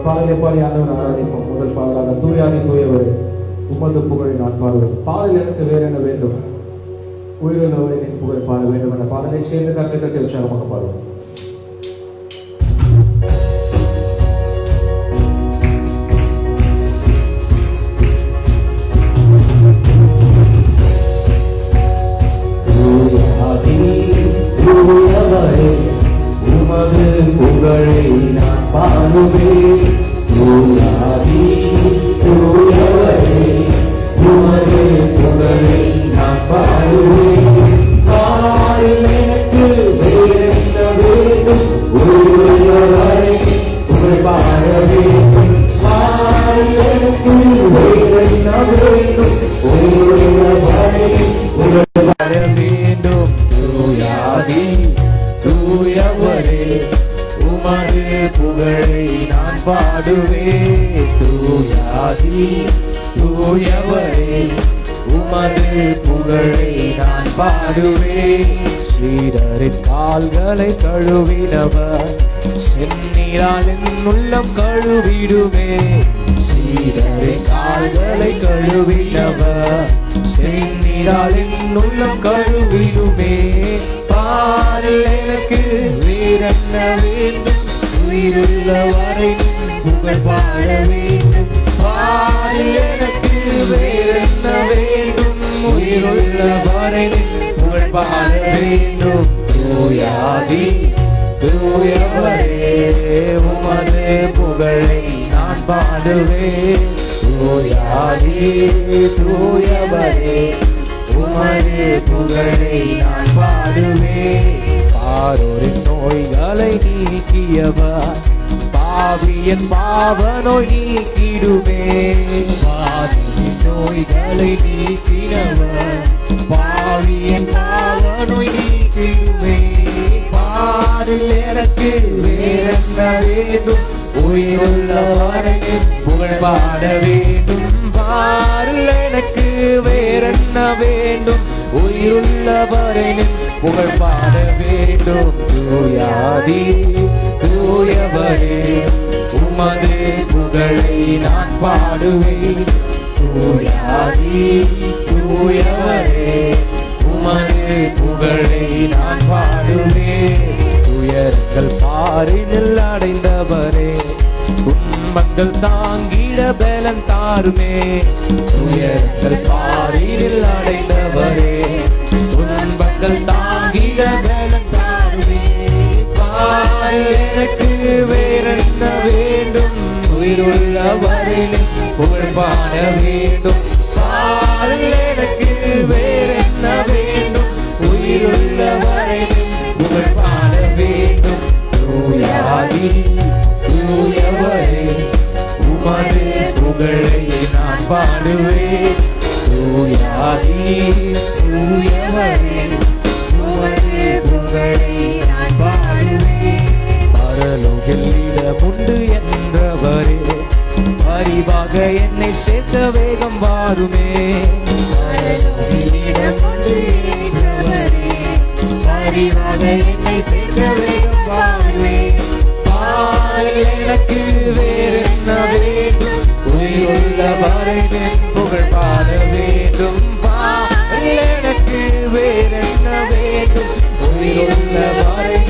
பாடலை பாடி ஆண்டவர் ஆராதிப்போம். முதல் பாடலாக தூயாதி தூயவரே உமது புகழை நான் பாடுவேன். பாடல் எனக்கு வேற என்ன வேண்டும்? உயிருள்ளவரை என் புகழை பாட வேண்டும் என்ற பாடலை சேர்ந்து கற்கை தட்டி உற்சாகமாக பாடுவோம். உமது புகழை நான் பாடுவேன். தூயாதி தூயவரே உமது புகழை நான் பாடுவேன். பாரில் எனக்கு வேறென்ன வேண்டும்? உயிருள்ளவரை புகழ் பாட வேண்டும். பாரில் எனக்கு வேறென்ன வேண்டும்? உயிருள்ளவரை புகழ் பாட வேண்டும். தூயாதி தூயவரே உமது புகழை நான் பாடுவேன். தூயாதி தூயவரே உமது புகழை நான் பாடுவேன். ஸ்ரீடரின் கால்களை கழுவினவர் செந்நீரால் என் உள்ளம் கழுவிடுமே. ஸ்ரீடரின் கால்களை கழுவினவர் செந்நீரால் என் உள்ளம் கழுவிடுமே. பாரில் எனக்கு வேறென்ன வேண்டும்? உயிருள்ளவரை புகழ் பாட வேண்டும். பாரில் எனக்கு வேறென்ன வேண்டும்? உயிருள்ளவரை புகழ் பாட வேண்டும். தூயாதி தூயவரே உமது புகழை நான் பாடுவேன். தூயாதி தூயவரே உமது புகழை நான் பாடுவேன். பாரோரின் நோய்களை நீக்கியவர் பாவியன் பாவ நோய் நீக்கிடுமே. பாவியின் நோய்களை நீக்கினவர் பாவியன் பாவ நோய் நீக்கிடுமே. பாரில் எனக்கு வேறென்ன வேண்டும்? உயிருள்ளவரை புகழ் பாட வேண்டும். பாரில் எனக்கு வேறென்ன வேண்டும்? உயிருள்ளவரை புகழ் பாட வேண்டும். தூயாதி தூயவரே உமது புகழை நான் பாடுவேன். தூயாதி தூயவரே உமது புகழை நான் பாடுவேன். துயரங்கள் பாரினில் அடைந்தவரே துன்பங்கள் தாங்கிட பலன் தாருமே. துயரங்கள் பாரினில் அடைந்தவரே துன்பங்கள் தாங்கிட பலன் தாருமே. பாரில் எனக்கு வேறென்ன வேண்டும்? உயிருள்ளவரை புகழ் பாட வேண்டும். பாரில் எனக்கு வேறென்ன வேண்டும்? உயிருள்ளவரை புகழ் பாட வேண்டும். தூயாதி தூயவரே உமது புகழை நான் பாடுவேன். தூயாதி தூயவரே உமது புகழை நான் பாடுவேன். பரலோகில் இடமுண்டு என்றவரே அறிவாக என்னை சேர்த்த வேகம் வாருமே. பரலோகில் இடமுண்டு என்றவரே அறிவாக என்னை சேர்த்த வேகம் வாருமே. பாரில் எனக்கு வேறென்ன வேண்டும்? உயிருள்ளவரை புகழ் பாட வேண்டும். பாரில் எனக்கு வேறென்ன வேண்டும்? உயிருள்ளவரை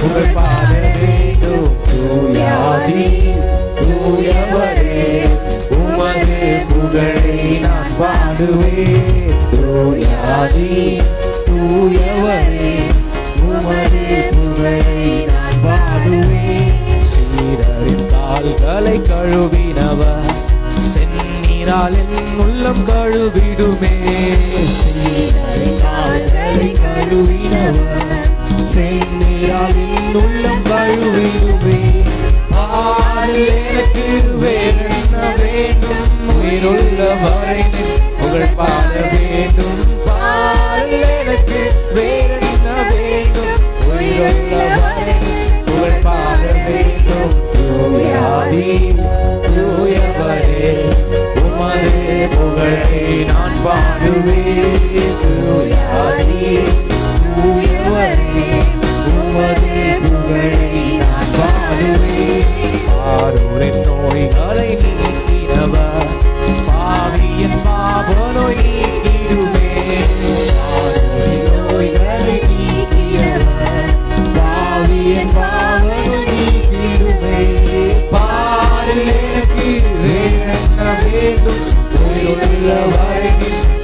புகழ் பாட வேண்டும். தூயாதி தூயவரே உமது புகழை நான் பாடுவேன். தூயாதி தூயவரே உமது புகழை நான் பாடுவேன். சீடரின் கால்களை கழுவினவர் செந்நீரால் என் உள்ளம் கழுவிடுமே. சீடரின் கால்களை கழுவினவர் செந்நீரால் என் உள்ளம் கழுவிடுமே. பாரில் எனக்கு வேறென்ன வேண்டும்? உயிருள்ளவரை புகழ் பாட வேண்டும். பாரில் எனக்கு வேறென்ன வேண்டும்? உயிருள்ளவரை புகழ் பாட வேண்டும். தூயாதி தூயவரே உமது புகழை நான் பாடுவேன். தூயாதி தூயவரே உமது புகழை நான் பாடுவேன். நோய்களை நீக்கினவர், பாவியின் பாவநோய் நீக்கிடுமே. நோய்களை நீக்கினவர், பாவியின் பாவநோய் நீக்கிடுமே. பாரில் எனக்கு வேறென்ன வேண்டும், உயிருள்ளவரை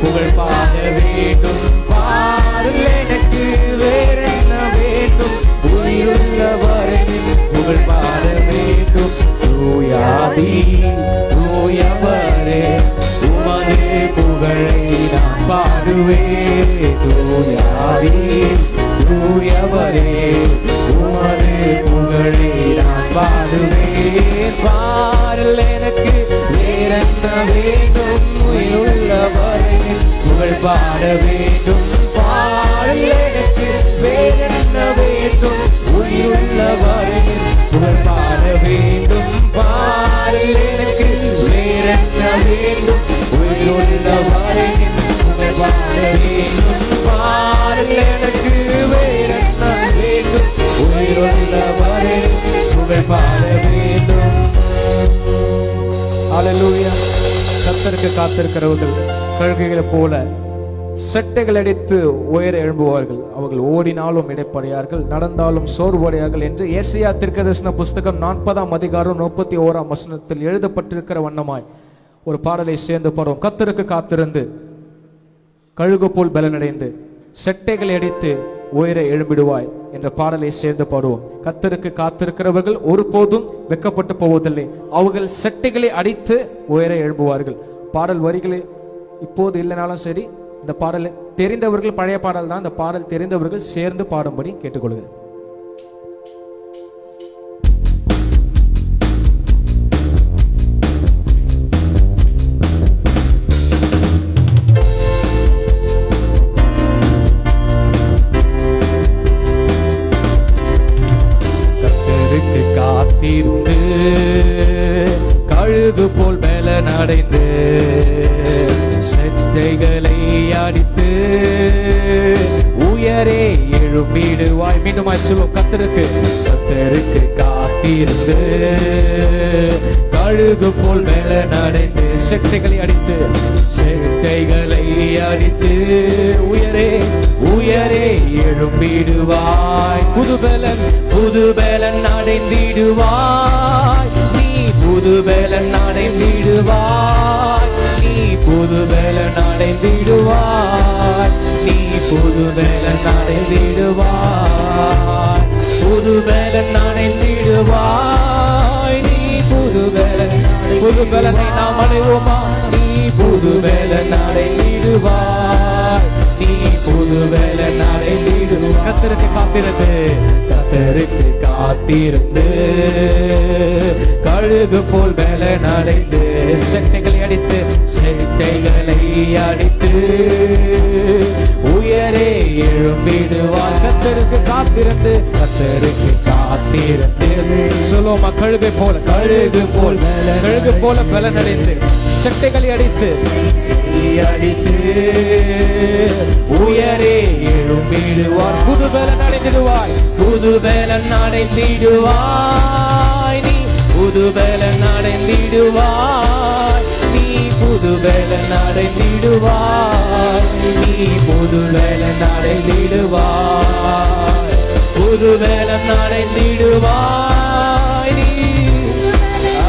புகழ் பாட வேண்டும். பாரில் எனக்கு வேறென்ன வேண்டும், உயிருள்ளவரை புகழ் பாட வேண்டும். தூயாதி தூயவரே உமது புகழை நான் பாடுவேன். தூயாதி தூயவரே உமது புகழை நான் பாடுவேன். பாரில் எனக்கு வேறென்ன வேண்டும், உயிருள்ளவரை புகழ் பாட வேண்டும். பாரில் எனக்கு வேறென்ன வேண்டும், உயிருள்ளவரை புகழ் பாட வேண்டும். பாரில் எனக்கு வேறென்ன வேண்டும், உயிருள்ளவரை புகழ் பாட வேண்டும். பாரில் எனக்கு வேறென்ன வேண்டும், உயிருள்ளவரை புகழ் பாட வேண்டும். ஹல்லேலூயா. கர்த்தருக்கு காத்திருக்கிறவர்கள் கழுகுகளைப் போல செட்டைகள் அடித்து உயர எழும்புவார்கள். அவர்கள் ஓடினாலும் இடைப்படையார்கள், நடந்தாலும் சோர்வடையார்கள் என்று ஏசாயா தீர்க்கதரிசன புஸ்தகம் 40ஆம் அதிகாரம் 31ஆம் வசனத்தில் எழுதப்பட்டிருக்கிற வண்ணமாய் ஒரு பாடலை சேர்ந்து பாடுவோம். கர்த்தருக்கு காத்திருந்து கழுகு போல் பலனடைந்து செட்டைகளை அடித்து உயர எழும்பிடுவாய் என்ற பாடலை சேர்ந்து பாடுவோம். கர்த்தருக்கு காத்திருக்கிறவர்கள் ஒருபோதும் வெட்கப்பட்டு போவதில்லை, அவர்கள் செட்டைகளை அடித்து உயர எழும்புவார்கள். பாடல் வரிகளை இப்போது இல்லைனாலும் சரி, இந்த பாடல் தெரிந்தவர்கள், பழைய பாடல் தான், இந்த பாடல் தெரிந்தவர்கள் சேர்ந்து பாடும்படி கேட்டுக்கொள்கிறேன். கர்த்தருக்கு காத்திருந்து கழுகு போல் பலனடைந்து செட்டைகளை அடித்து உயரே எழும்பிடுவாய். மீண்டுமாய் சொல்லும். கர்த்தருக்கு காத்திருந்து கழுகு போல் பலனடைந்து செட்டைகளை அடித்து உயரே எழும்பிடுவாய். புதுபலன் அடைந்திடுவாய். நீ புதுபலன் அடைந்திடுவாய். நீ புதுபலன் அடைந்திடுவாய். நீ புதுபலன் அடைந்திடுவாய். புதுபலன் அடைந்திடுவாய். நீ புதுபலனை நாம் அடைவோமா? நீ புதுபலன் அடைந்திடுவாய். நீ புதுபலன் அடைந்திடுவாய். கர்த்தருக்கு காத்திருந்து கழுகு போல் பலனடைந்து செட்டைகளை அடித்து உயரே எழும்பிடுவார். கர்த்தருக்கு காத்திருந்து சொல்லுவோமா? கழுகு போல பலனடைந்து செட்டைகளை அடித்து உயரே எழும்பிடுவார். புதுபலன் அடைந்திடுவாய். நீ புதுபலன் அடைந்திடுவாய். நீ புதுபலன் அடைந்திடுவாய். நீ புதுபலன் அடைந்திடுவாய். புதுபலன் அடைந்திடுவாய். நீ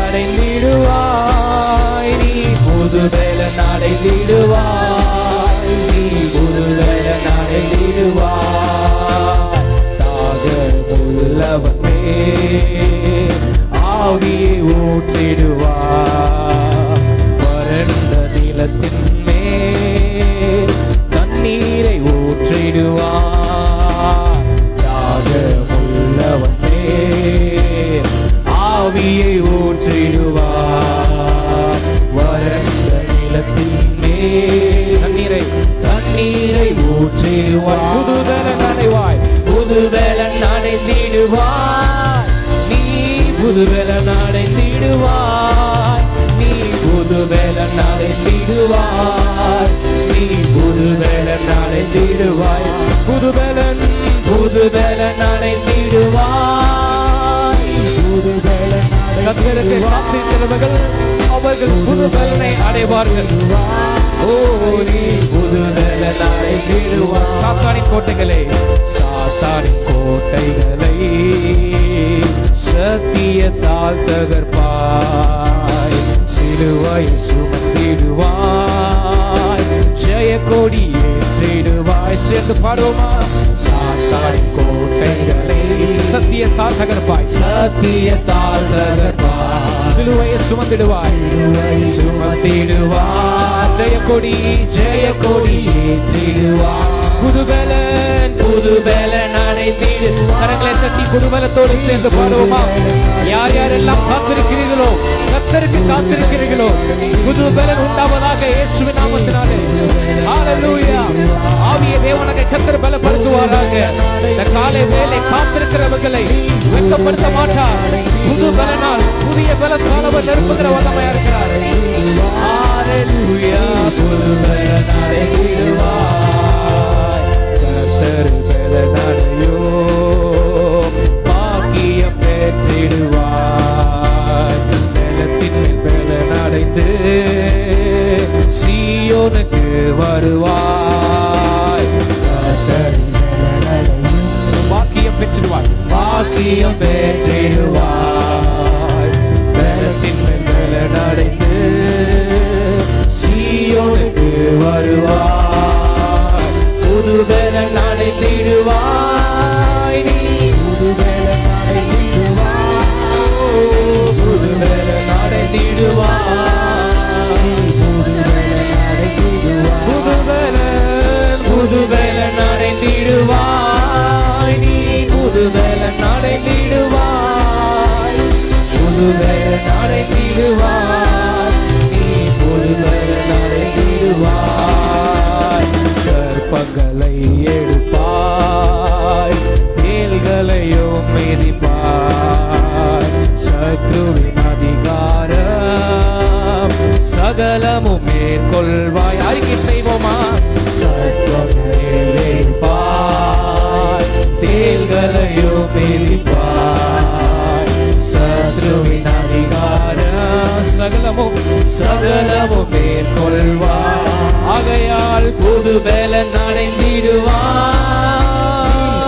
அடைந்திடுவாய். நீ புதுபலன் அடைந்திடுவாய். நீ புதுபலன் அடைந்திடுவாய். தாகமுள்ளவனே ஆவியை ஊற்றிடுவார். வறண்ட நிலத்தின் மேல் தண்ணீரை ஊற்றிடுவார். தாகமுள்ளவனே ஆவியை ஊற்றிடுவார். வறண்ட நிலத்தின் மேல் தண்ணீரை ஊற்றிடுவார். புதுபலன் அடைவாய். புதுபலன் அடைந்திடுவாய். நீ புதுபலன் அடைந்திடுவாய். நீ புதுபலன் அடைந்திடுவாய். நீ புதுபலன் அடைந்திடுவாய். புதுபலன் அடைந்திடுவாய். புதுபலன் கர்த்தருக்கு காத்திருக்கிறவர்கள் அவர்கள் புது பலனை அடைவார்கள். ஓ நீ புது பலன் அடைந்திடுவாய். சாத்தானின் கோட்டைகளை சத்தியத்தால் தகர்ப்பாய். சிலுவை சுமந்திடுவாய். ஜெய கொடி ஏற்றிடுவாய். சேர்ந்து பாடுவோமா? சாத்தானின் கோட்டைகளை சத்தியத்தால் தகர்ப்பாய். சத்தியத்தால் தகர்ப்பாய். சிலுவையை சுமந்திடுவாய். சுமந்திடுவாய். ஜெய கொடி ஏற்றிடுவாய். புதுபலன் அடைந்திடு. கரங்களை தட்டி புதுபலத்தோடு சேர்ந்து பாடுவோமா? யார் யாரெல்லாம் காத்திருக்கிறீர்களோ, கர்த்தருக்கு காத்திருக்கிறீர்களோ, புதுபலன் உண்டாவதாக இயேசுவின் நாமத்தினாலே. ஹல்லேலூயா. ஆவிய தேவனாக கர்த்தர் பலப்படுத்துவாராக. இந்த காலை வேளை காத்திருக்கிறவர்களை வெட்கப்படுத்த மாட்டார். புது பலனால் புதிய பலத்தானவர் நிரப்புகிற வல்லமையா இருக்கிறார். ஹல்லேலூயா. புதுபலன் அடைந்திடுவாய். கர்த்தர் பலனடையோ பாக்கியம் பெற்றிடுவாய். பலத்தின் மேல் பலனடைந்து சீயோனுக்கு வருவாய். பாக்கியம் பெற்றிடுவாய். பாக்கியம் பெற்றிடுவாய். பலத்தின் மேல் பலனடைந்து சீயோனுக்கு வருவாய். புது பலன் அடைந்திடுவாய். நீ புது பலன் அடைந்திடுவாய். புது பலன் அடைந்திடுவாய். புது பலன் அடைந்திடுவாய். நீ புது பலன் அடைந்திடுவாய். புது பலன் அடைந்திடுவாய். நீ புது பலன் அடைந்திடுவாய். சர்ப்பங்களை எடுப்பாய். தேள்களையும் மிதிப்பாய். சத்ருவின் அதிகாரம் சகலமும் மேற்கொள்வாய். அறிக்கை செய்வோமா? சர்ப்பங்களை தேள்களையும் மிதிப்பாய். சத்ருவின் அதிகாரம் சகலமும் மேற்கொள்வாய். ஆகையால் புது பலன் அடைந்திடுவாய்.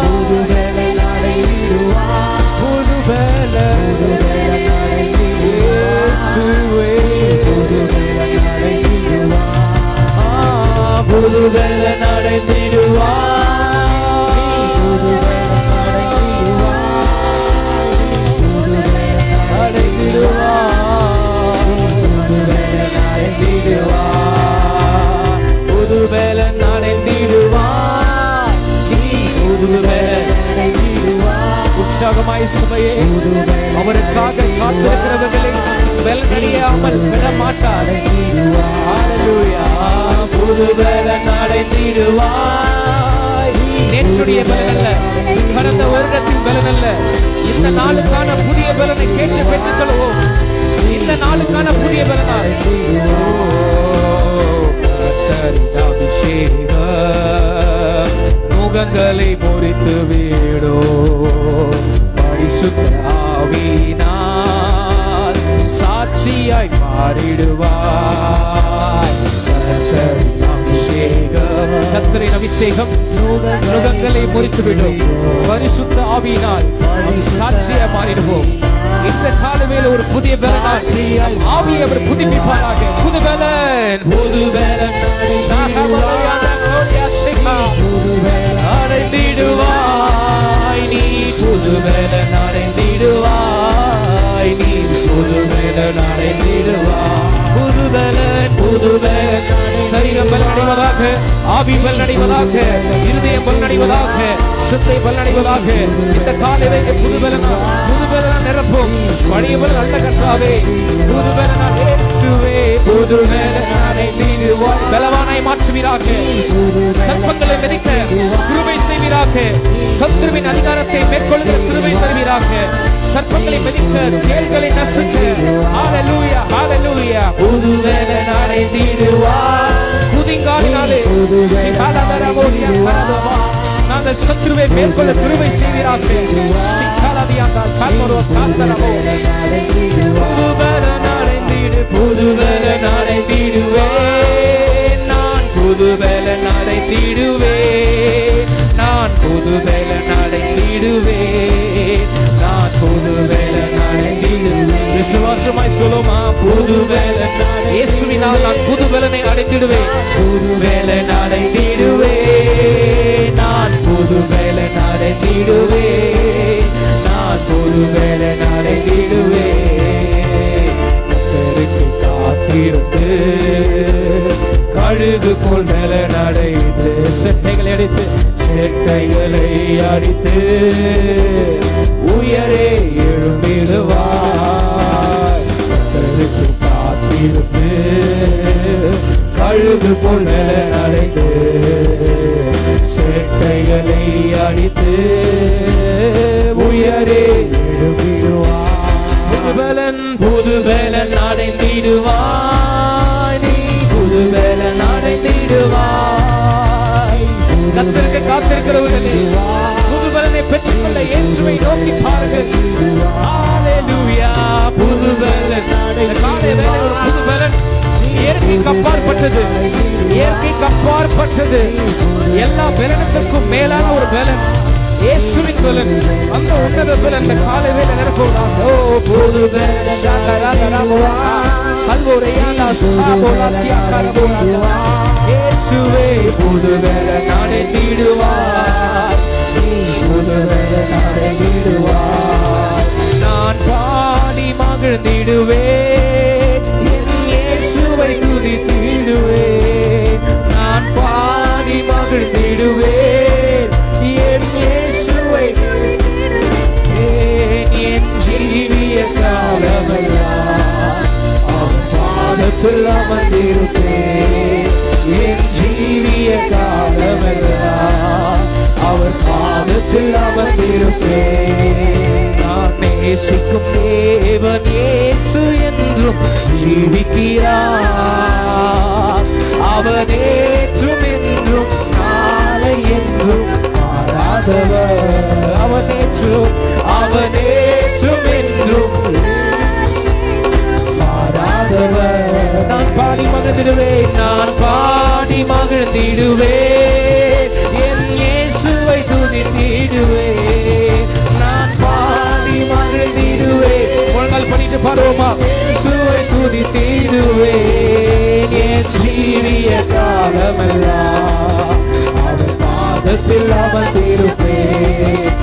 புது பலன் அடைந்திடுவாய். புது பலன் இயேசுவே. புது பலன் அடைந்திடுவாய். புது பலன் அடைந்திடுவாய். புது பலன் அடைந்திடுவாய். புது பலன் அடைந்திடுவாய். புது பலன் அடைந்திடுவாய். புது பலன் அடைந்திடுவாய். உற்சாகமாய் சபையே, அவருக்காக காத்திருக்கிறவர்களை பலனடையாமல் விட மாட்டார். ஹல்லேலூயா. புது பலன் அடைந்திடுவாய். நேற்றுடைய பலன் அல்ல, கடந்த வருடத்தின் பலன் அல்ல, இந்த நாளுக்கான புதிய பலனை கேட்டு பெற்றுக் கொள்வோம். இந்த நாளுக்கான புதிய பலனாய் அபிஷேகம் முகங்களை முறித்து வீடோ. பரிசுத்த ஆவியினால் சாட்சியாய் மாறிடுவாய். கர்த்தரின் அபிஷேகம் முகங்களை முறித்துவிடும். பரிசுத்த ஆவியினால் சாட்சியாய் மாறிடுவோம். இந்த காலவேளை ஒரு புதிய பலனால் ஆவியை அவர் புதுப்பிப்பாராக. புது பலன் அடைந்திடுவாய். நீ புது பலன் அடைந்திடுவாய். நீ புது பலன் அடைந்திடுவாய். புது பலன் சரீரம் பலனடைவதாக, ஆவி பலனடைவதாக, இருதயம் பலனடைவதாக, சிந்தை பலனடைவதாக. இந்த காலையிலே புது பலன் நிரப்பும். பழைய பலன் அல்ல கர்த்தாவே. புது பலன் இயேசுவே. புது பலன் அடைந்திடுவாய். பலவானாய் மாற்றுவீராக. சர்ப்பங்களை மிதிக்க கிருபை செய்வீராக. சத்துருவின் அதிகாரத்தை மேற்கொள்கிற கிருபை தருவீராக. சர்ப்பங்களை மிதிக்க, தேள்களை நசுக்க. ஹல்லேலூயா, ஹல்லேலூயா. புது பலன் அடைந்திடுவாய். புதிங்காலினாலே நாங்கள் சத்துருவை மேற்கொள்ள கிருபை செய்வீராக. புதுபலன் அடைந்திடுவேன், நான் புதுபலன் அடைந்திடுவேன், நான் புதுபலன் அடைந்திடுவேன், நான் புதுபலன் அடைந்திடுவேன். விசுவாசமாய் சொல்லுமா, புதுபலன் இயேசுவினால் நான் புதுபலனை அடைந்திடுவேன், புதுபலன் அடைந்திடுவேன், நான் புதுபலன் அடைந்திடுவேன், நான் புதுபலன் அடைந்திடுவேன். காத்திருந்து கழுகு போல் பலன் அடைந்து செட்டைகளை அடித்து செட்டைகளை அடித்து உயரே எழும்பிடுவார். காத்திருந்து கழுகு போல் பலன் அடைந்து செட்டைகளை அடித்து உயரே எழும்பிடுவார். புதுபலன் புதுபலன் அடைந்திடுவாய், நீ புதுபலன் அடைந்திடுவாய். கர்த்தருக்கு காத்திருக்கிறவர்களே, புதுபலனை பெற்றுக்கொள்ள இயேசுவை நோக்கி பாருங்கள். ஹல்லேலூயா. புதுபலன் காலை வேளை ஒரு புதுபலன் இயற்கைக்கு அப்பாற்பட்டது, இயற்கைக்கு அப்பாற்பட்டது, எல்லா பலனுக்கும் மேலான ஒரு பலன் இயேசுவின் பலன். அந்த உன்னத பலன் இந்த காலை வேளை நிரப்போம். ஓ புதுபலன் இயேசுவே புதுபலன் அடைந்திடுவார், புதுபலன் அடைந்திடுவார். நான் பாடி மகிழ்ந்திடுவேன், என் இயேசுவை துதித்திடுவேன். நான் பாடி மகிழ்ந்திடுவேன், என் இயேசுவை என் ஜீவிய காலமெல்லாம் அவர் பாதத்தில் அமர்ந்திருப்பேன். என் ஜீவிய காலமெல்லாம் அவர் பாதத்தில் அமர்ந்திருப்பேன். நான் நேசிக்கும் தேவன் இயேசு என்றும் ஜீவிக்கிறார். அவர் நேற்றும் என்றும் நாளை என்றும் மாறாதவர். அவர் நேற்றும் என்றும் மாறாதவர். நான் பாடி மகிழ்ந்திடுவேன், நான் பாடி மகிழ்ந்திடுவேன், என் இயேசுவை துதித்திடுவேன். நான் பாடி மகிழ்ந்திடுவேன். முழங்கால் பண்ணிட்டு பாடுவோமா, இயேசுவை துதித்திடுவேன். என் ஜீவிய காலமெல்லாம் அவர் பாதத்தில் அமர்ந்திருப்பேன்.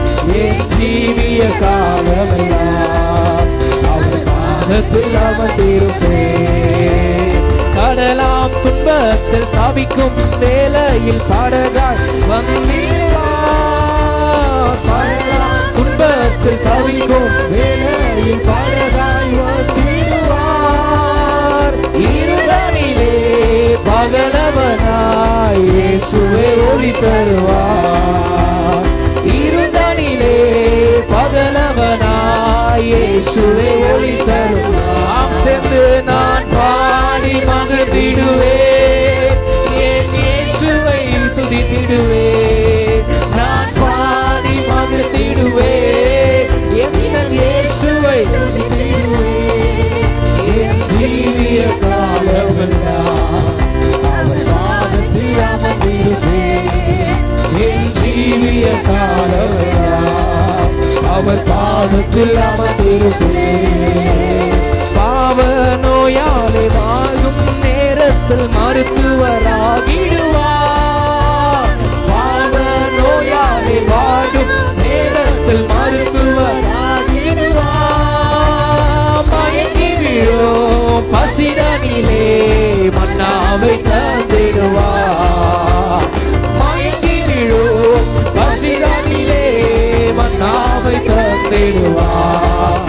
என் ஜீவிய காலமெல்லாம் அவர் பாதத்தில் அமர்ந்திருப்பேன். கடலாம் துன்பத்தில் தவிக்கும் வேளையில் படகாய் வந்திடுவார். கடலாம் துன்பத்தில் தவிக்கும் வேளையில் படகாய் வந்திடுவார். இருளிலே பகலவனாய் இயேசுவே ஒளி தருவார். இருளிலே பகலவனாய் இயேசுவே ஒளி தருவார். சேர்ந்து நான் பாடி மகிழ்ந்திடுவேன், என் இயேசுவை துதித்திடுவேன். நான் பாடி மகிழ்ந்திடுவேன், என் இயேசுவை துதித்திடுவேன். என் ஜீவிய காலமெல்லாம் அவர் பாதத்தில் அமர்ந்திருப்பேன். என் ஜீவிய காலமெல்லாம் அவர் பாதத்தில் அமர்ந்திருப்பேன். பாவ நோயாளி வாழும் நேரத்தில் மருத்துவராகிடுவார். பாவ நோயாளி வாழும் நேரத்தில் மருத்துவராகிடுவார். மயங்கி விழும் பசிதனிலே மன்னாவை தந்திடுவார். மயங்கி விழும் பசிதனிலே மன்னாவை தந்திடுவார்.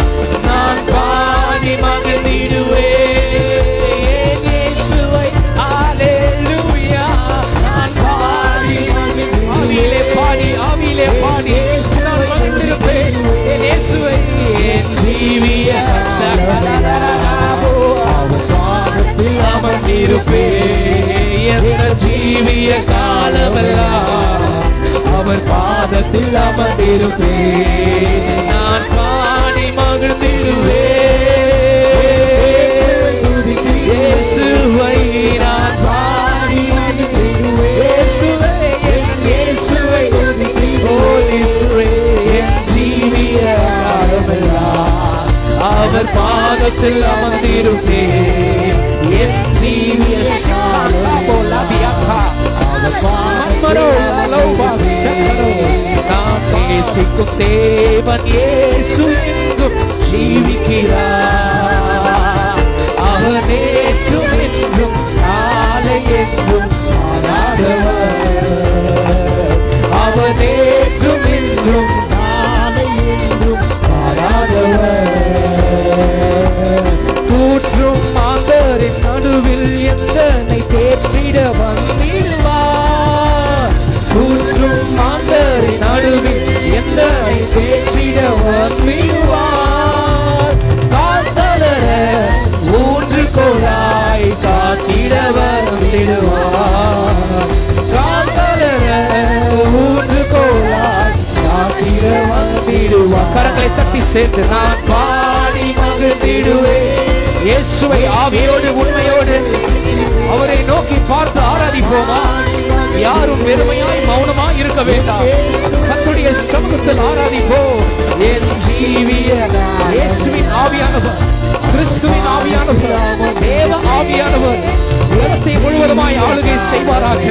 நான் பாடி மகிழ்ந்திடுவேன் இயேசுவை. ஹல்லேலூயா. நான் பாடி மகிழ்ந்திடுவேன். ஆவியிலே பாடி நான் மகிழ்ந்திருப்பேன் இயேசுவை. என் ஜீவிய அவர் பாதத்தில் அமர்ந்திருப்பேன். அமர்ந்திருப்பேன், நான் பாடி மகிழ்ந்திடுவேன். இயேசுவை நான் பாடி மகிழ்ந்திடுவேன். இயேசுவை இயேசுவை Holy Spirit என் ஜீவிய காலமெல்லாம் அவர் பாதத்தில் அமர்ந்திருப்பேன். என் ஜீவிய நான் நேசிக்கும் தேவன் இயேசு எங்கும் ஜீவிக்கிறார். அவர் நேற்றும் என்றும் நாளை என்றும் மாறாதவர். அவர் நேற்றும் என்றும் நாளை என்றும் மாறாதவர். கூற்றும் மாந்தரின் நடுவில் எந்தனை தேற்றிட வந்திடுவார். கூற்றும் மாந்தரின் நடுவில் எந்தனை தேற்றிட வந்திடுவார். காத்தலர ஊன்றுகோலாய் காத்திட வந்திடுவார். காத்தலர ஊன்றுகோலாய் காத்திட வந்திடுவார். கரங்களை தட்டி சேர்ந்து நான் பாடி மகிழ்ந்திடுவேன். இயேசுவை ஆவியோடு உண்மையோடு அவரை நோக்கி பார்த்து ஆராதிப்போமா? யாரும் வெறுமையாய் மௌனமாய் இருக்க வேண்டாம். கர்த்தருடைய சமூகத்தில் ஆராதிப்போம். என் ஜீவிய இயேசுவின் ஆவியானவர், கிறிஸ்துவின் ஆவியானவர், தேவ ஆவியானவர் உலகத்தை முழுவதுமாய் ஆளுகை செய்வாராக.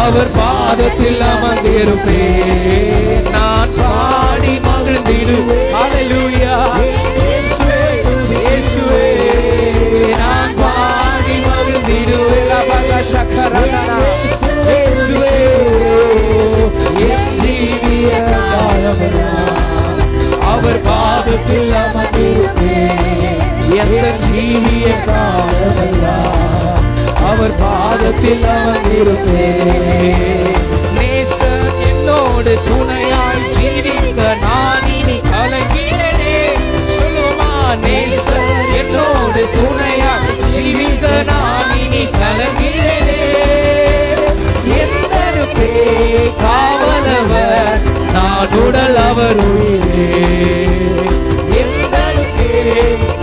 அவர் பாதத்தில் அமர்ந்திருப்பேன், நான் பாடி மகிழ்ந்திடுவேன். ஹல்லேலூயா. இயேசுவே நான் பாடி மகிழ்ந்திடுவேன். இயேசுவே என் ஜீவிய காலமெல்லாம் அவர் பாதத்தில் அமர்ந்திருப்பேன். எந்த ஜீவிய காலமெல்லாம் அவர் பாதத்தில் அமர்ந்திருப்பேன். நேசன் என்னோடு துணையாய் ஜீவிக்க நான் இனி கலங்கிறேனே. சொல்லுமா, நேசன் என்னோடு துணையாய் ஜீவிக்க நான் இனி கலங்கிறேனே. எந்தனுக்கே காவலவர் நான் உடல் அவர் உயிரே. எந்தனுக்கே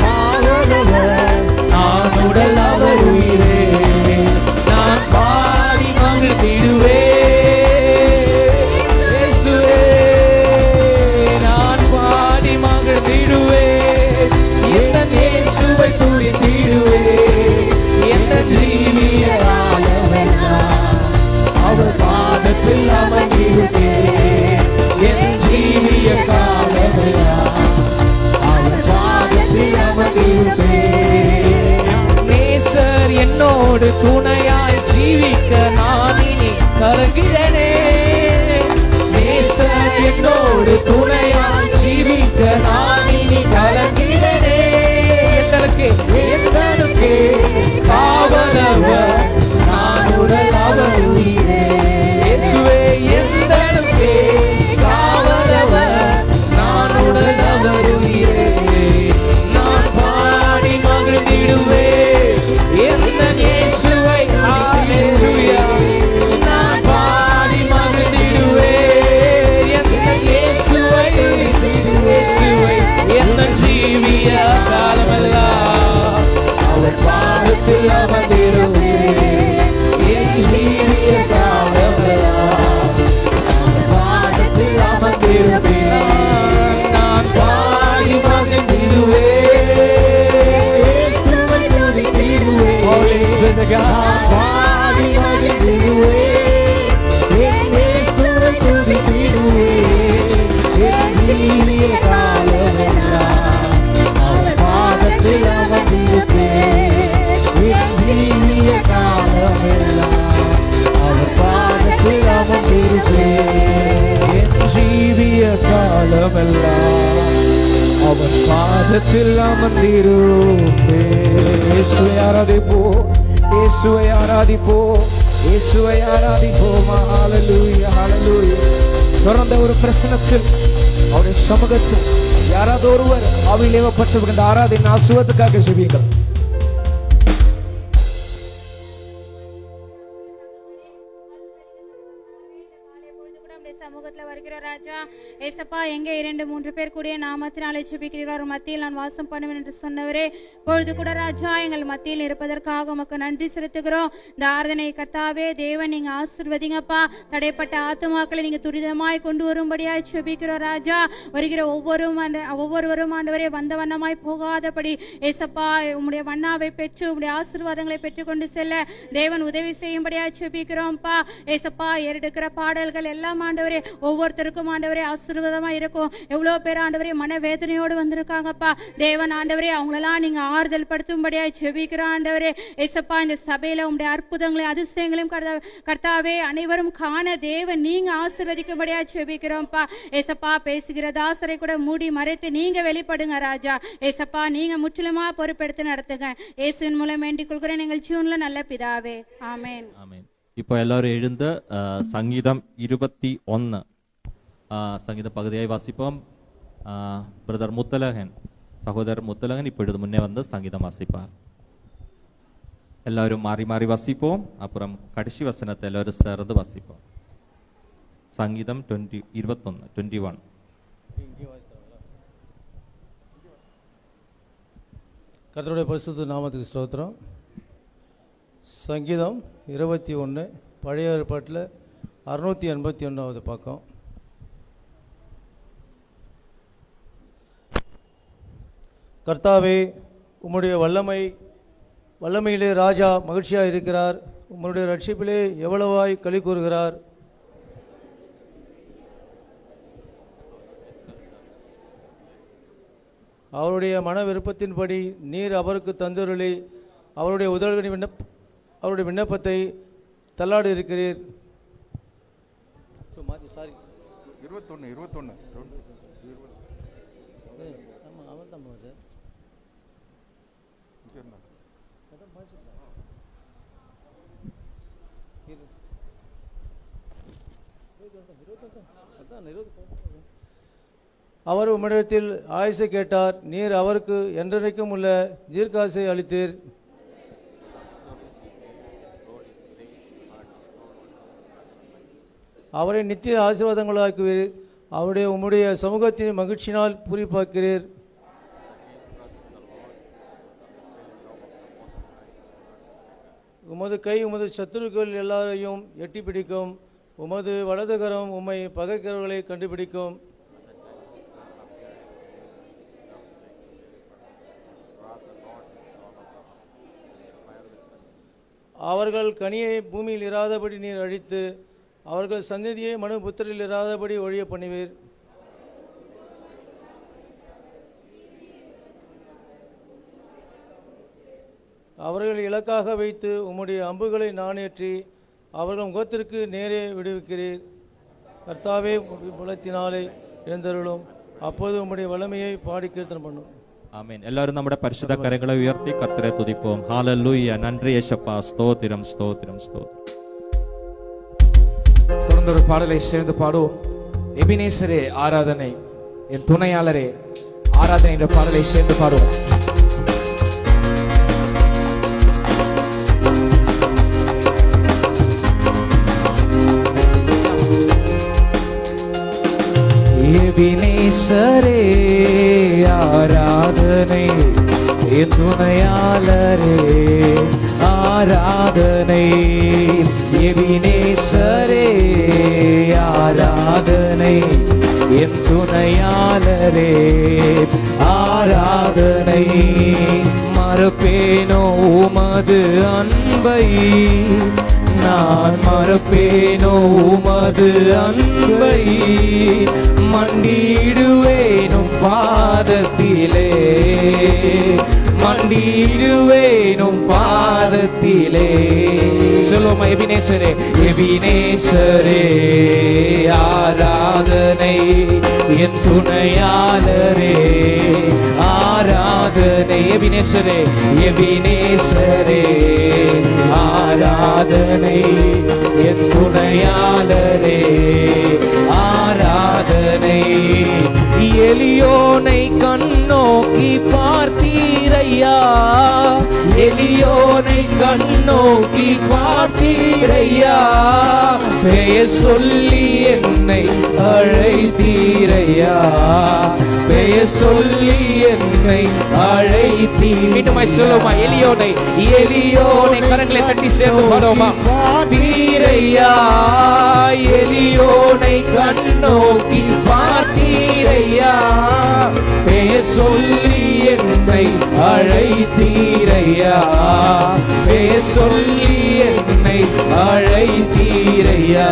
காவலவர் நான் உடல் அவர் உயிரே. நான் பாடி மகிழ்ந்திடுவேன். இயேசுவே நான் பாடி மகிழ்ந்திடுவேன். எந்த இயேசுவை துதித்திடுவேன். எந்த ஜீவிய காலமெல்லாம் அவர் பாதத்தில் அமர்ந்திருப்பேன். என் ஜீவிய காலமெல்லாம் அவர் பாதத்தில் அமர்ந்திருப்பேன். நேசர் என்னோடு துணையாய் ஜீவிக்க நான் இனி கலங்கிறேனே. நேசர் என்னோடு துணையாய் ஜீவிக்க நான் இனி கலங்கிறேனே. எந்தனுக்கே காவலவர் நான் உடல் அவர் உயிரே. இயேசுவே எந்தனுக்கே காவலவர் நான் உடல் அவர் உயிரே. நான் பாடி மகிழ்ந்திடுவேன். எந்த இயேசுவை ஹல்லேலூயா. நான் பாடி மகிழ்ந்திடுவேன். எந்த இயேசுவை இயேசுவை எந்த ஜீவிய காலமெல்லாம் அவர் பாதத்தில் அமர்ந்திருப்பேன். என் ஜீவிய காலமெல்லாம் அவர் பாதத்தில் அமர்ந்திருப்பேன். நான் பாடி மகிழ்ந்திடுவேன். Holy Spirit of God, பாடி மகிழ்ந்திடுவேன். என் இயேசுவை துதித்திடுவேன். என் ஜீவிய காலமெல்லாம் அவர் பாதத்தில் அமர்ந்திருப்பேன். என் ஜீவிய காலமெல்லாம் அவர் பாதத்தில் அமர்ந்திருப்பேன். என் ஜீவிய காலமெல்லாம் அவர் பாதத்தில் அமர்ந்திருப்பேன். இயேசுவை ஆராதிப்போம், இயேசுவை ஆராதிப்போம், இயேசுவை ஆராதிப்போம். ஹல்லேலூயா, ஹல்லேலூயா. தொடர்ந்த ஒரு பிரசனத்தில் அவருடைய சமூகத்தில் யாராவது ஒருவர் ஆவியில் ஏவப்பட்டு இந்த ஆராதனை ஆசுவத்துக்காக செவியுங்கள். சமூகத்துல வருகிற செபிக்கிறோம் ராஜா. ஏசப்பா, எங்கே 2-3 பேர் கூடிய நாமத்தினாலே செபிக்கிறீர்கள் மத்தியில் நான் வாசம் பண்ணுவேன் என்று சொன்னவரே, பொழுது கூட ராஜா எங்கள் மத்தியில் இருப்பதற்காக உமக்கு நன்றி செலுத்துகிறோம். இந்த ஆராதனை கர்த்தாவே தேவன் நீங்க ஆசீர்வதிங்கப்பா. தடைப்பட்ட ஆத்துமாக்களை நீங்க துரிதமாய் கொண்டு வரும்படியாய் செபிக்கிறோம் ராஜா. வருகிற ஒவ்வொருவரும் ஆண்டவரே வந்த வண்ணமாய் போகாதபடி ஏசப்பா உம்முடைய வண்ணாவை பெற்று உம்முடைய ஆசீர்வாதங்களை பெற்றுக்கொண்டு செல்ல தேவன் உதவி செய்யும்படியாய் செபிக்கிறோம்ப்பா. ஏசப்பா, ஏறெடுக்கிற பாடல்கள் எல்லாம் ஆண்டவரே ஒவ்வொருத்தருக்கும் ஆண்டவரே ஆசீர்வாதமா இருக்கும். எவ்வளவு பேர் ஆண்டவரே மனவேதனையோடு வந்திருக்காங்கப்பா. தேவன் ஆண்டவரே அவங்களெல்லாம் நீங்க ஆறுதல் படுத்தும்படியாய் செபிக்கிறோம் ஆண்டவரே. ஏசப்பா, இந்த சபையில உங்களுடைய அற்புதங்களையும் அதிசயங்களையும் கர்த்தாவே அனைவரும் காண தேவன் நீங்க ஆசீர்வதிக்கும்படியாய் செபிக்கிறோம்ப்பா. ஏசப்பா, பேசுகிற தாசரை கூட மூடி மறைத்து நீங்க வெளிப்படுங்க ராஜா. ஏசப்பா, நீங்க முற்றிலுமா பொறுப்பெடுத்து நடத்துங்க. இயேசுவின் மூலம் வேண்டிக் கொள்கிறேன் எங்கள் ஜீவன்ல நல்ல பிதாவே, ஆமென். ஆமென். இப்போ எல்லாரும் எழுந்த சங்கீதம் 21 சங்கீத பகுதியை வாசிப்போம். பிரதர் முத்தலகன், சகோதரர் முத்தலகன் இப்பொழுது முன்னே வந்து சங்கீதம் வாசிப்பார். எல்லாரும் மாறி மாறி வாசிப்போம். அப்புறம் கடைசி வசனத்தை எல்லாரும் சேர்ந்து வாசிப்போம். சங்கீதம் 21. கர்த்தருடைய பரிசுத்த நாமத்துக்கு ஸ்தோத்திரம். சங்கீதம் 21 பழைய ஏற்பாட்டில் 681வது பக்கம். கர்த்தாவே, உம்முடைய வல்லமையிலே ராஜா மகிழ்ச்சியாக இருக்கிறார். உம்முடைய ரட்சிப்பிலே எவ்வளவாய் களி கூறுகிறார். அவருடைய மன விருப்பத்தின்படி நீர் அவருக்கு தந்தருளி அவருடைய உதவிகளின் அவருடைய விண்ணப்பத்தை தள்ளாடி இருக்கிறீர். 21 அவர் உம்மிடத்தில் ஆயுசை கேட்டார். நீர் அவருக்கு என்றென்றைக்கும் உள்ள தீர்க்காசை அளித்தீர். அவரை நித்திய ஆசீர்வாதங்களாக்குவீர். அவருடைய உம்முடைய சமூகத்தின் மகிழ்ச்சியினால் பூரிப்பாக்கிறீர். உமது கை உமது சத்துருக்கள் எல்லாரையும் எட்டி பிடிக்கும். உமது வலதுகரம் உம்மை பகைக்கிறவர்களை கண்டுபிடிக்கும். அவர்கள் கனியை பூமியில் இராதபடி நீர் அழித்து அவர்கள் சந்ததியை மனு புத்திரில் இராதபடி ஒழிய பண்ணுவீர். அவர்கள் இலக்காக வைத்து உம்முடைய அம்புகளை நாணேற்றி அவர்கள் முகத்திற்கு நேரே விடுவிக்கிறீர். கர்த்தாவே, புலத்தினாலே எழுந்தருளும். அப்போது உம்முடைய வல்லமையை பாடி கீர்த்தனம் பண்ணும். ஆமென். எல்லாரும் நம்முடைய பரிசுத்த கரங்களை உயர்த்தி கர்த்தரை துதிப்போம். ஹalleluya. நன்றி இயேசுப்பா. ஸ்தோத்திரம் ஸ்தோத்திரம் ஸ்தோத்திரம். தொடர்ந்து ஒரு பாடலை சேர்ந்து பாடுவோம். எபினேசரே ஆராதனை, என் துணையாளரே ஆராதனை என்ற பாடலை சேர்ந்து பாடுவோம். எபினேசரே ஆராதனை, என் துணையாளரே ஆராதனை. எபினேசரே ஆராதனை, என் துணையாளரே ஆராதனை. மறப்பேனோ உமது அன்பை, நான் மறப்பேனோ உமது அன்பை. மண்டிடுவேனும் பாதத்திலே, மண்டிடுவேனும் பாதத்திலே. சொல்லுமா, எபினேசரே எபினேசரே ஆராதனை, என் துணையாளரே ஆராதனை. எபினேசரே எபினேசரே ஆராதனை, என் துணையாளரே ஆராதனை. எலியோனை கண்ணோக்கி பார்த்தீரையா, எளியோனை கண்ணோக்கி பார்த்தீரையா, பெயர் சொல்லி என்னை அழைத்தீரையா, பெயர் சொல்லி என்னை அழைத்தீர். மீண்டுமாய் சொல்லுமா, எளியோனை எளியோனை கரங்களை தட்டி சேர்ந்து பாடுவோமா. பார்த்தீரையா, எளியோனை கண்ணோக்கி பார்த்தீரையா, பெயர் சொல்லி என்னை அழைத்தீரையா, பெயர் சொல்லி என்னை அழைத்தீரையா.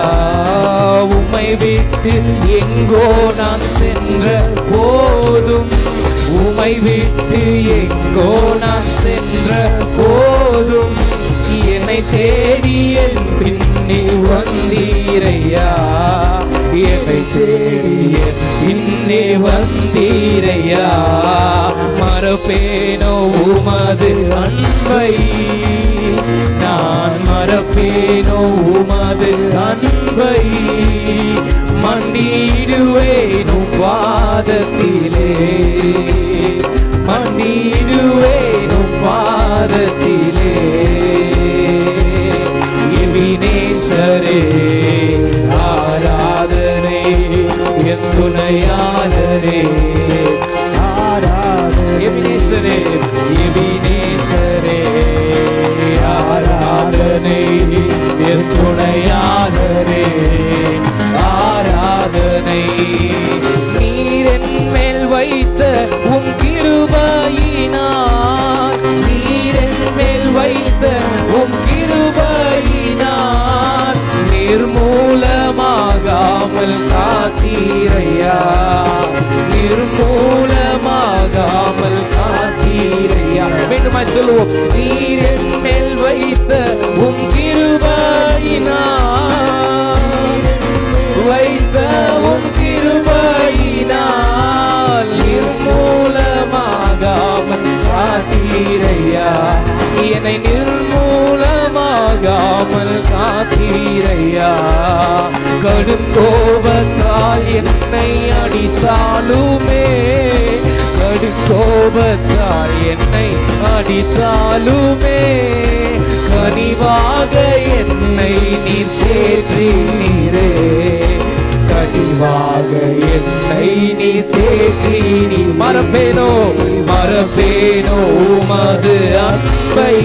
உம்மை விட்டு எங்கோ நான் சென்ற போதும், உம்மை விட்டு எங்கோ நான் சென்ற போதும், என்னை தேடி என் பின்னே வந்தீரையா, என்னை தேடி என் பின்னே வந்தீரையா. மறப்பேனோ உமது அன்பை, நான் மறப்பேனோ உமது அன்பை, மண்டிடுவேனோ பாதத்திலே, மண்டிடுவேனோ பாதத்திலே. எபினேசரே ஆராதனை, என் துணையாளரே ஆராதனை. எபினேசரே எபினேசரே ஆராதனை, என் துணையாளரே ஆராதனை. நீர் என் மேல் வைத்த உம் கிருபையினால், நீர் என் மேல் வைத்த உம் கிருபையினால், நிர்மூலமாகாமல் காத்தீரையா, நிர்மூலமாகாமல் காத்தீரையா. மீண்டுமாய் சொல்லுவோம். நீர் என் மேல் வைத்த உம் கிருபையினால், வைத்த உம் கிருபையினால், நிர்மூலமாகாமல் காத்தீரையா, என்னை நிர்மூலமாகாமல் காத்தீரையா. கடுங்கோபத்தால் என்னை அடித்தாலுமே, கடுங்கோபத்தால் என்னை அடித்தாலுமே, கனிவாக என்னை நீர் தேற்றினீரே, கனிவாக என்னை நீர் தேற்றினீர். மறப்பேனோ மறப்பேனோ உமது அன்பை,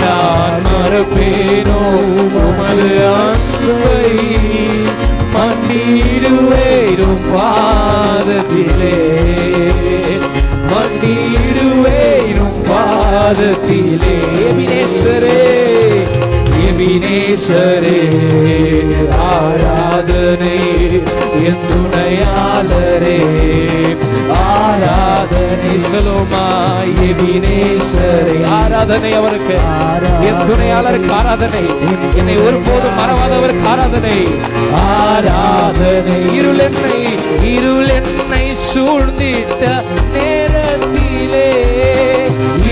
நான் மறப்பேனோ உமது அன்பை, மண்டிடுவேனும் பாதத்திலே, மண்டிடுவேனும் பாதத்திலே. எபினேசரே எபினேசரே ஆராதனை, என் துணையாளரே ஆராதனை. சொல்லுமா, எபினேசரே ஆராதனை அவருக்கு, என் துணையாளருக்கு ஆராதனை, என்னை ஒருபோதும் மறவாதவருக்கு ஆராதனை ஆராதனை. இருள் என்னை சூழ்ந்திட்ட நேரத்திலே,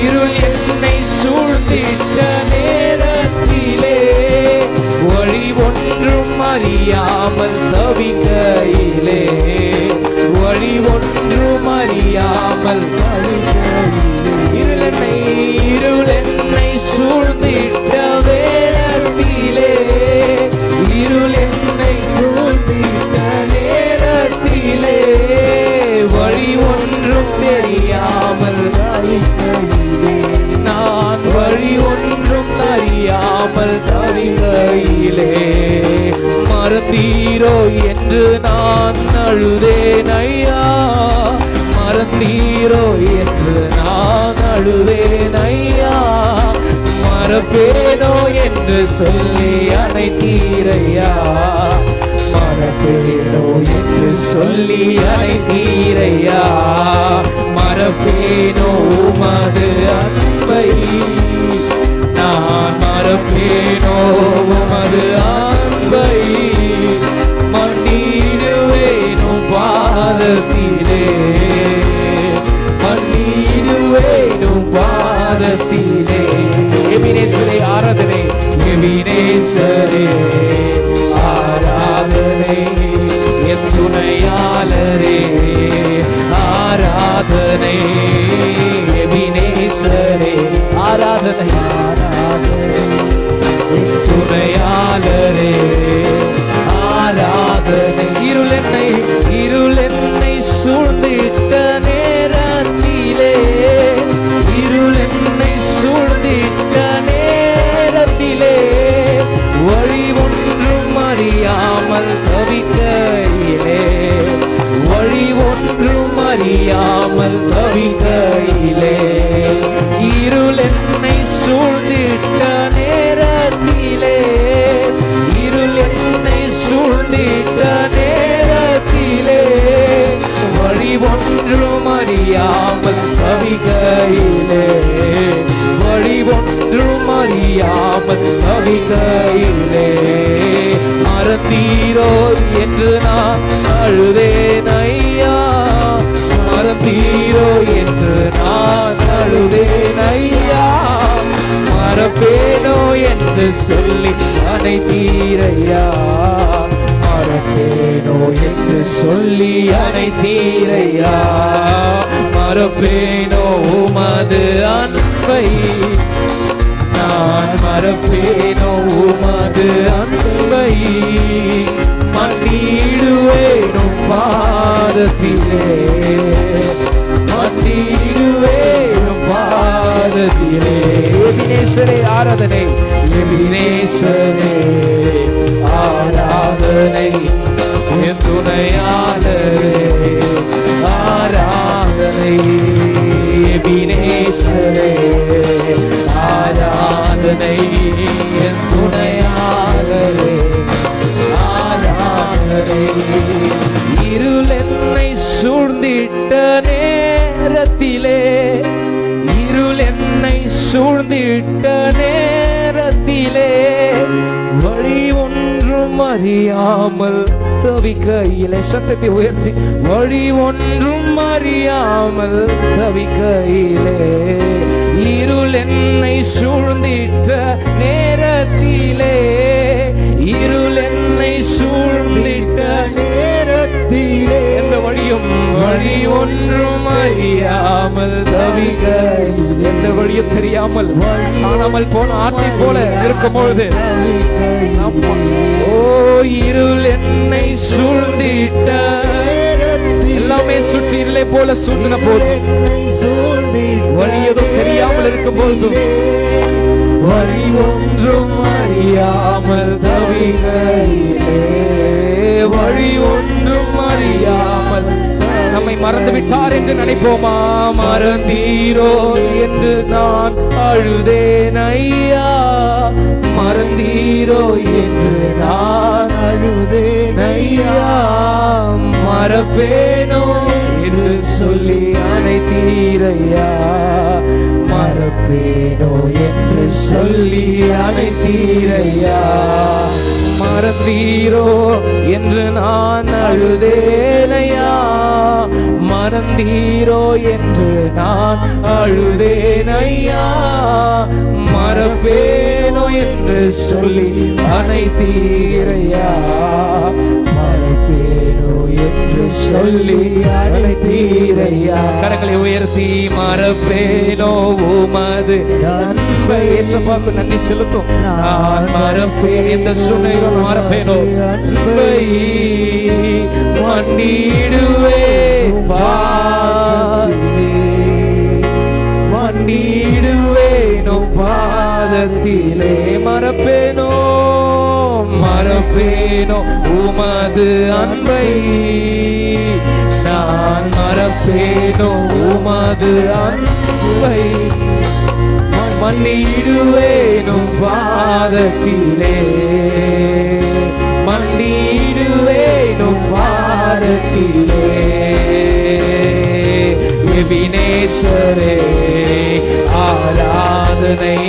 இருள் என்னை சூழ்ந்திட்ட நேரத்திலே, வழி ஒன்றும் அறியாமல் தவிக்கையிலே, வழி ஒன்றும் அறியாமல் இருள் என்னை சூழ்ந்திட்ட வேளத்திலே, இருள் என்னை சூழ்ந்திட்ட நேரத்திலே, வழி ஒன்றும் தெரியாமல் நான் வழி ஒன்றும் அறியாமல் தவிக்கையிலே, மறந்தீரோ என்று நான் அழுதேன் ஐயா, மறந்தீரோ என்று நான் அழுதேன் ஐயா, மறப்பேனோ என்று சொல்லி அனைத்தீரையா, மறப்பேனோ என்று சொல்லி அனைத்தீரையா, மறப்பேனோ உமது அன்பை, நான் மறப்பேனோ உமது அன்பை, மண்டிடுவேனோ பாதத்திலே, மண்டிடுவேனோ பாதத்திலே. எபினேசரே ஆராதனை, எபினேசரே ஆராதனை, என் துணையாளரே ஆராதனை, எபினேசரே ஆராதனை துணையாளரே ஆராதனை. இருள் என்னை சூழ்ந்திட்ட நேரத்திலே, இருள் என்னை சூழ்ந்திட்ட நேரத்திலே, வழி ஒன்றும் அறியாமல் தவிக்கையிலே, வழி ஒன்றும் அறியாமல் தவிக்கையிலே, இருள் என்னை சூழ்ந்திட்ட நேரத்திலே, இருள் என்னை சூழ்ந்திட்ட நேரத்திலே, வழி ஒன்றும் அறியாமல் தவிக்கையிலே, வழி ஒன்றும் அறியாமல் தவிக்கையிலே, மறந்தீரோ என்று நான் அழுதேன் ஐயா, மறந்தீரோ என்று நான் அழுதேன் ஐயா, மறப்பேனோ என்று சொல்லி அனைத்தீரையா, மறப்பேனோ என்று சொல்லி அனைத்தீரையா, மறப்பேனோ உமது அன்பை, நான் மறப்பேனோ உமது அன்பை, மன்னிடுவேனும் பாதத்திலே, மன்னிடுவேனும் பாதத்திலே. எபினேசரே ஆராதனை, எபினேசரே ஆராதனை, என் துணையாளரே ஆராதனை, எபினேசரே ஆராதனை, என் துணையாளரே ஆராதனை. இருள் என்னை சூழ்ந்திட்ட நேரத்திலே, இருள் என்னை சூழ்ந்திட்ட நேரத்திலே, வழி ஒன்றும் அறியாமல் தவிக்கையிலே, சத்தத்தை உயர்த்தி, வழி ஒன்றும் அறியாமல் தவிக்கையிலே, இருள் என்னை சூழ்ந்திட்ட நேரத்திலே, இருள் என்னை சூழ்ந்திட்ட நேரத்திலே, எந்த வழியும் வழி ஒன்றும் அறியாமல் தவிக்கையில், எந்த வழியும் தெரியாமல் காணாமல் போன ஆட்டை போல இருக்கும் பொழுது, ஓ இருள் என்னை சூழ்ந்திட்ட, எல்லாமே சுற்றி இருளை போல சூழ்ந்தின போது, வழி எதுவும் தெரியாமல் இருக்கும் போது, வழி ஒன்றும் அறியாமல் தவிக்கையிலே, வழி ஒன்றும் அறியாமல், நம்மை மறந்து விட்டார் என்று நினைப்போமா? மறந்தீரோ என்று நான் அழுதேன் ஐயா, மறந்தீரோ என்று நான் அழுதேன் ஐயா, மறப்பேனோ என்று சொல்லி அனைத்தீரையா, மறப்பேனோ என்று சொல்லி அனைத்தீரையா, மறந்தீரோ என்று நான் அழுதேனையா, மறந்தீரோ என்று நான் அழுதேனையா, மறப்பேனோ என்று சொல்லி அனைத்தீரையா, மறப்பேனோ என்று சொல்லி அனைத்தீரையா. கரங்களை உயர்த்தி மறப்பேனோ உமது அன்பை, இயேசுவுக்கு நன்றி செலுத்தும். நான் மறப்பேன், இந்த சூழ்நிலையில் மறப்பேனோ அன்பை, மன்னிடுவே மன்னிடுவேனோ பாதத்திலே, மறப்பேனோ மறப்பேனோ உமது அன்பை, நான் மறப்பேனோ உமது அன்பை, மன்னிடுவேனும் பாதத்திலே, மன்னிடுவேனும் பாதத்திலே, எபினேசரே ஆராதனை,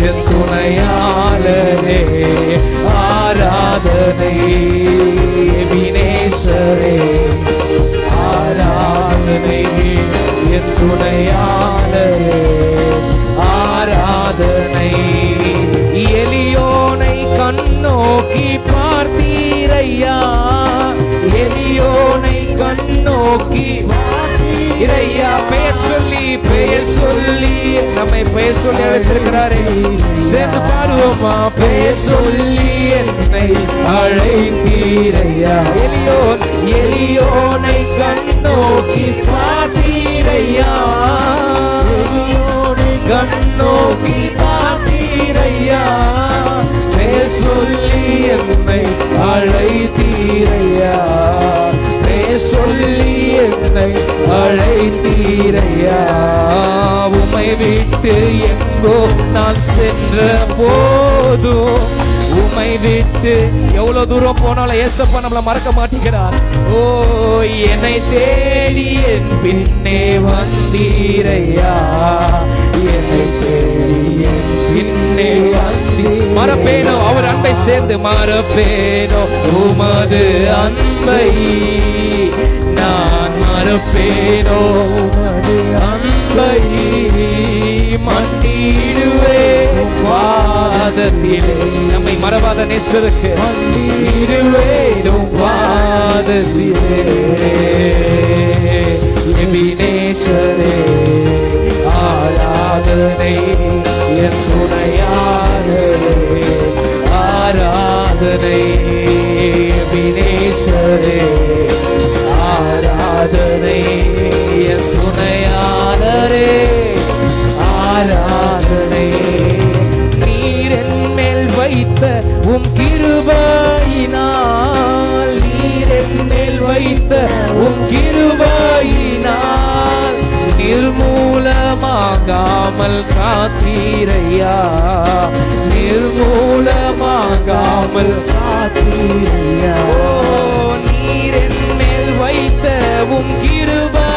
என் துணையாளரே ஆராதனை, எபினேசரே ஆராதனை, என் துணையாளரே ஆராதனை. எலியோனை கண்ணோக்கி பார்த்தீரையா, எலியோனை கண்ணோக்கி பார்த்தீரையா, பெயர் சொல்லி நம்மை உம்மை பெயர் சொல்லி அழைத்திருக்கிறாரே. சேர்ந்து பாடுவோமா? பெயர் சொல்லி என்னை அழைத்தீரையா. எலியோனை கண்ணோக்கி பார்த்தீரையா. எலியோனை கண்ணோக்கி பார்த்தீரையா. பெயர் சொல்லி என்னை அழைத்தீரையா. பெயர் சொல்லி என்னை அழைத்தீரையா. உம்மை விட்டு எங்கோ நான் சென்ற போதும், உம்மை விட்டு எவ்வளவு தூரம் போனாலும் ஏசப்பா நம்மள மறக்க மாட்டேங்கிறார். ஓ, என்னை தேடி என் பின்னே வந்தீரையா. என்னை தேடி என் பின்னே மறப்பேனோ அவர் அன்பை சேர்ந்து மறப்பேனோ உமது அன்பை. நான் மறப்பேனோ உமது அன்பை. மன்னிடுவே வாதத்திலே நம்மை மறவாத நேசருக்கு மன்னிடுவேனும் வாதத்திலே. எபினேசரே ஆராதனை என் துணையாளரே. ஆராதனை எபினேசரே. ஆராதனை என் துணையாளரே. ஆராதனை நீர் என் மேல் வைத்த உம் கிருபையினால். நீர் என் மேல் வைத்த உம் கிருபையினால் நிர்மூலமாகாமல் காத்தீரையா. நிர்மூலமாகாமல் காத்தீரையா. நீர் என் மேல் வைத்த உம் கிருபை,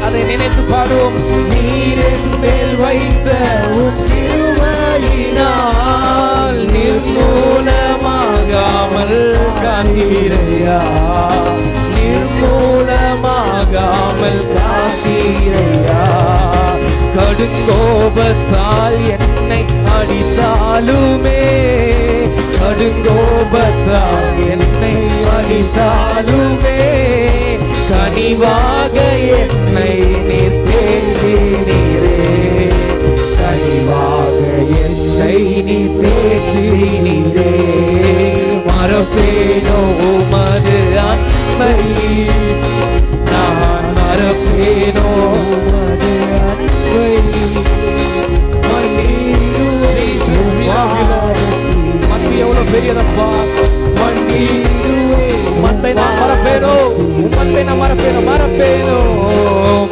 அதை நினைத்து பாடுவோம். நீர் என் மேல் வைத்த உம் கிருபையினால் நிர்மூலமாகாமல் காத்தீரையா. நிர்மூலமாகாமல் காத்தீரையா. கடுங்கோபத்தால் என்னை அடித்தாலுமே, கடுங்கோபத்தால் என்னை அடித்தாலுமே கனிவாக என்னை நீர் தேற்றினீரே. கனிவாக என்னை நீர் தேற்றினீரே. மறப்பேனோ உமது அன்பை. நான் மறப்பேனோ உமது அன்பை. மன்பு எவ்வளவு பெரியதப்பா. மன்பை நான் மறப்பேனோ, உம்மன்பை நான் மறப்பேனோ. மறப்பேனோ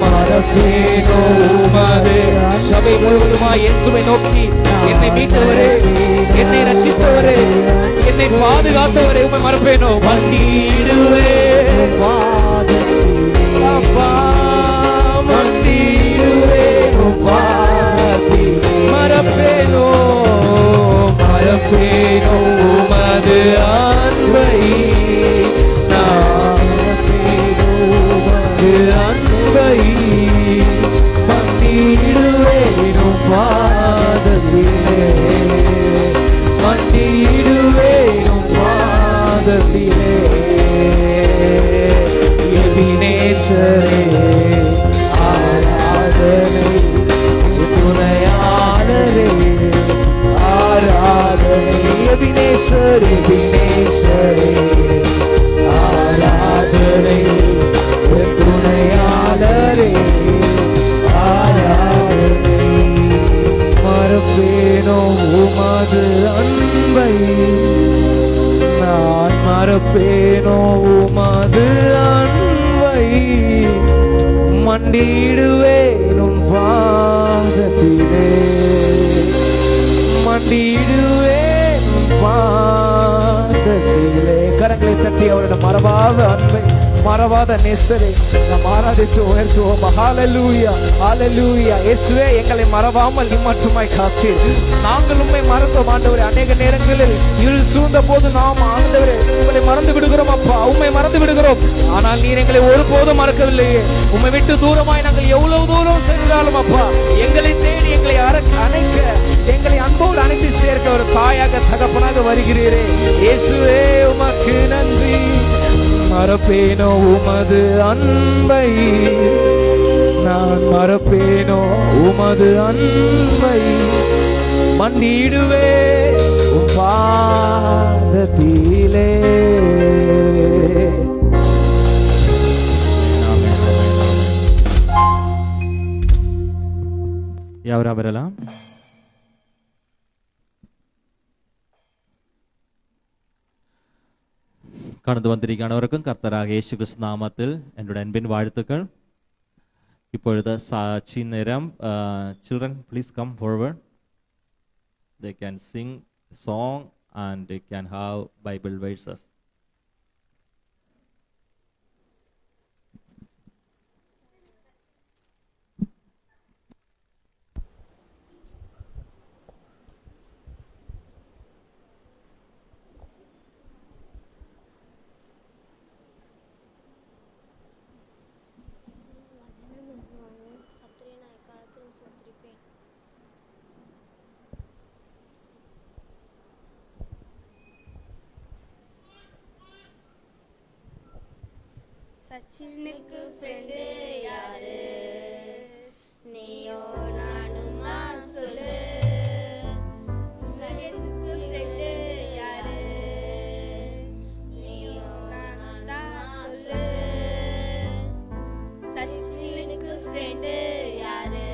மறப்பேனோ உமது. சபை முழுவதுமா இயேசுவை நோக்கி, என்னை மீட்டவரே, என்னை ரட்சித்தவரே, என்னை பாதுகாத்தவரே, உம்மை மறப்பேனோ. மன்னிடுவே அப்பா. மன்னிடுவே மறப்பேனோ. மறப்பேனோ உமது அன்பை. நான் மறப்பேனோ உமது அன்பை. மன்னிடுவேனும் பாதத்திலே. மன்னிடுவேனும் பாதத்திலே. எபினேசரே ஆராதனை துணையாளரே. ஆராதனை எபினேசரே. எபினேசரே ஆராதனை துணையாளரே. ஆராதனை மறப்பேனோ உமது அன்பை. நான் மறப்பேனோ உமது அன்பை. மண்டிடுவேனும் பாதத்திலே. மண்டிடுவேனும் பாதத்திலே. கரங்களை தட்டி அவரிடம் மறவாத அன்பை, மறவாத நேசரை நாம் ஆராதித்து உயர்த்துவோம். ஹல்லேலூயா, ஹல்லேலூயா. இயேசுவே, எங்களை மறவாமல் இம்மட்டுமாய் காத்தீர். நாங்கள் உம்மை மறந்தோம் ஆண்டவரே. அநேக நேரங்களில் இருள் சூழ்ந்த போது நாம் ஆண்டவரே உங்களை மறந்து விடுகிறோம் அப்பா. உம்மை மறந்து விடுகிறோம். ஆனால் நீர் எங்களை ஒருபோதும் மறக்கவில்லையே. உம்மை விட்டு தூரமாய் நாங்கள் எவ்வளவு தூரம் சென்றாலும் அப்பா, எங்களை தேடி எங்களை அணைக்க, எங்களை அன்போடு அணைத்து சேர்க்க ஒரு தாயாக தகப்பனாக வருகிறீரே. இயேசுவே, உமக்கு நன்றி. மறப்பேனோ உமது அன்பை. நான் மறப்பேனோ உமது அன்பை. மண்டிடுவே உம் பாதத்திலே. யாவரா வரலாம். கடந்து வந்திருக்க அனைவருக்கும் கர்த்தராக இயேசு கிறிஸ்து நாமத்தில் என்னுடைய அன்பின் வாழ்த்துக்கள். இப்பொழுது சாட்சி நேரம். Children, please come forward. They can sing song and they can have Bible verses. சச்சினுக்கு ஃப்ரெண்டு யாரு? நீயோ நானுமா சொல்லு. சூரியனுக்கு ஃப்ரெண்டு யாரு? நீயோ நானும் தான் சொல்லு. சச்சினுக்கு ஃப்ரெண்டு யாரு?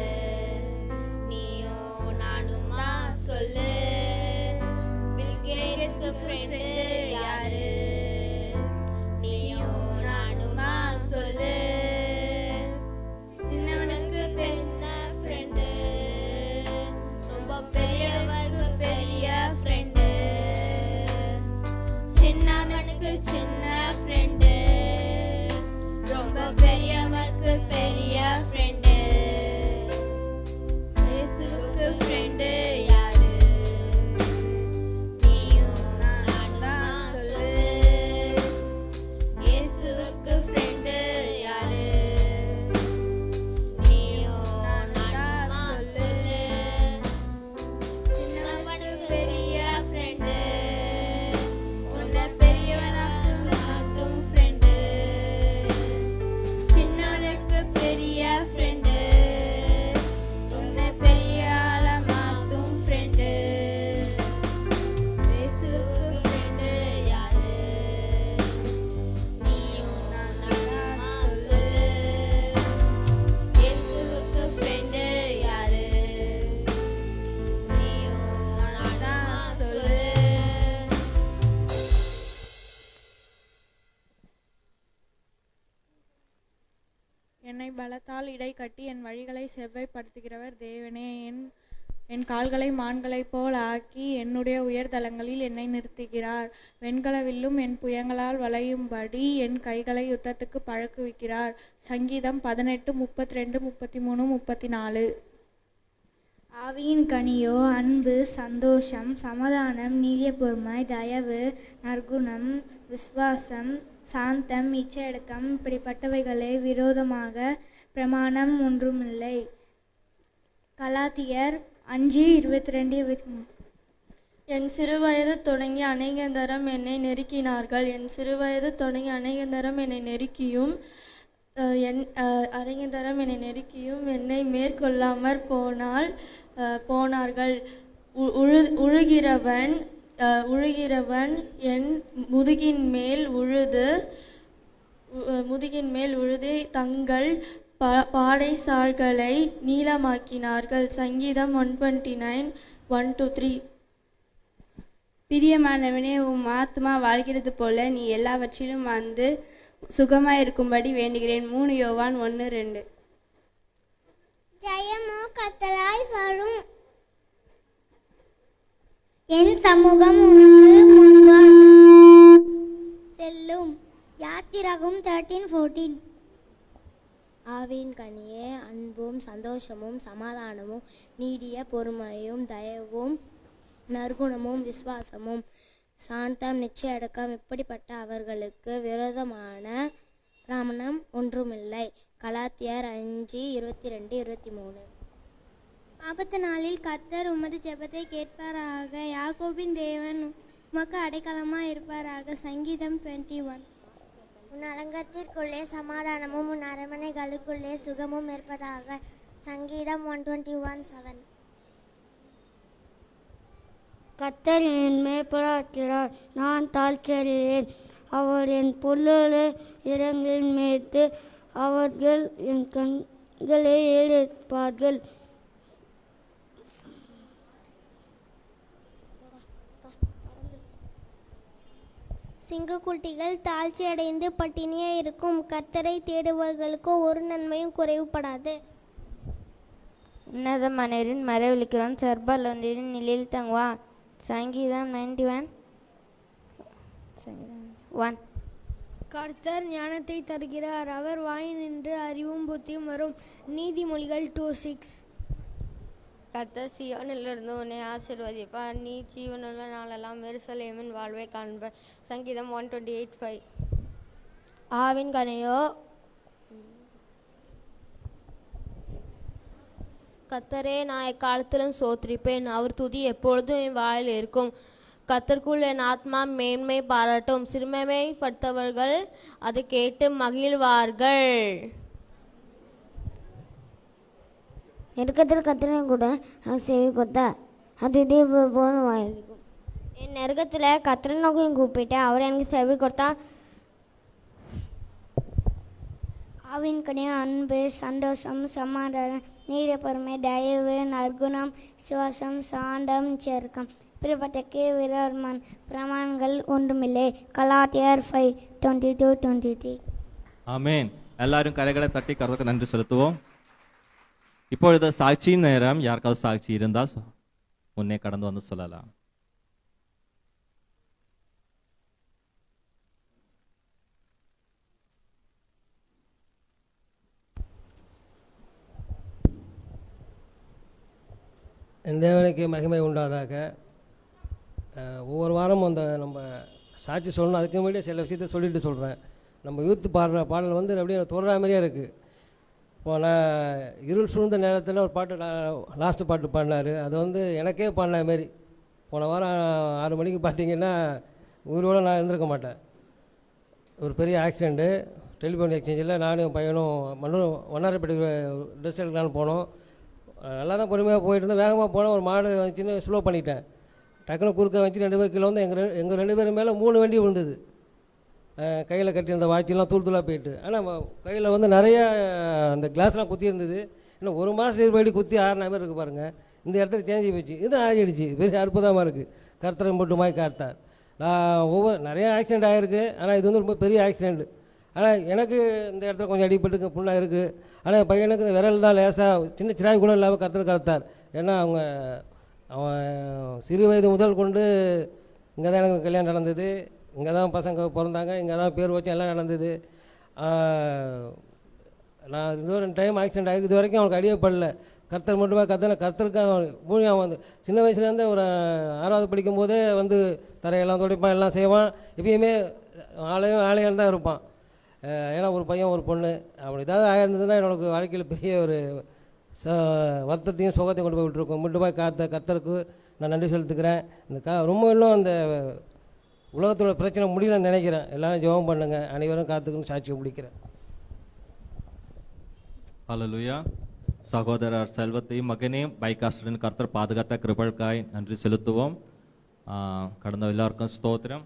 நீயோ நானுமா சொல்லு. பில் கேட்ஸ்க்கு ஃப்ரெண்டு யாரு? நீயோ நானுமா சொல்லு. சின்னவனுக்கு பெண்ண ஃப்ரெண்டு, ரொம்ப பெரியவருக்கு பெரிய ஃப்ரெண்டு. சின்னவனுக்கு சின்ன ஃப்ரெண்டு, ரொம்ப பெரியவருக்கு பெரிய ஃப்ரெண்டு. இயேசுவுக்கு ஃப்ரெண்டு யாரு? நீயும் நானும் தான் சொல்லு. இயேசுவுக்கு ஃப்ரெண்டு யாரு? நீயும் நானும் தான் சொல்லு. சின்னவனுக்கு பெரிய ஃப்ரெண்டு, உன்னை பெரியவனாக்கும் ஃப்ரெண்டு. சின்னவனுக்கு பெரிய ஃப்ரெண்டு, உன்னை பெரிய ஆளமாக்கும் ஃப்ரெண்டு. இயேசுவுக்கு ஃப்ரெண்டு யாரு? நீயும் நானும் தான் சொல்லு. இயேசுவுக்கு ஃப்ரெண்டு யாரு? நீயும் நானும் தான் சொல்லு. என்னை பலத்தால் இடை கட்டி என் வழிகளை செவ்வாய்ப்படுத்துகிறவர் தேவனே. என் கால்களை மான்களைப் போல் ஆக்கி என்னுடைய உயர்தலங்களில் என்னை நிறுத்துகிறார். வெண்கல வில்லும் என் புயங்களால் வளையும்படி என் கைகளை யுத்தத்துக்கு பழக்குவிக்கிறார். சங்கீதம் 18, 32, 33, 34. ஆவியின் கனியோ அன்பு, சந்தோஷம், சமாதானம், நீடிய பொறுமை, தயவு, நற்குணம், விசுவாசம், சாந்தம், இச்சையடக்கம். இப்படிப்பட்டவைகளே விரோதமாக பிரமாணம் ஒன்றுமில்லை. கலாத்தியர் 5:22, 23. என் சிறுவயது தொடங்கி அநேகந்தரம் என்னை நெருக்கினார்கள். என் சிறுவயது தொடங்கி அநேகந்தரம் என்னை நெருக்கியும் அநேகந்தரம் என்னை நெருக்கியும் என்னை மேற்கொள்ளாமற் போனார்கள். உழுகிறவன் என் முதுகின் மேல் உழுது தங்கள் பாடைசால்களை நீளமாக்கினார்கள். சங்கீதம் 129, 1-3. பிரியமானவனே, உம் ஆத்மா வாழ்கிறது போல நீ எல்லாவற்றிலும் வந்து சுகமாயிருக்கும்படி வேண்டுகிறேன். 3 யோவான் 1:2. ஜெயமோ கர்த்தரால் வரும். என் சமூகம் உனக்கு முன்பாக செல்லும். யாத்திராகமம் 13:14. ஆவியின் கனியே அன்பும் சந்தோஷமும் சமாதானமும் நீடிய பொறுமையும் தயவும் நற்குணமும் விசுவாசமும் சாந்தம் நிச்சயடக்கம். இப்படிப்பட்ட அவர்களுக்கு விரோதமான பிரமாணம் ஒன்றுமில்லை. கலாத்தியர் 5:22, 23. ஆபத்து நாளில் கர்த்தர் உமது ஜெபத்தை கேட்பாராக. யாக்கோபின் தேவன் உமக்கு அடைக்கலமாக இருப்பாராக. சங்கீதம் 21. உன் அலங்கத்திற்குள்ளே சமாதானமும் உன் அரண்மனைகளுக்குள்ளே சுகமும் இருப்பதாக. சங்கீதம் 121:7. கர்த்தர் என் மேய்ப்பராயிருக்கிறார், நான் தாழ்ச்சியடையேன். அவர் என் பொருளை இடங்களில் மேய்த்து அவர்கள் என் கண்களை ஏறெடுப்பார்கள். சிங்கக்குட்டிகள் தாழ்ச்சி அடைந்து பட்டினியே இருக்கும். கர்த்தரை தேடுபவர்களுக்கு ஒரு நன்மையும் குறைவுபடாது. உன்னத மனிதரின் மறைவிலிக்கிறோம், சர்பலொன்றின் நிலையில் தங்குவான். சங்கீதம் 91:1. கர்த்தர் ஞானத்தை தருகிறார், அவர் வாயினின்று அறிவும் புத்தியும் வரும். நீதிமொழிகள் 2:6. கர்த்தர் சீயோனிலிருந்து உன்னை ஆசீர்வதிப்பார், நீ ஜீவனுள்ள நாளெல்லாம் எருசலேமின் வாழ்வை காண்பார். சங்கீதம் 128:5. ஆவின் கனியோ கர்த்தரே நான் எக்காலத்திலும் சோத்திரிப்பேன், அவர் துதி எப்பொழுதும் என் வாயில் இருக்கும். கர்த்தருக்குள் என் ஆத்மா மேன்மை பாராட்டும், சிறுமைப்படுத்தவர்கள் அதை கேட்டு மகிழ்வார்கள். நெருக்கத்தில் கர்த்தரை கூட செவி கொடுத்தார், அது இதே போல வாயிருக்கும். என் நெருக்கத்தில் கர்த்தரை நோக்கி கூப்பிட்டேன், அவர் எனக்கு செவி கொடுத்தார். ஆவின் கனியோ அன்பு, சந்தோஷம், சமாதானம், நீதி, பொறுமை, தயவு, நற்குணம், சுவாசம், சாந்தம், செருக்கம். இப்படிப்பட்ட விரோதமான பிரமாணங்கள் ஒன்றுமில்லை. கலாத்தியர் 5:22-23. ஆமென். எல்லாரும் கரைகளை தட்டி கர்த்தருக்கு நன்றி செலுத்துவோம். இப்பொழுது சாட்சியின் நேரம். யாருக்காவது சாட்சி இருந்தால் முன்னே கடந்து வந்து சொல்லலாம். என் தேவனுக்கு மகிமை உண்டாதாக. ஒவ்வொரு வாரமும் அந்த நம்ம சாட்சி சொல்லணும். அதுக்கு முன்னாடியே சில விஷயத்த சொல்லிட்டு சொல்கிறேன். நம்ம யூத்து பாடுற பாடல் வந்து அப்படியே தொடரா மாதிரியே இருக்குது. போன இருள் சூழ்ந்த நேரத்தில் ஒரு பாட்டு லாஸ்ட்டு பாட்டு பாடினார். அது வந்து எனக்கே பாடின மாரி. போன வாரம் 6 மணிக்கு பார்த்தீங்கன்னா உயிரோடு நான் இருந்திருக்க மாட்டேன். ஒரு பெரிய ஆக்சிடெண்ட்டு டெலிஃபோன் எக்ஸ்சேஞ்சில் நானும் பையனும் வண்ணாரப்பேட்டை ட்ரெஸ் எடுக்கலான்னு போனோம். நல்லா தான் பொறுமையாக போயிட்டு இருந்தேன். வேகமாக போனால் ஒரு மாடு வந்துச்சுன்னு ஸ்லோ பண்ணிட்டேன். டக்குனு குறுக்க வச்சு 2 பேர் கீழே வந்து எங்கள் 2 பேர் மேலே 3 வண்டி விழுந்தது. கையில் கட்டியிருந்த வாட்செல்லாம் தூள் போயிட்டு. ஆனால் கையில் வந்து நிறைய அந்த கிளாஸ்லாம் குத்தி இருந்தது. இன்னும் 1 மாதம் படி குத்தி 6 பேர் இருக்குது பாருங்கள். இந்த இடத்துல தேஞ்சி போச்சு. இது ஆகிடுச்சு. பெரிய அற்புதமாக இருக்குது. கர்த்தரை மட்டுமாய் காத்தார். நான் நிறைய ஆக்சிடெண்ட் ஆகிருக்கு. ஆனால் இது வந்து ரொம்ப பெரிய ஆக்சிடெண்ட்டு. ஆனால் எனக்கு இந்த இடத்துல கொஞ்சம் அடிபட்டு புண்ணாக இருக்குது. ஆனால் என் பையனுக்கு விரல் தான் லேசாக சின்ன சிராய் கூட இல்லாமல் கர்த்தர் காத்தார். ஏன்னா அவன் சிறு வயது முதல் கொண்டு இங்கே தான் எனக்கு கல்யாணம் நடந்தது. இங்கே தான் பசங்க பிறந்தாங்க. இங்கே தான் பேர் வச்சு எல்லாம் நடந்தது. நான் இன்னொரு 2 டைம் ஆக்சிடெண்ட் ஆகிருக்கு. இது வரைக்கும் அவனுக்கு அடியப்படல. கர்த்தர் மட்டுமே கர்த்தருக்கு அவன் வந்து சின்ன வயசுலேருந்து ஒரு 6வது படிக்கும்போதே வந்து தரையெல்லாம் துடைப்பான், எல்லாம் செய்வான். எப்பயுமே ஆலயம் தான் இருப்பான். ஏன்னா ஒரு பையன் ஒரு பொண்ணு அப்படி ஏதாவது ஆயிருந்ததுன்னா என்னோட வாழ்க்கையில் பெரிய ஒரு வருத்தத்தையும் சுகத்தையும் கொண்டு போய் விட்டுருக்கோம். மட்டும் போய் கர்த்தருக்கு நான் நன்றி செலுத்துக்கிறேன். ரொம்ப இன்னும் அந்த உலகத்தோட பிரச்சனை முடியலன்னு நினைக்கிறேன். எல்லாரும் ஜெபம் பண்ணுங்க. அனைவரும் காத்துக்குன்னு சாட்சியை முடிக்கிறேன். ஹல்லேலூயா. சகோதரர் செல்வத்தையும் மகனையும் பைக் ஆக்சிடென்ட் கர்த்தர் பாதுகாத்த கிருபைக்காய் நன்றி செலுத்துவோம். கடந்த எல்லாருக்கும் ஸ்தோத்திரம்.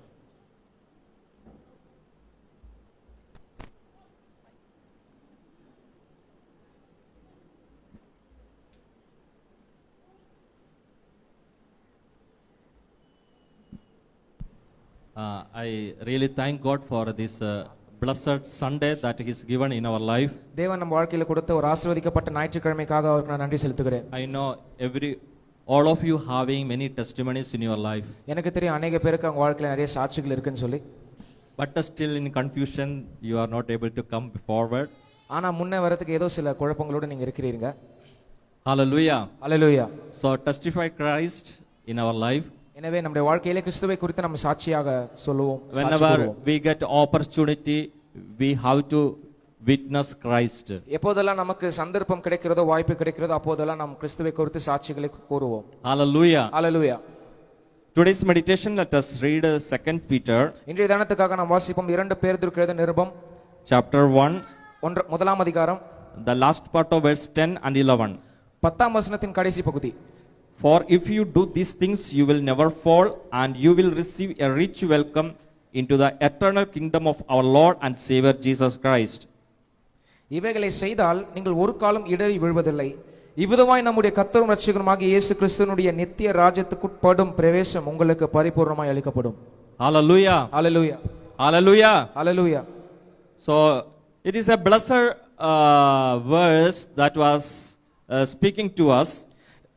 I really thank God for this blessed Sunday that He has given in our life. தேவன் நம்ம வாழ்க்கையில கொடுத்த ஒரு ஆசீர்வதிக்கப்பட்ட ஞாயிற்றுக்கிழமைக்காக அவருக்கு நான் நன்றி செலுத்துகிறேன். I know all of you having many testimonies in your life. எனக்கு தெரியும் அநேக பேருக்கு அவங்க வாழ்க்கையில நிறைய சாட்சிகள் இருக்குன்னு சொல்லி. But still in confusion you are not able to come forward. ஆனா முன்ன வரதுக்கு ஏதோ சில குழப்பங்களோட நீங்க இருக்கிறீங்க. Hallelujah. Hallelujah. So testify Christ in our life. எனவே நம்முடைய வாழ்க்கையிலே கிறிஸ்துவை குறித்து நம்ம சாட்சியாக சொல்லுவோம். Whenever we get opportunity we have to witness Christ. எப்போதெல்லாம் நமக்கு சந்தர்ப்பம் கிடைக்கிறதோ வாய்ப்பு கிடைக்கிறதோ அப்போதெல்லாம் நாம் கிறிஸ்துவை குறித்து சாட்சிகளை கூறுவோம். Hallelujah. Hallelujah. Today's meditation, let us read 2 Peter. இன்றைய தியானத்துக்காக நாம் வாசிப்போம் 2 பேதுருக்கு எழுதின நிருபம் chapter 1. முதலாம் அதிகாரம். The last part of verse 10 and 11. 10ஆம் வசனத்தின் கடைசி பகுதி. For if you do these things, you will never fall, and you will receive a rich welcome into the eternal kingdom of our Lord and Savior Jesus Christ. இவைகளை செய்தால் நீங்கள் ஒரு காலம் இடறி விழுவதில்லை. இவ்விதமாய் நம்முடைய கர்த்தரும் இரட்சகருமாகிய இயேசு கிறிஸ்துவினுடைய நித்திய ராஜ்யத்துக்குட்படும் பிரவேசம் உங்களுக்கு பரிபூர்ணமாய் அளிக்கப்படும். Hallelujah. Hallelujah. Hallelujah. Hallelujah. So it is a blessed verse that was speaking to us.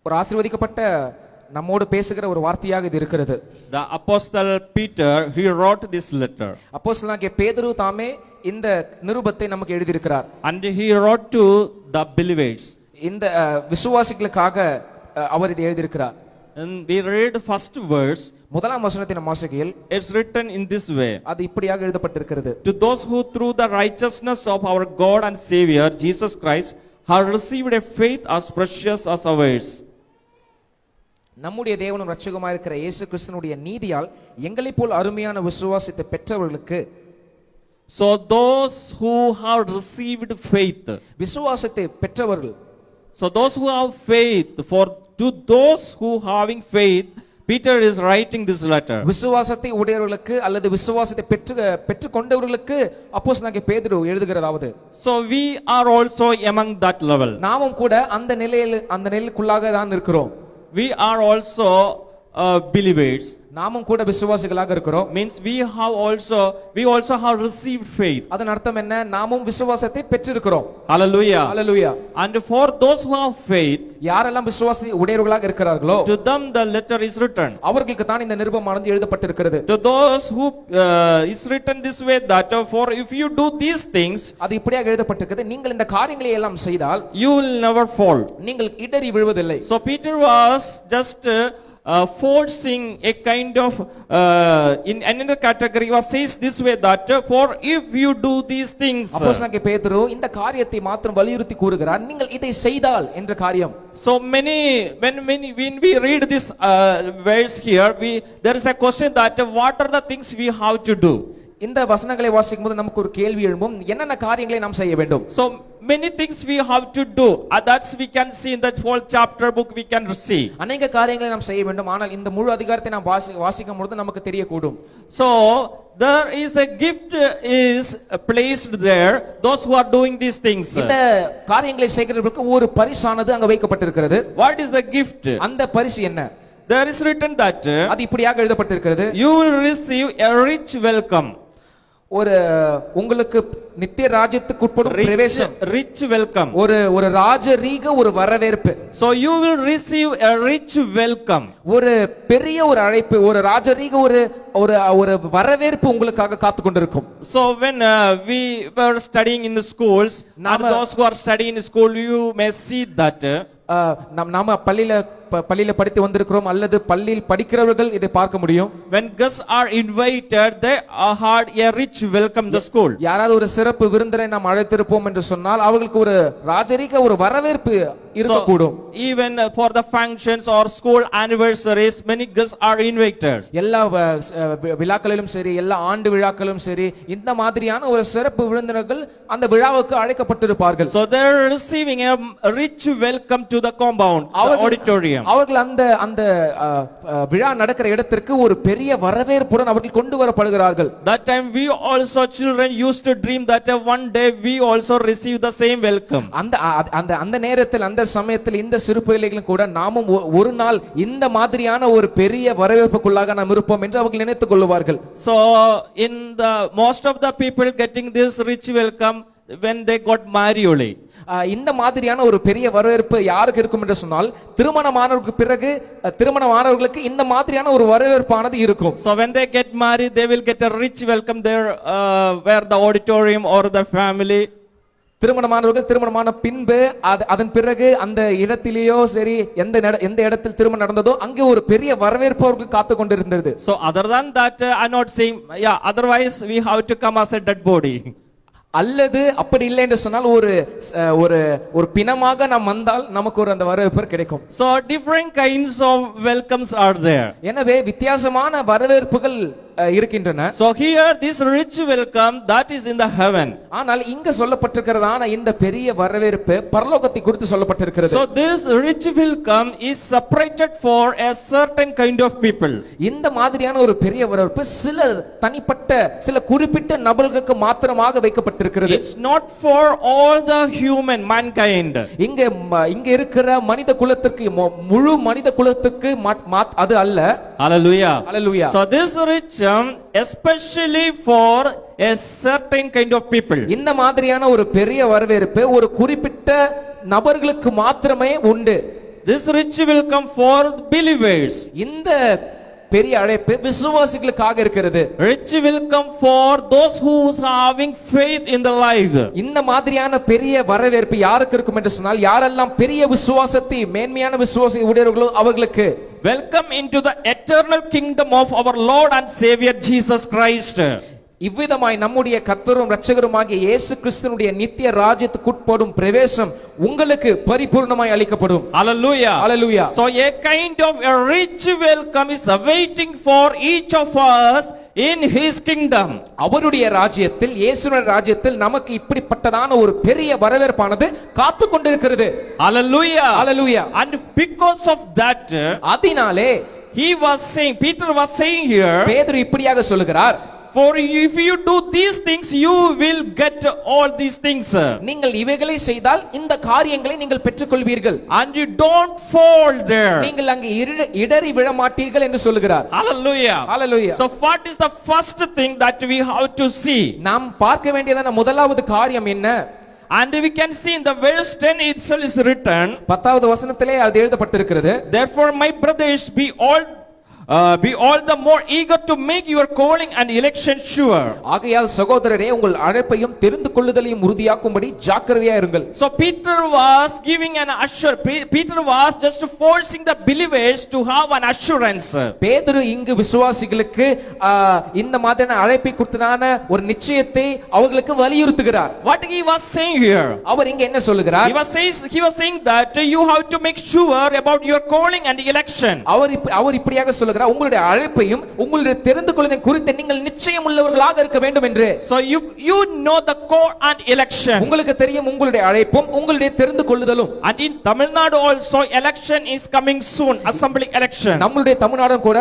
ஒரு ஆசீர்வதிக்கப்பட்ட நம்மோடு பேசுகிற ஒரு வார்த்தையாக இது இருக்கிறது. The apostle Peter, he wrote this letter. அப்போஸ்தலனாகிய பேதுரு தாமே இந்த நிருபத்தை நமக்கு எழுதியிருக்கிறார். And he wrote to the believers. இந்த விசுவாசிகளுக்காக அவர் இதை எழுதியிருக்கிறார். And we read first verse. முதலாம் வசனத்தை நாம் வாசிக்கையில் It's written in this way. அது இப்படியாக எழுதப்பட்டிருக்கிறது. To those who through the righteousness of our God and Savior Jesus Christ have received a faith as precious as ours. நம்முடைய தேவனும் இரட்சகருமாய் இருக்கிற இயேசு கிறிஸ்துவினுடைய நீதியால் எங்களைப் போல் அருமையான விசுவாசத்தை பெற்றவர்களுக்கு, So those who have received faith, விசுவாசத்தை பெற்றவர்கள், so those who have faith, for to those who having faith, Peter is writing this letter. விசுவாசத்தை உடையவர்களுக்கு அல்லது விசுவாசத்தை பெற்று கொண்டவர்களுக்கு அப்போஸ்தலனாகிய பேதுரு எழுதுகிறதாவது, So we are also among that level. நாமும் கூட அந்த நிலைக்குள்ளாக தான் இருக்கிறோம். We are also believers. நாமும் கூட விசுவாசிகளாக இருக்கிறோம். Means we also have received faith. அதன் அர்த்தம் என்ன? நாமும் விசுவாசத்தை பெற்றிருக்கிறோம். Hallelujah. Hallelujah. And for those who have faith, யாரெல்லாம் விசுவாசத்தை உடையவர்களாக இருக்கிறார்களோ, to them the letter is written. அவர்களுக்கு தான் இந்த நிருபமானது எழுதப்பட்டிருக்கிறது. To those who is written this way, that for if you do these things, அது இப்படியாக எழுதப்பட்டிருக்கிறது, நீங்கள் இந்த காரியங்களை எல்லாம் செய்தால் you will never fall. நீங்கள் இடறி விழுவதில்லை. So Peter was just forcing a kind of in another category was says this way, that for if you do these things. அப்போஸ்தலனாகிய பேதுரு இந்த காரியத்தை மாத்திரம் வலியுறுத்தி கூறுகிறார், நீங்கள் இதை செய்தால் என்ற காரியம். So when we read this verse here, there is a question that what are the things we have to do. இந்த வசனங்களை வாசிக்கும் போது நமக்கு ஒரு கேள்வி எழும்பும், என்னென்ன காரியங்களை நாம் செய்ய வேண்டும்? So many things we have to do, that's we can see in that whole chapter book we can see. அநேக காரியங்களை நாம் செய்ய வேண்டும், ஆனால் இந்த முழு அதிகாரத்தை நாம் வாசிக்கும் பொழுது நமக்கு தெரியக்கூடும். So there is a gift is placed there, those who are doing these things. இந்த காரியங்களை செய்கிறவர்களுக்கு ஒரு பரிசானது அங்க வைக்கப்பட்டிருக்கிறது. What is the gift? அந்த பரிசு என்ன? There is written that அது இப்படியாக எழுதப்பட்டிருக்கிறது, you will receive a rich welcome. ஒரு உங்களுக்கு நித்திய ராஜ்யத்துக்கு உட்படும் பிரவேசம், rich welcome. ஒரு ராஜரீக ஒரு வரவேற்பு. So you will receive a rich welcome. ஒரு பெரிய ஒரு அழைப்பு, ஒரு ராஜரீக ஒரு வரவேற்பு உங்களுக்காக காத்து கொண்டிருக்கும். So when we were studying in the schools, and those who are studying in school, you may see that நாம பள்ளியில படித்து வந்திருக்கிறோம் அல்லது பள்ளியில் படிக்கிறவர்கள் இதை பார்க்க முடியும். When guests are invited, they had a rich welcome the school. யாராவது ஒரு சிறப்பு விருந்தினரை நாம் அழைத்திருப்போம் என்று சொன்னால் அவர்களுக்கு ஒரு ராஜரீக ஒரு வரவேற்பு இருக்கக்கூடும். Even for the functions or school anniversaries, many guests are invited. எல்லா விழாக்களிலும் சரி, எல்லா ஆண்டு விழாக்களிலும் சரி, இந்த மாதிரியான ஒரு சிறப்பு விருந்தினர்கள் அந்த விழாவுக்கு அழைக்கப்பட்டிருப்பார்கள். So they are receiving a rich welcome to the compound, the auditorium. அவர்கள் அந்த விழா நடக்கிற இடத்திற்கு ஒரு பெரிய வரவேற்புடன் அவர்கள் கொண்டு வரப்படுகிறார்கள். That time we also children used to dream that one day we also receive the same welcome. அந்த நேரத்தில் அந்த சமயத்தில் இந்த சிறு பிள்ளைகளும் கூட நாமும் ஒரு நாள் இந்த மாதிரியான ஒரு பெரிய வரவேற்புக்குள்ளாக நாம் இருப்போம் என்று அவர்கள் நினைத்துக் கொள்வார்கள். So in the most of the people getting this rich welcome when they got married only. இந்த மாதிரியான ஒரு பெரிய வரவேற்பு யாருக்கு இருக்கும் என்று சொன்னால் திருமணமானவர்களுக்கு பிறகு திருமணமானவர்களுக்கு இந்த மாதிரியான ஒரு வரவேற்பானது இருக்கும். So when they get married, they will get a rich welcome there where the auditorium or the family. திருமணமானவர்கள் திருமணமான பின்பு அதன் பிறகு அந்த இடத்திலேயோ சரி எந்த இடத்தில் திருமணம் நடந்ததோ அங்கே ஒரு பெரிய வரவேற்பு அவர்களுக்கு காத்து கொண்டிருந்தது. So other than that, I'm not saying otherwise we have to come as a dead body. அல்லது அப்படி இல்லை என்று சொன்னால் ஒரு பிணமாக நாம் வந்தால் நமக்கு ஒரு அந்த வரவேற்பு கிடைக்கும். So different kinds of welcomes are there. எனவே வித்தியாசமான வரவேற்புகள் இருக்கின்றன. So here this rich welcome that is in the heaven. ஆனால் இங்க சொல்லப்பட்டிருக்கிறதான இந்த பெரிய வரவேற்பு பரலோகத்தை குறித்து சொல்லப்பட்டிருக்கிறது. So this rich welcome is separated for a certain kind of people. இந்த மாதிரியான ஒரு பெரிய வரவேற்பு சில தனிப்பட்ட சில குறிப்பிட்ட நபர்களுக்கு மாத்திரமாக வைக்கப்பட்டிருக்கிறது. It's not for all the human mankind. இங்க இருக்கிற மனித குலத்துக்கு முழு மனித குலத்துக்கு அது அல்ல. Hallelujah. Hallelujah. So this rich especially for a certain kind of people. இந்த மாதிரியான ஒரு பெரிய வரவேற்பு ஒரு குறிப்பிட்ட நபர்களுக்கு மாத்திரமே உண்டு. This rich will come for believers. இந்த பெரிய அழைப்பு விசுவாசிகளுக்காக இருக்கிறது. Rich will come for those who are having faith in the life. இந்த மாதிரியான பெரிய வரவேற்பு யாருக்கு இருக்கும் என்று சொன்னால் யாரெல்லாம் பெரிய விசுவாசத்தை மேன்மையான விசுவாசத்தை உடையவர்களோ அவர்களுக்கு. Welcome into the eternal kingdom of our Lord and Savior Jesus Christ. இவ்விதமாய் நம்முடைய கர்த்தரும் இரட்சகருமாகிய இயேசு கிறிஸ்துவினுடைய நித்திய ராஜ்யத்துக்கு உட்படும் பிரவேசம் உங்களுக்கு பரிபூர்ணமாய் அளிக்கப்படும். Hallelujah. Hallelujah. So a kind of a rich welcome is awaiting for each of us in his kingdom. அவருடைய ராஜ்யத்தில் இயேசுவின் ராஜ்யத்தில் நமக்கு இப்படிப்பட்டதான ஒரு பெரிய வரவேற்பானது காத்து கொண்டிருக்கிறது. Hallelujah. Hallelujah. And because of that அதனாலே Peter was saying here, பேதுரு இப்படியாக சொல்லுகிறார், for if you do these things you will get all these things. நீங்கள் இவைகளை செய்தால் இந்த காரியங்களை நீங்கள் பெற்றுக்கொள்வீர்கள். And you don't fall there. நீங்கள் அங்கே இடறி விழ மாட்டீர்கள் என்று சொல்லுகிறார். Hallelujah. Hallelujah. So what is the first thing that we have to see? நாம் பார்க்க வேண்டியதான முதலாவது காரியம் என்ன? And we can see in the verse 10 itself is written, 10வது வசனத்திலே அது எழுதப்பட்டிருக்கிறது, therefore my brothers be all the more eager to make your calling and election sure. ஆகையால் சகோதரரே உங்கள் அழைப்பையும் தெரிந்து கொள்ளுதலையும் உறுதியாக்கும்படி ஜாக்கிரதையா இருங்கள். So Peter was giving an Peter was just forcing the believers to have an assurance. பேதுரு இங்கு விசுவாசிகளுக்கு இந்த மாதிரியான அழைப்பை குறித்தான ஒரு நிச்சயத்தை அவர்களுக்கு வலியுறுத்துகிறார். What he was saying here? அவர் இங்க என்ன சொல்லுகிறார்? He was saying that you have to make sure about your calling and election. அவர் இப்படியாக சொல்லுகிறார், உங்களுடைய அழைப்பையும் உங்களுடைய தெரிந்து கொள்வதை குறித்து நீங்கள் நிச்சயம் உள்ளவர்களாக இருக்க வேண்டும் என்று. So you know the call and election. உங்களுக்கு தெரியும் உங்களுடைய அழைப்பும் உங்களுடைய தெரிந்து கொள்ளுதலும். And in Tamil Nadu also election is coming soon, assembly election. நம்மளுடைய தமிழ்நாடும் கூட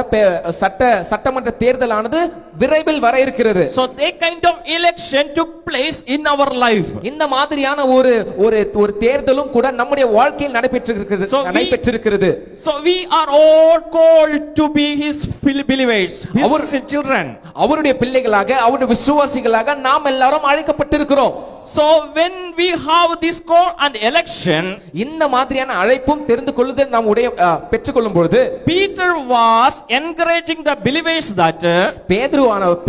சட்டமன்ற தேர்தலானது விரைவில் வர இருக்கிறது. So that kind of election took place in our life. இந்த மாதிரியான ஒரு தேர்தலும் கூட நம்முடைய வாழ்க்கையில் நடைபெற்றிருக்கிறது. So we are all called to be his believers, his children. அவருடைய பிள்ளைகளாக அவருடைய விசுவாசிகளாக நாம் எல்லாரும் அழைக்கப்பட்டிருக்கிறோம். So when we have this call and election, இந்த மாதிரியான அழைப்பும் தெரிந்து கொள்ளுதல் நாம் பெற்றுக்கொள்ளும் பொழுது Peter was encouraging the believers that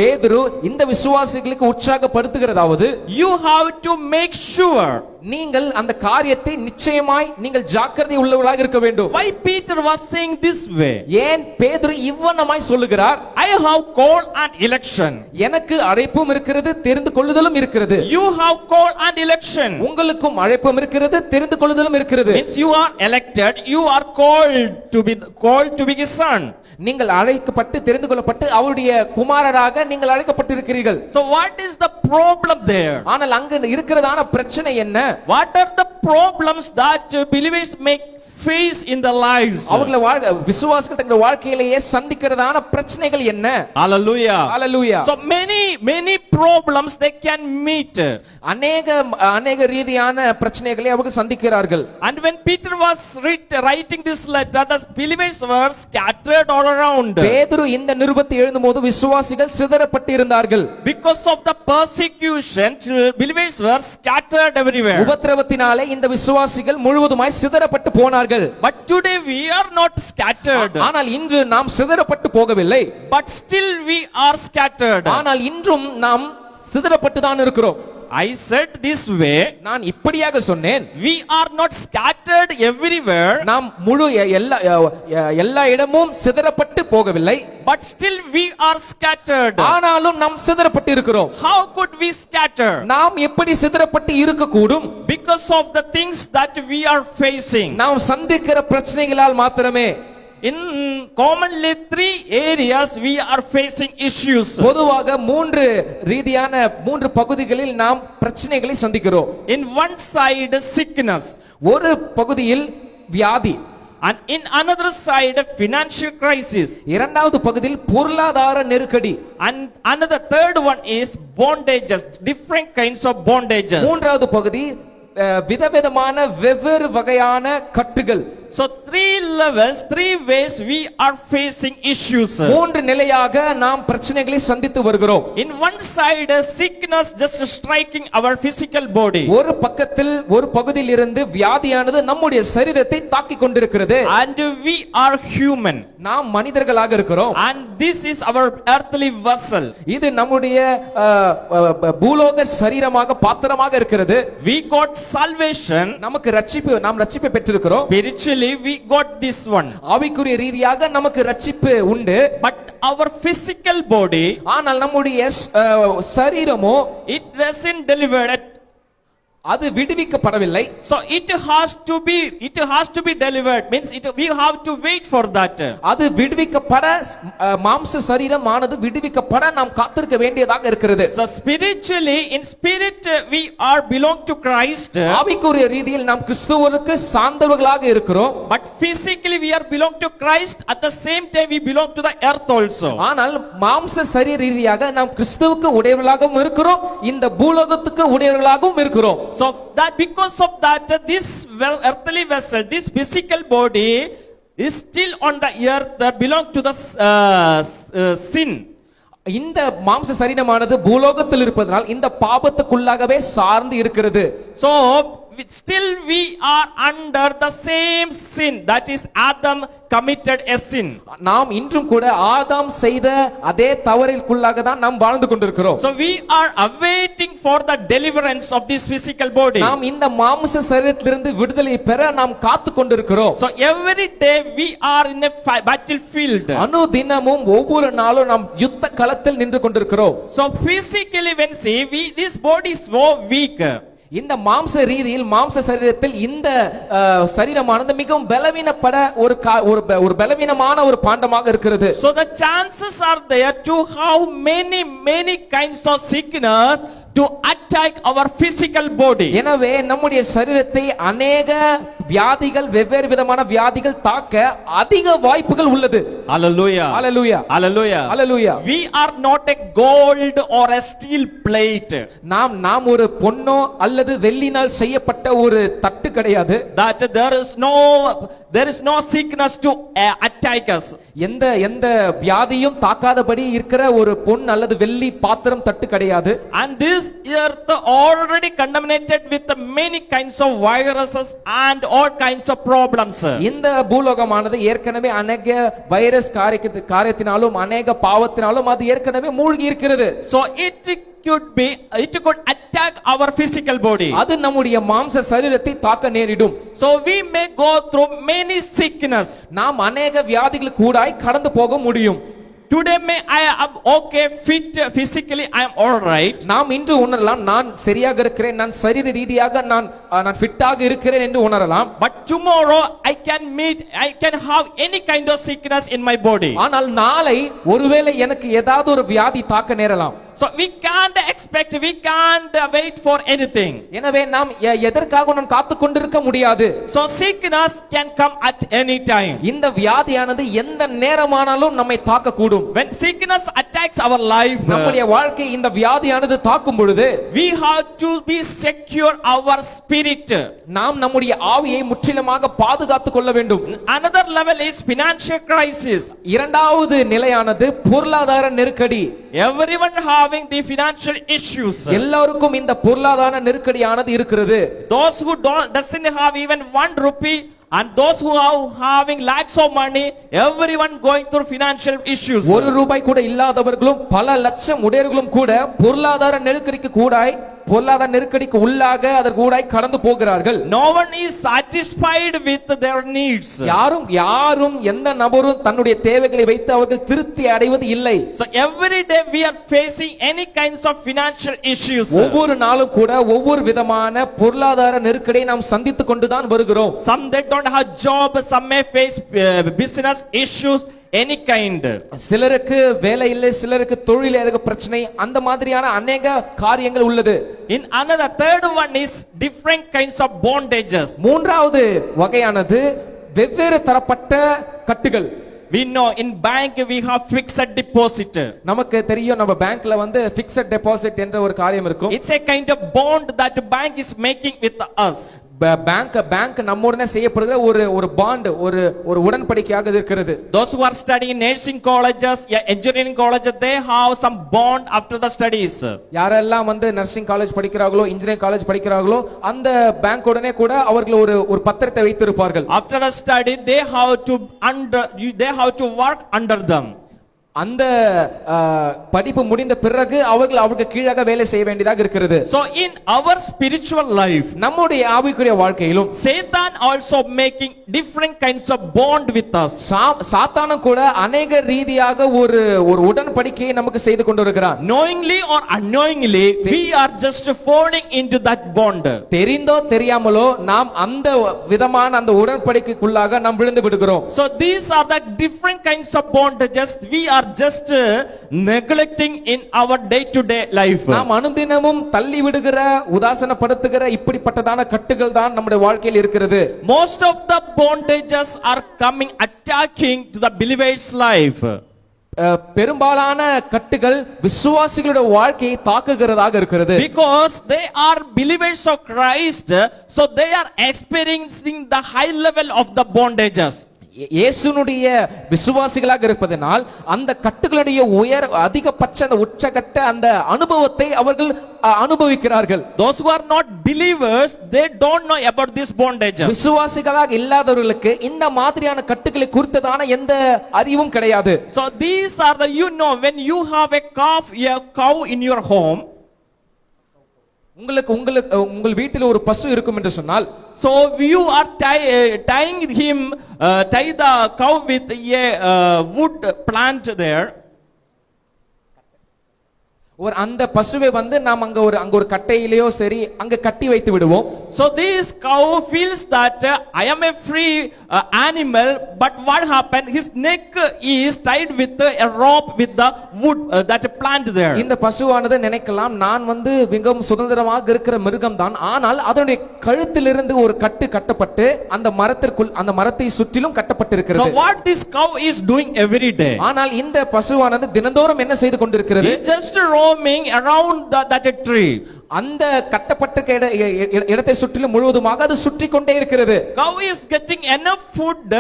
பேதுரு இந்த விசுவாசிகளுக்கு உற்சாகப்படுத்துகிறதாவது, you have to make sure, நீங்கள் அந்த காரியத்தை நிச்சயமாய் நீங்கள் ஜாக்கிரதை உள்ளவர்களாக இருக்க வேண்டும். Why Peter was saying this way? ஏன் பேதுரு இவ்வண்ணமாய் சொல்லுகிறார்? I have call and election. எனக்கு அழைப்பும் இருக்கிறது தெரிந்து கொள்ளுதலும் இருக்கிறது. You have call and election. உங்களுக்கும் அழைப்பும் இருக்கிறது தெரிந்து கொள்ளுதலும் இருக்கிறது. Means you are elected, you are called to be his son. நீங்கள் அழைக்கப்பட்டு தெரிந்து கொள்ளப்பட்டு அவருடைய குமாரராக நீங்கள் அழைக்கப்பட்டிருக்கிறீர்கள். So what is the problem there? ஆனால் அங்க இருக்கிறதான பிரச்சனை என்ன? What are the problems that believers face in the lives? அவர்கள் விசுவாசிகள் தங்கள் வாழ்க்கையிலேயே சந்திக்கிறதான பிரச்சனைகள் என்ன? Hallelujah. Hallelujah. So many problems they can meet. அநேக ரீதியான பிரச்சனைகளை அவர்கள் சந்திக்கிறார்கள். And when Peter was writing this letter, the believers were scattered all around. பேதுரு இந்த நிருபத்தை எழுதும்போது விசுவாசிகள் சிதறப்பட்டு இருந்தார்கள். Because of the persecution, believers were scattered everywhere. உபத்திரவத்தினாலே இந்த விசுவாசிகள் முழுவதுமாய் சிதறப்பட்டு போனார்கள். But today we are not scattered. ஆனால் இன்று நாம் சிதறப்பட்டு போகவில்லை. But still we are scattered. ஆனால் இன்றும் நாம் சிதறப்பட்டு தான் இருக்கிறோம். I said this way, நான் இப்படியாக சொன்னேன், we are not scattered everywhere. நாம் முழு எல்லா இடமும் சிதறப்பட்டு போகவில்லை. But still we are scattered. ஆனாலும் நாம் சிதறப்பட்டு இருக்கிறோம். How could we scatter? நாம் எப்படி சிதறப்பட்டு இருக்க கூடும்? Because of the things that we are facing. நாம் சந்திக்கிற பிரச்சனைகளால் மாத்திரமே. In commonly three areas we are facing issues. பொதுவாக மூன்று பகுதிகளில் நாம் பிரச்சனைகளை சந்திக்கிறோம். In one side sickness, ஒரு பகுதியில் வியாதி, and in another side financial crisis, இரண்டாவது பகுதியில் பொருளாதார நெருக்கடி, and another third one is bondages, different kinds of bondages. மூன்றாவது பகுதி விதவிதமான வெவ்வேறு வகையான கட்டுகள். So three levels, three ways we are facing issues. மூன்று நிலையாக நாம் பிரச்சனைகளை சந்தித்து வருகிறோம். In one side sickness just striking our physical body, ஒரு பக்கத்தில் ஒரு பகுதியில் இருந்து வியாதியானது நம்முடைய சரீரத்தை தாக்கிக் கொண்டிருக்கிறது. and we are human, நாம் மனிதர்களாக இருக்கிறோம். and this is our earthly vessel. இது நம்முடைய பூலோக சரீரமாக பாத்திரமாக இருக்கிறது. We got salvation, நமக்கு நாம் ரட்சிப்பை பெற்றிருக்கிறோம். spiritually we got this one, ஆவிக்குரிய ரீதியாக நமக்கு ரட்சிப்பு உண்டு. but our physical body, ஆனால் நம்முடைய சரீரமோ it wasn't delivered, அது விடுவிக்கப்படவில்லை. so it has to be delivered, means we have to wait for that. அது விடுவிக்கப்பட மாம்ச சரீரம் ஆனது விடுவிக்கப்பட நாம் காத்திருக்க வேண்டியதாக இருக்கிறது. So spiritually, in spirit we are belong to Christ, ஆவிக்குரிய ரீதியில் நாம் கிறிஸ்துவுக்கு சார்ந்தவர்களாக இருக்கிறோம். but physically we are belong to Christ, at the same time we belong to the earth also. ஆனால் மாம்ச சரீர ரீதியாக நாம் கிறிஸ்துவுக்கு உடையவர்களாகவும் இருக்கிறோம், இந்த பூலோகத்துக்கு உடையவர்களாகவும் இருக்கிறோம். So that because of that, this earthly vessel, this physical body is still on the earth, belong to the sin. இந்த மாம்ச சரீரமானது பூலோகத்தில் இருப்பதனால் இந்த பாவத்துக்குள்ளாகவே சார்ந்து இருக்கிறது. So still we are under the same sin, that is Adam committed a sin. நாம் இன்றும் கூட ஆதாம் செய்த அதே தவறிற்குள்ளாக தான் நாம் வாழ்ந்து கொண்டிருக்கிறோம். So we are awaiting for the deliverance of this physical body. நாம் இந்த மாம்ச சரீரத்திலிருந்து விடுதலை பெற நாம் காத்து கொண்டிருக்கிறோம். So every day we are in a battlefield. அனுதினமும் ஒவ்வொரு நாளும் நாம் யுத்த களத்தில் நின்று கொண்டிருக்கிறோம். So physically when see this body is so weak, இந்த மாம்ச ரீதியில் மாம்ச சரீரத்தில் இந்த சரீரமானது மிகவும் பலவீனப்பட ஒரு பலவீனமான ஒரு பாண்டமாக இருக்கிறது. So the chances are there to have many kinds of sickness to attack our physical body. எனவே நம்முடைய சரீரத்தை अनेक வியாதிகள் வெவ்வேறு விதமான வியாதிகள் தாக்க அதிக வாய்ப்புகள் உள்ளது. Hallelujah, hallelujah, hallelujah, hallelujah. We are not a gold or a steel plate. நாம் ஒரு பொன்னோ அல்லது வெள்ளினால் செய்யப்பட்ட ஒரு தட்டு கிடையாது. That there is no sickness to attack us. எந்த வியாதியும் தாக்காதபடி இருக்கிற ஒரு பொன் அல்லது வெள்ளி பாத்திரம் தட்டு கிடையாது. And this earth already contaminated with many kinds of viruses and all kinds of problems. இந்த பூலோகமானது ஏற்கனவே अनेक வைரஸ் காரியத்தினாலும் अनेक பாவத்தினாலும் அது ஏற்கனவே மூழ்கி இருக்கிறது. So it could attack our physical body. அது நம்முடைய மாம்ச சரீரத்தை தாக்க நேரிடும். So we may go through many sickness. நாம் अनेक வியாதிகள் கூடாய் கடந்து போக முடியும். Today I am okay, fit physically, I am all right. நாம் இன்று உணரலாம் நான் சரியாக இருக்கிறேன், நான் சரீர ரீதியாக நான் ஃபிட்டாக இருக்கிறேன் என்று உணரலாம். But tomorrow I can have any kind of sickness in my body. ஆனால் நாளை ஒருவேளை எனக்கு ஏதாவது ஒரு வியாதி தாக்க நேரலாம். So we can't wait for anything. எனவே நாம் எதற்காக நாம் காத்து கொண்டிருக்க முடியாது. So sickness can come at any time. இந்த வியாதியானது எந்த நேரமானாலும் நம்மை தாக்க கூடும். When sickness attacks our life, நம்முடைய வாழ்க்கை இந்த வியாதியானது தாக்கும் பொழுது we have to be secure our spirit. நாம் நம்முடைய ஆவியை முற்றிலுமாக பாதுகாத்துக் கொள்ள வேண்டும். Another level is financial crisis. இரண்டாவது நிலையானது பொருளாதார நெருக்கடி. Everyone having the financial issues. எல்லாருக்கும் இந்த பொருளாதார நெருக்கடியானது இருக்கிறது. Those who doesn't have even 1 rupee and those who are having lakhs of money, everyone going through financial issues. ஒரு ரூபாய் கூட இல்லாதவர்களும் பல லட்சம் உடையவர்களும் கூட பொருளாதார நெருக்கடிக்கு கூடாய் பொருளாதார நெருக்கடிக்கு உள்ளாக அதற்கு ஊடாய் கடந்து போகிறார்கள். No one is satisfied with their needs. யாரும் எந்த நபரும் தன்னுடைய தேவைகளை வைத்து அவர்கள் திருப்தி அடைவது இல்லை. So every day we are facing any kinds of financial issues. ஒவ்வொரு நாளும் கூட ஒவ்வொரு விதமான பொருளாதார நெருக்கடியை நாம் சந்தித்துக் கொண்டுதான் வருகிறோம். Some they don't have job, some may face business issues, any kind. சிலருக்கு வேலை இல்லை, சிலருக்கு தொழில் ஏதோ பிரச்சனை, அந்த மாதிரியான अनेक காரியங்கள் உள்ளது. In another third one is different kinds of bondages. மூன்றாவது வகையானது வெவ்வேறு தரப்பட்ட கட்டுகள். We know in bank we have fixed deposit. நமக்கு தெரியும் நம்ம பேங்க்ல வந்து fixed deposit என்ற ஒரு காரியம் இருக்கும். It's a kind of bond that bank is making with us. Bank நம்முடனே செய்யப்படுகிற ஒரு பாண்ட், ஒரு உடன்படிக்கையாக இருக்கிறது. Those who are studying in nursing colleges, engineering colleges, they have some bond after the studies. யாரெல்லாம் வந்து நர்சிங் காலேஜ் படிக்கிறார்களோ, இன்ஜினியரிங் காலேஜ் படிக்கிறார்களோ, அந்த bank உடனே கூட அவர்கள் ஒரு பத்திரத்தை வைத்திருப்பார்கள். After the study they have to work under them. அந்த படிப்பு முடிந்த பிறகு அவர்களுக்கு கீழாக வேலை செய்ய வேண்டியதாக இருக்கிறது. So in our spiritual life, நம்முடைய ஆவிக்குரிய வாழ்க்கையிலும் Satan also making different kinds of bond with us. சாத்தானும் கூட अनेक ரீதியாக ஒரு உடன்படிக்கையை நமக்கு செய்து கொண்டிருக்கிறான். Knowingly or unknowingly we are just falling into that bond. தெரிந்தோ தெரியாமலோ நாம் அந்த விதமான அந்த உடன்படிக்கைக்குள்ளாக நாம் விழுந்து விடுகிறோம். So these are the different kinds of bondages we are just neglecting in our day to day life. நாம் அனுதினமும் தள்ளி விடுகிற, உதாசீனப்படுத்துகிற இப்படிப்பட்டதான கட்டுகள் தான் நம்முடைய வாழ்க்கையில் இருக்கிறது. Most of the bondages are coming attacking to the believer's life. பெரும்பாலான கட்டுகள் விசுவாசிகளுடைய வாழ்க்கையை தாக்குகிறதாக இருக்கிறது. Because they are believers of Christ, so they are experiencing the high level of the bondages. இயேசுனுடைய விசுவாசிகளாக இருப்பதனால் அந்த கட்டுகளுடைய அதிகபட்ச அந்த உச்சகட்ட அந்த அனுபவத்தை அவர்கள் அனுபவிக்கிறார்கள். Those who are not believers, they don't know about this bondages. விசுவாசிகளாக இல்லாதவர்களுக்கு இந்த மாதிரியான கட்டுகளை குறித்ததான எந்த அறிவும் கிடையாது. So these are the, when you have a cow in your home, உங்கள் வீட்டில் ஒரு பசு இருக்கும் என்று சொன்னால், so you are tie the cow with a wood plant there. அந்த பசுவை வந்து நாம் அங்க ஒரு கட்டையிலேயோ சரி அங்க கட்டி வைத்து விடுவோம். So this cow feels that I am a free animal, but what happened, his neck is tied with a rope with the wood that plant there. இந்த பசுவானது நினைக்கலாம் நான் வந்து மிகவும் சுதந்திரமாக இருக்கிற மிருகம் தான், ஆனால் அதனுடைய கழுத்திலிருந்து ஒரு கட்டு கட்டப்பட்டு அந்த மரத்தை சுற்றிலும் கட்டப்பட்டிருக்கிறது. So what this cow is doing every day, ஆனால் இந்த பசுவானது தினந்தோறும் என்ன செய்து கொண்டிருக்கிறது? It just roaming around that tree. அந்த கட்டப்பட்ட இடத்தை சுற்றிலும் முழுவதுமாக அது சுற்றி கொண்டே இருக்கிறது. Cow is getting enough food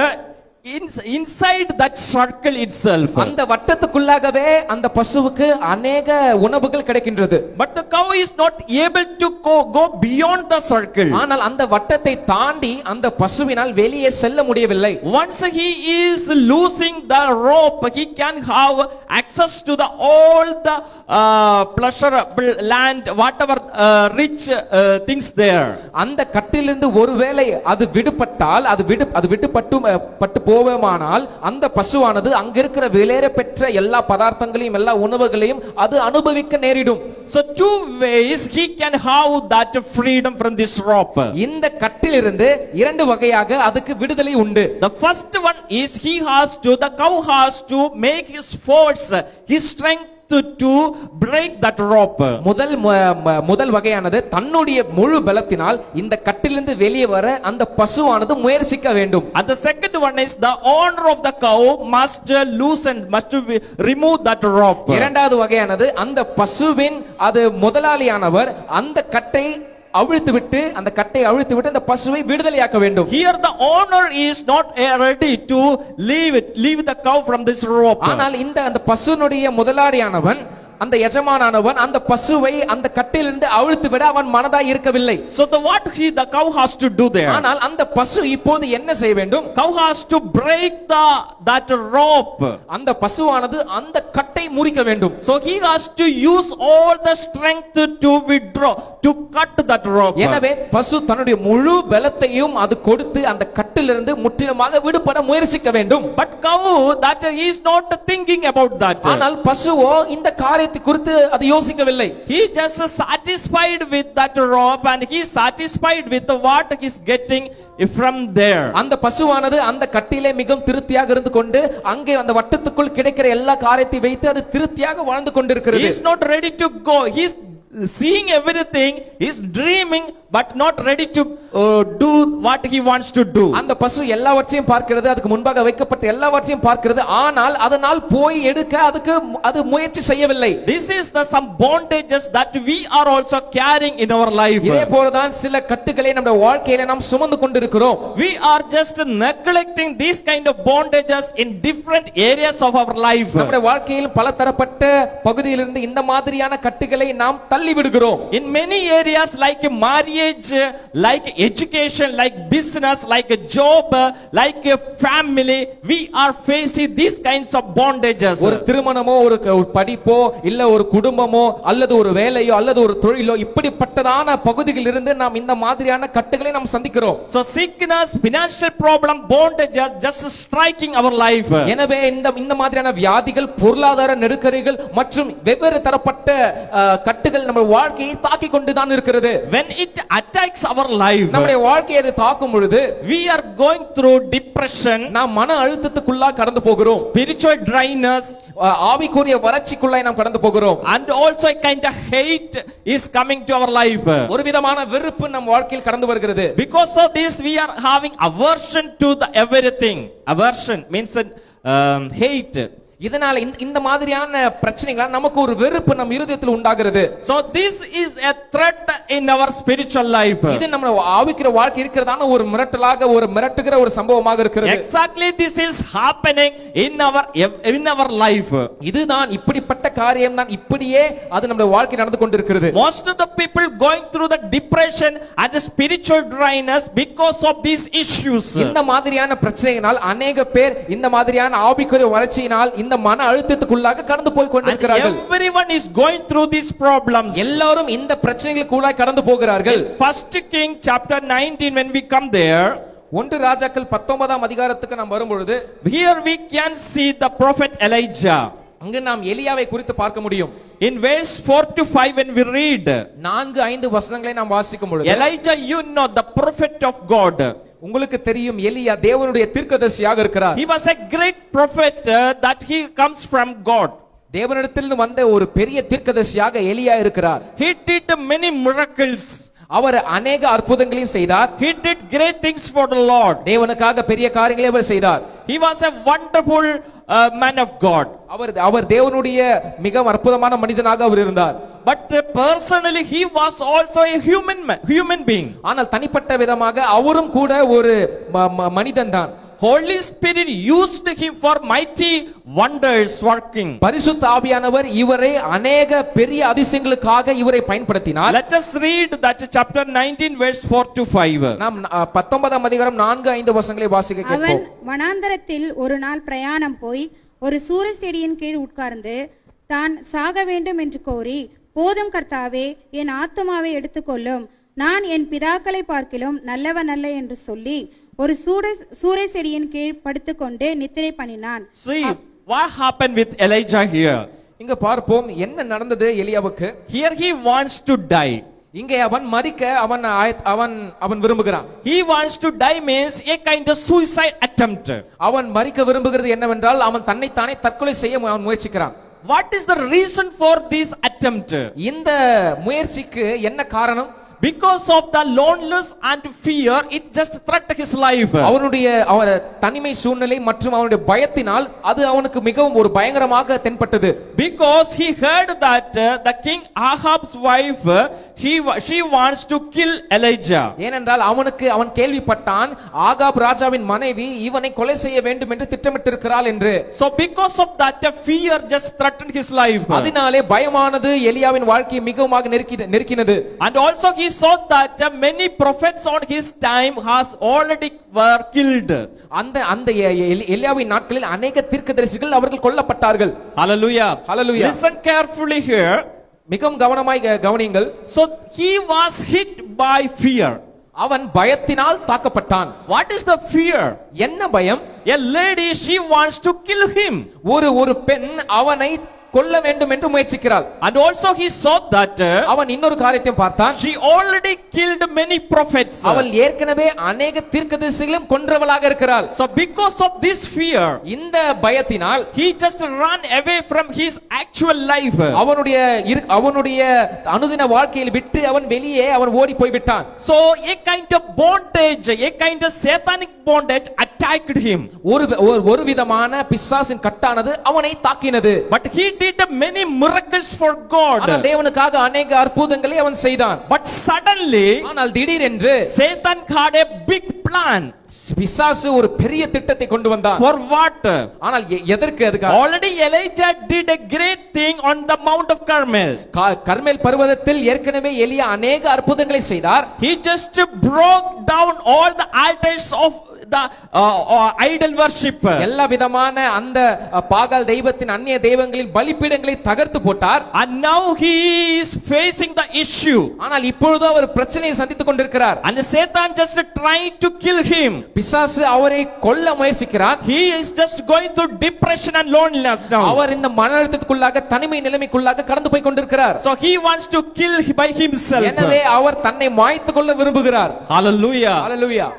inside that circle itself. அந்த வட்டத்துக்குள்ளாகவே அந்த பசுவுக்கு अनेक உணவுகள் கிடைக்கின்றது. But the cow is not able to go beyond the circle. ஆனால் அந்த வட்டத்தை தாண்டி அந்த பசுவினால் வெளியே செல்ல முடியவில்லை. Once he is losing the rope, he can have access to all the pleasurable land, whatever rich things there. அந்த கட்டிலிருந்து ஒருவேளை அது விடுபட்டால், அது விட்டுப்பட்டு போவேமானால் அந்த பசுவானது அங்க இருக்கிற விலையேற பெற்ற எல்லா பதார்த்தங்களையும் எல்லா உணவுகளையும் அது அனுபவிக்க நேரிடும். So two ways he can have that freedom from this rope. இந்த கட்டிலிருந்து இரண்டு வகையாக அதுக்கு விடுதலை உண்டு. The first one is the cow has to make his force, his strength to break that rope. முதல் வகையானது தன்னுடைய முழு பலத்தினால் இந்த கட்டிலிருந்து வெளியே வர அந்த பசுவானது முயற்சிக்க வேண்டும். And the second one is the owner of the cow must remove that rope. இரண்டாவது வகையானது அந்த பசுவின் முதலாளியானவர் அந்த கட்டை அவிழ்த்துவிட்டு அந்த பசுவை விடுதலையாக்க வேண்டும். Here the owner is not ready to leave the cow from this rope. ஆனால் அந்த பசுனுடைய முதலாளியானவன், அந்த எஜமானானவன் அந்த பசுவை அந்த கட்டிலிருந்து அவிழ்த்து விட அவன் மனதாய் இருக்கவில்லை. So the cow has to do there. ஆனால் அந்த பசு இப்போது என்ன செய்ய வேண்டும்? Cow has to break that rope. அந்த பசுவானது அந்த கட்டை அதை முறிக்க வேண்டும். So he has to use all the strength to withdraw, to cut that rope. எனவே பசு தன்னுடைய முழு பலத்தையும் அது கொடுத்து அந்த கட்டிலிருந்து முற்றிலுமாக விடுபட முயற்சிக்க வேண்டும். But cow, that he is not thinking about that. ஆனால் பசுவோ இந்த காரியத்தை குறித்து அது யோசிக்கவில்லை. He just satisfied with that rope and he is satisfied with what he is getting from there. அந்த பசுவானது அந்த கட்டிலே மிகவும் திருப்தியாக இருந்து கொண்டு அங்கே அந்த வட்டத்துக்குள் கிடைக்கிற எல்லா காரியத்தை வைத்து அது திருப்தியாக வாழ்ந்து He கொண்டிருக்கிறது. is not ready to go. He is seeing everything, he is dreaming but not ready to do what he wants to do. அந்த பசு எல்லாவற்றையும் பார்க்கிறது, அதுக்கு முன்பாக வைக்கப்பட்ட எல்லாவற்றையும் பார்க்கிறது, ஆனால் அதனால் போய் எடுக்க அது முயற்சி செய்யவில்லை. This is the some bondages that we are also carrying in our life. இதே போலதான் சில கட்டுகளை நம்முடைய வாழ்க்கையில நாம் சுமந்து கொண்டிருக்கிறோம். We are just neglecting these kind of bondages in different areas of our life. நம்முடைய வாழ்க்கையில் பல தரப்பட்ட பகுதியிலிருந்து இந்த மாதிரியான கட்டுகளை நாம் தள்ளி விடுகிறோம். In many areas like marriage, like education, like business, like a job, like a family, we are facing these kinds of bondages. ஒரு திருமணமோ ஒரு படிப்போ இல்ல ஒரு குடும்பமோ அல்லது ஒரு வேலையோ அல்லது ஒரு தொழிலோ இப்படிப்பட்டதான பகுதிகளில் இருந்து நாம் இந்த மாதிரியான கட்டுகளை நாம் சந்திக்கிறோம். So sickness, financial problem, bondages just striking our life. எனவே இந்த மாதிரியான வியாதிகள், பொருளாதார நெருக்கடிகள் மற்றும் வெவ்வேறு தரப்பட்ட கட்டுகள் நம்ம வாழ்க்கையை தாக்கி கொண்டுதான் இருக்கிறது. When it attacks our life, நம்முடைய வாழ்க்கையை அது தாக்கும் பொழுது we are going through depression, நாம் மன அழுத்தத்துக்குள்ளாக கடந்து போகிறோம். spiritual dryness, ஆவிக்குரிய வறட்சிக்குள்ளாய் நாம் கடந்து போகிறோம். and also a kind of hate is coming to our life. ஒரு விதமான வெறுப்பு நம் வாழ்க்கையில் கடந்து வருகிறது. Because of this we are having aversion to the everything. Aversion means hate. இதனால இந்த மாதிரியான பிரச்சனைகள் நமக்கு ஒரு வெறுப்பு நம் இருதயத்தில் உண்டாகிறது. So this is a threat in our spiritual life. இது நம்ம ஆவிக்குரிய வாழ்க்கை இருக்கிறதான ஒரு மிரட்டலாக ஒரு மிரட்டுகிற ஒரு சம்பவமாக இருக்கிறது. Exactly this is happening in our life. இதுதான் இப்படிப்பட்ட காரியம் தான் இப்படியே அது நம்ம வாழ்க்கை நடந்து கொண்டிருக்கிறது. Most of the people going through the depression and the spiritual dryness because of these issues. இந்த மாதிரியான பிரச்சனைகளால் अनेक பேர் இந்த மாதிரியான ஆவிக்குரிய வறட்சியினால் இந்த மன அழுத்தத்துக்குள்ளாக கடந்து போய் கொண்டிருக்கிறார்கள். Everyone is going through these problems. எல்லாரும் இந்த பிரச்சனைகளுக்குள்ளாக கடந்து போகிறார்கள். First King chapter 19 when we come there, 1 ராஜாக்கள் 19ஆம் அதிகாரத்துக்கு நாம் வரும்பொழுது here we can see the prophet Elijah. அங்கு நாம் எலியாவை குறித்து பார்க்க முடியும். In verse 4 to 5 when we read 4-5 வசனங்களை நாம் வாசிக்கும் பொழுது Elijah, you know, the prophet of God. உங்களுக்கு தெரியும் எலியா தேவனுடைய தீர்க்கதரிசியாக இருக்கிறார். He was a great prophet that he comes from God. தேவனிடத்திலிருந்து வந்த ஒரு பெரிய தீர்க்கதரிசியாக எலியா இருக்கிறார். He did many miracles. அவர் अनेक அற்புதங்களையும் செய்தார். He did great things for the Lord. தேவனுக்காக பெரிய காரியங்களை அவர் செய்தார். He was a wonderful man of God. அவர் தேவனுடைய மிக அற்புதமான மனிதனாக அவர் இருந்தார். But personally he was also a human being. ஆனால் தனிப்பட்ட விதமாக அவரும் கூட ஒரு மனிதன்தான். Holy Spirit used him for mighty wonders working. பரிசுத்த ஆவியானவர் இவரை अनेक பெரிய அதிசயங்களுக்காக இவரை பயன்படுத்தினார். Let us read that chapter 19 verse 4 to 5. நாம் 19ஆம் அதிகாரம் 4-5 வசனங்களை வாசிக்க கேட்போம். அவன் வனாந்தரத்தில் ஒரு நாள் பிரயாணம் போய் ஒரு சூரிய செடியின் கீழ் உட்கார்ந்து தான் சாக வேண்டும் என்று கோரி, போதும் கர்த்தாவே, என் ஆத்துமாவை எடுத்துக்கொள்ளும், நான் என் பிதாக்களை பார்க்கிலும் நல்லவன் அல்ல என்று சொல்லி ஒரு சூரிய செடியின் கீழ் படுத்துக்கொண்டு நித்திரை பண்ணினான். See what happened with Elijah here. இங்க பார்ப்போம் என்ன நடந்தது எலியாவுக்கு. Here he wants to die. இங்கே அவன் மரிக்க அவன் விரும்புகிறான். He wants to die means a kind of suicide attempt. அவன் மரிக்க விரும்புகிறது என்னவென்றால் அவன் தன்னைத்தானே தற்கொலை செய்ய அவன் முயற்சிக்கிறான். What is the reason for this attempt? இந்த முயற்சிக்கு என்ன காரணம்? Because of the loneliness and fear, it just threatened his life. அவனுடைய தனிமை சூழ்நிலை மற்றும் அவனுடைய பயத்தினால் அது அவனுக்கு மிகவும் ஒரு பயங்கரமாக தென்பட்டது. Because he heard that the king Ahab's wife she wants to kill Elijah. ஏனென்றால் அவன் கேள்விப்பட்டான் ஆகாப் ராஜாவின் மனைவி இவனை கொலை செய்ய வேண்டும் என்று திட்டமிட்டிருக்கிறாள் என்று. So because of that fear just threatened his life. அதனாலே பயமானது எலியாவின் வாழ்க்கையை மிகவும் நெருக்கினது. And also he he saw that many prophets on his time has already were killed. அந்த அந்த எலியாவின் நாட்களில் अनेक தீர்க்கதரிசிகள் அவர்கள் கொல்லப்பட்டார்கள். Hallelujah. Hallelujah. Listen carefully here. மிகவும் கவனமாய் கவனியுங்கள். So he was hit by fear. அவன் பயத்தினால் தாக்கப்பட்டான். What is the fear? என்ன பயம்? A lady, she wants to kill him. ஒரு பெண் அவனை கொல்ல வேண்டும் என்று முயற்சிக்கிறாள். And also he saw that அவன் இன்னொரு காரியத்தையும் பார்த்தான். she already killed many prophets. அவள் ஏற்கனவே अनेक தீர்க்கதரிசிகளையும் கொன்றவளாக இருக்கிறாள். So because of this fear, இந்த பயத்தினால் he just ran away from his actual life. அவனுடைய அனுதின வாழ்க்கையில் விட்டு அவன் வெளியே ஓடி போய் விட்டான். So a kind of bondage, a kind of satanic bondage attacked him. ஒரு விதமான பிசாசின் கட்டானது அவனை தாக்கினது. But he did many miracles for God. ஆனால் தேவனுக்காக अनेक அற்புதங்களை அவன் செய்தான். But suddenly, ஆனால் திடீரென்று Satan had a big plan. பிசாசு ஒரு பெரிய திட்டத்தை கொண்டு வந்தான். For what? ஆனால் எதற்கு? அதுக்காக Already Elijah did a great thing on the Mount of Carmel. கர்மேல் பர்வதத்தில் ஏற்கனவே எலியா अनेक அற்புதங்களை செய்தார். He just broke down all the altars of the idol worship. எல்லா விதமான அந்த பாகால் தெய்வத்தின் அந்நிய தெய்வங்களின் பலிபீடங்களை தகர்த்து போட்டார். And now he is facing the issue. ஆனால் இப்பொழுது அவர் பிரச்சனையை சந்தித்துக் கொண்டிருக்கிறார். And Satan just trying to kill him. பிசாசு அவரை கொல்ல முயற்சிக்கிறார். He is just going through depression and loneliness now. அவர் இந்த மன அழுத்தத்துக்குள்ளாக தனிமை நிலைமைக்குள்ளாக கடந்து போய் கொண்டிருக்கிறார். So he wants to kill by himself. எனவே அவர் தன்னை மாய்த்துக் கொள்ள விரும்புகிறார். Hallelujah. Hallelujah.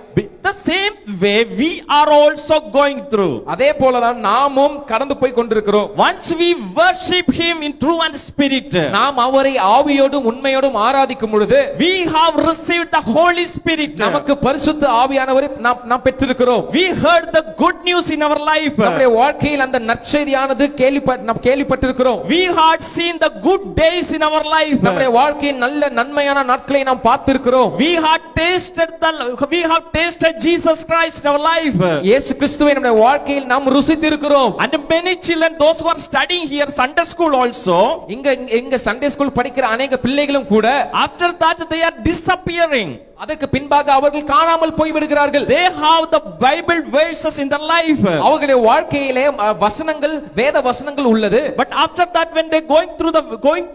The same way we are also going through. அதே போலதான் நாமும் கடந்து போய் கொண்டிருக்கிறோம். Once we worship him in true and spirit, நாம் அவரை ஆவியோடும் உண்மையோடும் ஆராதிக்கும் பொழுது we have received the Holy Spirit. நமக்கு பரிசுத்த ஆவியானவரை நாம் பெற்றிருக்கிறோம். We heard the good news in our life. நம்முடைய வாழ்க்கையில் அந்த நற்செய்தியானது நாம் கேள்விப்பட்டிருக்கிறோம். We had seen the good days in our life. நம்முடைய வாழ்க்கையின் நல்ல நன்மையான நாட்களை நாம் பார்த்திருக்கிறோம். We have tasted Jesus Christ in our life. இயேசு கிறிஸ்துவை நம்முடைய வாழ்க்கையில் நாம் ருசித்திருக்கிறோம். And many children, those who are studying here Sunday school also, இங்க சண்டே ஸ்கூல் படிக்கிற अनेक பிள்ளைகளும் கூட after that they are disappearing. அதற்கு பின்பாக அவர்கள் காணாமல் போய் விடுகிறார்கள். They have the Bible verses in their life. அவர்களுடைய வாழ்க்கையிலே வசனங்கள், வேத வசனங்கள் உள்ளது. But after that when they going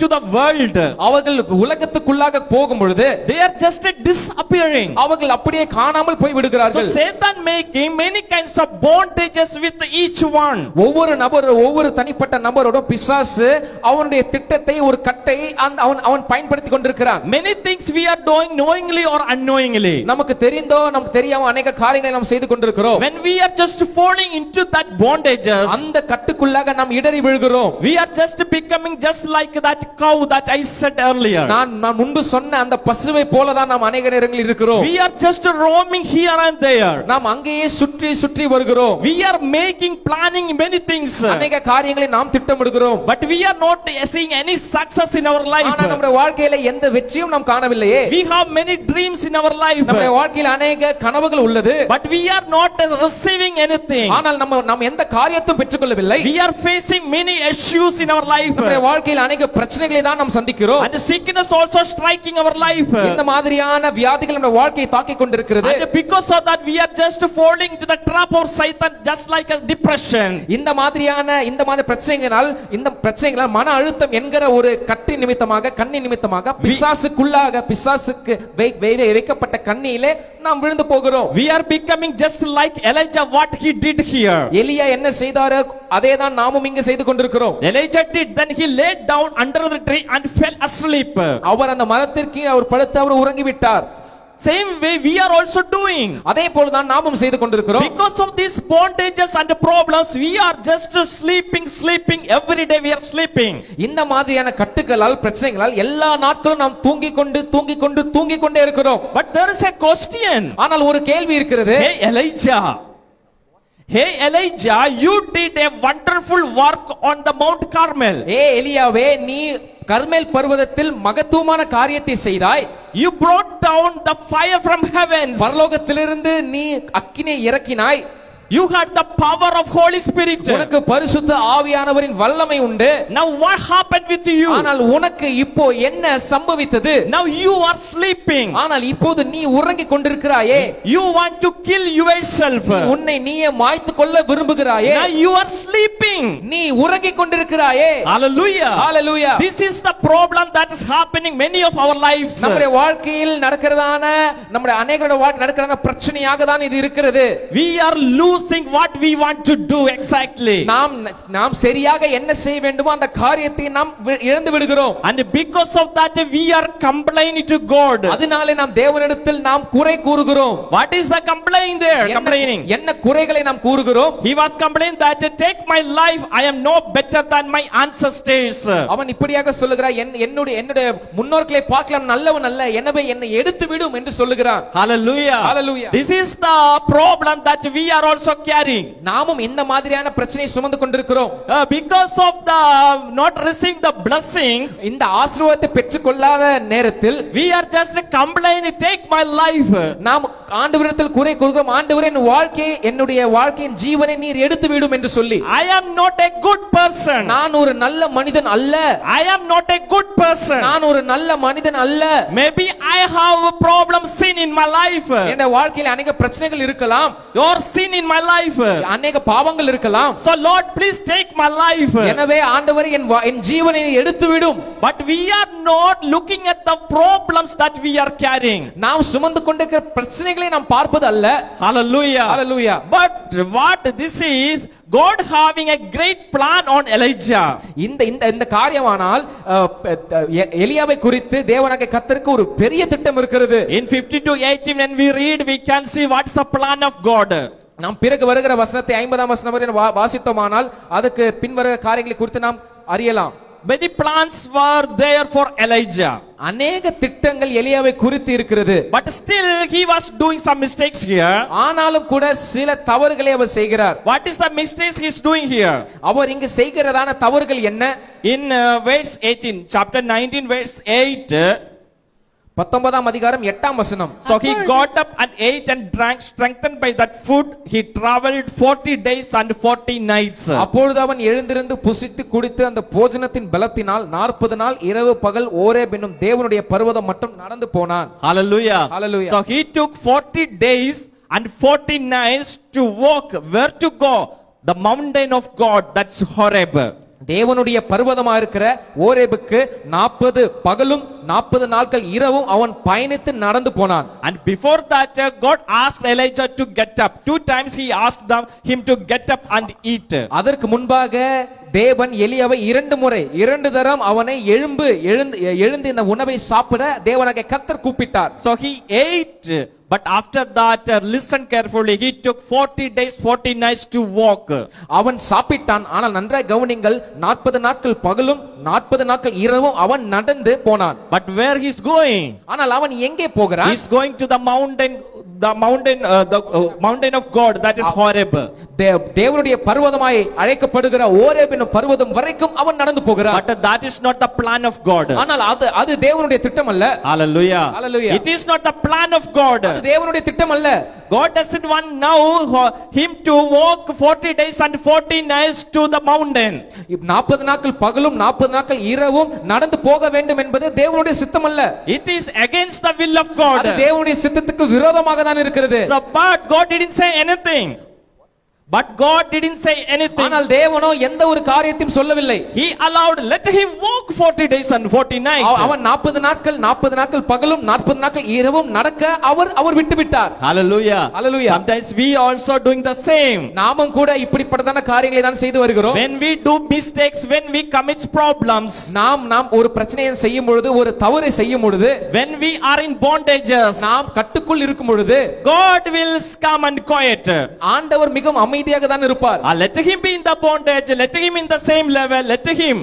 to the world, அவர்கள் உலகத்துக்குள்ளாக போகும் பொழுது they are just disappearing. அவர்கள் அப்படியே காணாமல் போய் விடுகிறார்கள். So Satan making many kinds of bondages with each one. ஒவ்வொரு தனிப்பட்ட நபரோட பிசாசு அவனுடைய திட்டத்தை ஒரு கட்டை அவன் பயன்படுத்திக் கொண்டிருக்கிறான். Many things we are doing knowingly or unknowingly. நமக்கு தெரிந்தோ நமக்கு தெரியாம अनेक காரியங்களை நாம் செய்து கொண்டிருக்கிறோம். When we are just falling into that bondages, அந்த கட்டுக்குள்ளாக நாம் இடறி விழுகிறோம். we are just becoming just like that cow that I said earlier. நான் முன்பு சொன்ன அந்த பசுவை போல தான் நாம் अनेक நேரங்களில் இருக்கிறோம். We are just roaming here and there. நாம் அங்கேயே சுற்றி வருகிறோம். We are planning many things. अनेक காரியங்களை நாம் திட்டமிடுகிறோம். But we are not seeing any success in our life. ஆனா நம்முடைய வாழ்க்கையில எந்த வெற்றியும் நாம் காணவில்லையே. We have many dreams in our life. நம்முடைய வாழ்க்கையில் अनेक கனவுகள் உள்ளது. But we are not receiving anything. ஆனால் நாம் எந்த காரியத்தையும் பெற்றுக்கொள்ளவில்லை. We are facing many issues in our life. நம்முடைய வாழ்க்கையில் अनेक பிரச்சனைகளை தான் நாம் சந்திக்கிறோம். And the sickness also striking our life. இந்த மாதிரியான வியாதிகள் நம்முடைய வாழ்க்கையை தாக்கிக் கொண்டிருக்கிறது. And because of that we are just falling into the trap of Satan, just like a depression. இந்த மாதிரி பிரச்சனைகளால் மன அழுத்தம் என்கிற ஒரு கட்டி நிமித்தமாக கண்ணி நிமித்தமாக பிசாசுக்கு வைக்கப்பட்ட கண்ணியிலே நாம் விழுந்து போகிறோம். We are becoming just like Elijah, what he did here. எலியா என்ன செய்தாரோ அதே தான் நாமும் இங்கு செய்து கொண்டிருக்கிறோம். Elijah did, then he laid down under the tree and fell asleep. அவர் அந்த மரத்திற்கு அவர் படுத்து அவர் உறங்கி விட்டார். Same way we are also doing. அதே போல தான் நாமும் செய்து கொண்டிருக்கிறோம். Because of these bondages and problems we are just sleeping every day we are sleeping. இந்த மாதிரியான கட்டுகளால் பிரச்சனைகளால் எல்லா நாட்களும் நாம் தூங்கிக் கொண்டே இருக்கிறோம். But there is a question. ஆனால் ஒரு கேள்வி இருக்கிறது. Hey Elijah, you did a wonderful work on the Mount Carmel. எலியாவே, நீ கர்மேல் பர்வதத்தில் மகத்துவமான காரியத்தை செய்தாய். You brought down the fire from heavens. பரலோகத்திலிருந்து நீ அக்கினியை இறக்கினாய். You had the power of Holy Spirit. உனக்கு பரிசுத்த ஆவியானவரின் வல்லமை உண்டு. Now what happened with you? ஆனால் உனக்கு இப்போ என்ன சம்பவித்தது? Now you are sleeping. ஆனால் இப்போது நீ உறங்கிக் கொண்டிருக்கிறாயே. You want to kill yourself. உன்னை நீயே மாய்த்து கொள்ள விரும்புகிறாயே. Now you are sleeping. நீ உறங்கிக் கொண்டிருக்கிறாயே. Hallelujah. Hallelujah. This is the problem that is happening many of our lives. நம்முடைய வாழ்க்கையில் நடக்கிறதான நம்முடைய அநேகரோட வாழ்க்கை நடக்கிறதான பிரச்சனையாக தான் இது இருக்கிறது. We are losing what we want to do exactly. நாம் சரியாக என்ன செய்ய வேண்டுமோ அந்த காரியத்தை நாம் இழந்து விடுகிறோம். And because of that we are complaining to God. அதனாலே நாம் தேவனிடத்தில் நாம் குறை கூறுகிறோம். What is the complaint there? Complaining. என்ன குறைகளை நாம் கூறுகிறோம்? He was complaining that take my life, I am no better than my ancestors. அவன் இப்படியாக சொல்லுகிறான், என்னுடைய முன்னோர்களை பார்க்கலாம் நல்லவன் அல்ல, எனவே என்னை எடுத்து விடும் என்று சொல்லுகிறான். Hallelujah. Hallelujah. This is the problem that we are also carrying. நாமும் இந்த மாதிரியான பிரச்சனையை சுமந்து கொண்டிருக்கிறோம். Because of the not receiving the blessings, இந்த ஆசீர்வாதத்தை பெற்றுக்கொள்ளாத நேரத்தில் we are just complaining, take my life. நாம் ஆண்டவரிடத்தில் குறை கூறுகிறோம், ஆண்டவரே என்னுடைய வாழ்க்கையின் ஜீவனை நீர் எடுத்து விடும் என்று சொல்லி. I am not a good person. நான் ஒரு நல்ல மனிதன் அல்ல. I am not a good person. நான் ஒரு நல்ல மனிதன் அல்ல. Maybe I have a problem, sin in my life. என் வாழ்க்கையில் अनेक பிரச்சனைகள் இருக்கலாம். Your sin in my life. अनेक பாவங்கள் இருக்கலாம். So Lord, please take my life. எனவே ஆண்டவரே என் ஜீவனை எடுத்து விடும். But we are not looking at the problems that we are carrying. நாம் சுமந்து கொண்டிருக்கிற பிரச்சனைகளை நாம் பார்ப்பது அல்ல. Hallelujah. Hallelujah. But what this is, God having a great plan on Elijah. இந்த காரியமானால் எலியாவை குறித்து தேவனாகிய கர்த்தருக்கு ஒரு பெரிய திட்டம் இருக்கிறது. In 50-18 when we read, we can see what's the plan of God. நாம் பிறகு வருகிற வசனத்தை 50ஆம் வசனம் வரை வாசித்தோமானால் அதுக்கு பின்வருகிற காரியங்களை குறித்து நாம் அறியலாம். Many plans were there for Elijah. அநேக திட்டங்கள் எலியாவை குறித்து இருக்கிறது. But still he was doing some mistakes here. ஆனாலும் கூட சில தவறுகளை அவர் செய்கிறார். What is the mistakes he is doing here? அவர் இங்கு செய்கிறதான தவறுகள் என்ன? In verse 18, chapter 19 verse 8, 19ஆம் அதிகாரம் 8ஆம் வசனம். So he got up and ate and drank, strengthened by that food. He traveled 40 days and 40 nights. அப்பொழுது அவன் எழுந்திருந்து புசித்து குடித்து அந்த போஜனத்தின் பலத்தினால் 40 நாள் இரவு பகல் ஓரேப் என்னும் தேவனுடைய பர்வதம் மட்டும் நடந்து போனான். Hallelujah. Hallelujah. So he took 40 days and 40 nights to walk. Where to go? The mountain of God, that's Horeb. தேவனுடைய பர்வதமா இருக்கிற ஓரேபுக்கு 40 பகலும் 40 நாட்கள் இரவும் அவன் பயணித்து நடந்து போனான். And before that God asked Elijah to get up. 2 times he asked him to get up and eat. அதற்கு முன்பாக தேவன் எலியாவை 2 தரம் அவனை எழுந்து இந்த உணவை சாப்பிட தேவனாகிய கர்த்தர் கூப்பிட்டார். So he ate, but after that listen carefully, he took 40 days 40 nights to walk. அவன் சாப்பிட்டான், ஆனால் நன்றாய் கவனிங்கள், 40 நாட்கள் பகலும் 40 நாட்கள் இரவும் அவன் நடந்து போனான். But where he's going? ஆனால் அவன் எங்கே போகிறான்? He's going to the mountain of God, that is Horeb. தேவனுடைய பர்வதமாய் அழைக்கப்படுகிற ஓரேப் என்னும் பர்வதம் வரைக்கும் அவன் நடந்து போகிறான். But that is not the plan of God. ஆனால் அது தேவனுடைய திட்டம் அல்ல. Hallelujah. Hallelujah. It is not the plan of God. அது தேவனுடைய திட்டம் அல்ல. God doesn't want now him to walk 40 days and 40 nights to the mountain. 40 நாட்கள் பகலும் 40 நாட்கள் இரவும் நடந்து போக வேண்டும் என்பது தேவனுடைய சித்தம் அல்ல. It is against the will of God. அது தேவனுடைய சித்தத்துக்கு விரோதமாக தான் இருக்கிறது. So but God didn't say anything. ஆனால் தேவனோ எந்த ஒரு காரியத்தையும் சொல்லவில்லை. He allowed, let him walk 40 days and 40 nights. அவன் 40 நாட்கள் பகலும் 40 நாட்கள் இரவும் நடக்க அவர் விட்டுவிட்டார். Hallelujah. Hallelujah. Sometimes we also doing the same. நாமும் கூட இப்படிப்பட்டதான காரியங்களை தான் செய்து வருகிறோம். When we do mistakes, when we commit problems, நாம் ஒரு பிரச்சனையை செய்யும் பொழுது, ஒரு தவறை செய்யும் பொழுது, when we are in bondages, நாம் கட்டுக்குள் இருக்கும் பொழுது, God will come and quiet. ஆண்டவர் மிகவும் அமைதியாக தான் இருப்பார். Let him be in the bondage, let him in the same level, let him.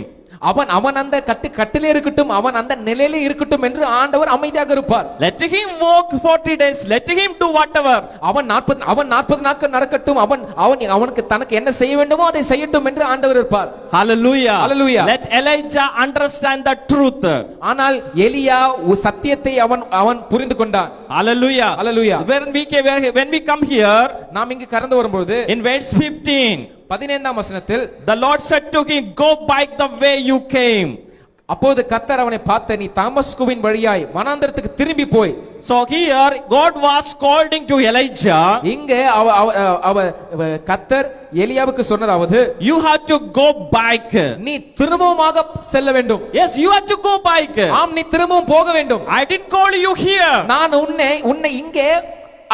அவன் அந்த கட்டிலே இருக்கட்டும், அவன் அந்த நிலையிலே இருக்கட்டும் என்று ஆண்டவர் அமைதியாக இருப்பார். Let him walk 40 days. Let him do whatever. அவன் 40 நாட்கள் நடக்கட்டும், அவனுக்கு தனக்கு என்ன செய்ய வேண்டுமோ அதை செய்யட்டும் என்று ஆண்டவர் இருப்பார். Hallelujah. Hallelujah. Let Elijah understand the truth. ஆனால் எலியா சத்தியத்தை அவன் புரிந்து கொண்டான். Hallelujah. Hallelujah. When we come here, நாம் இங்கு கடந்து வரும்போது in verse 15, 15ஆம் வசனத்தில் the Lord said to him, go back the way you came. அப்போது கர்த்தர் அவனை பார்த்து, நீ தமஸ்குவின் வழியாய் வனாந்தரத்துக்கு திரும்பி போய். So here God was calling to Elijah. இங்கே கர்த்தர் எலியாவுக்கு சொன்னதாவது, you have to go back. நீ திரும்பவுமாக செல்ல வேண்டும். Yes, you have to go back. ஆம், நீ திரும்பவும் போக வேண்டும். I didn't call you here. நான் உன்னை இங்கே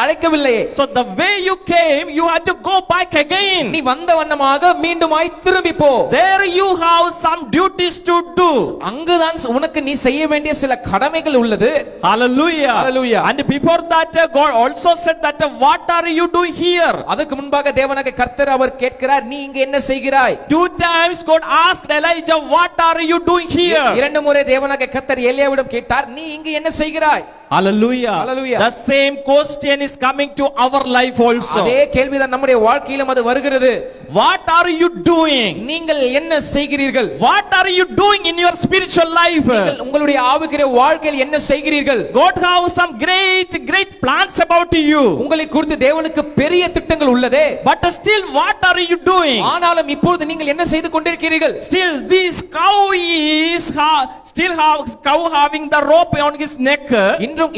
அழைக்கவில்லையே. So the way you came, you have to go back again. நீ வந்த வண்ணமாக மீண்டுமாய் திரும்பி போ. There you have some duties to do. அங்குதான் உனக்கு நீ செய்ய வேண்டிய சில கடமைகள் உள்ளது. Hallelujah. Hallelujah. And before that God also said that what are you doing here? அதுக்கு முன்பாக தேவனாகிய கர்த்தர் அவர் கேட்கிறார், நீ இங்க என்ன செய்கிறாய்? 2 times God asked Elijah, what are you doing here? 2 முறை தேவனாகிய கர்த்தர் எலியாவிடம் கேட்டார், நீ இங்க என்ன செய்கிறாய்? Hallelujah. Hallelujah. The same question is coming to our life also. அதே கேள்விதான் நம்முடைய வாழ்க்கையிலும் அது வருகிறது. What are you doing? நீங்கள் என்ன செய்கிறீர்கள்? What are you doing in your spiritual life? நீங்கள் உங்களுடைய ஆவிக்குரிய வாழ்க்கையில் என்ன செய்கிறீர்கள்? God has some great plans about you. உங்களை குறித்து தேவனுக்கு பெரிய திட்டங்கள் உள்ளதே. But still what are you doing? ஆனாலும் இப்பொழுது நீங்கள் என்ன செய்து கொண்டிருக்கிறீர்கள்? Still this cow is cow having the rope on his neck.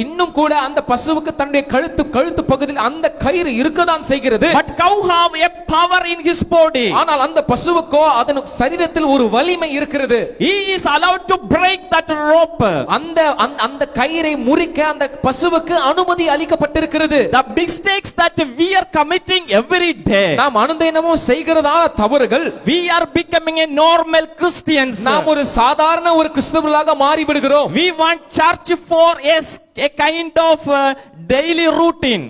இன்னும் கூட அந்த பசுவுக்கு தன்னுடைய கழுத்து பகுதியில் அந்த கயிறு இருக்கதான் செய்கிறது. But cow have a power in his body. ஆனால் அந்த பசுவுக்கோ அதன் சரீரத்தில் ஒரு வலிமை இருக்கிறது. He is allowed to break that rope. அந்த கயிறை முறிக்க அந்த பசுவுக்கு அனுமதி அளிக்கப்பட்டிருக்கிறது. The mistakes that we are committing every day, நாம் அனுதினமும் செய்கிறதான தவறுகள், we are becoming a normal Christians. நாம் ஒரு சாதாரண ஒரு கிறிஸ்தவர்களாக மாறிவிடுகிறோம். We want church for a kind of daily routine.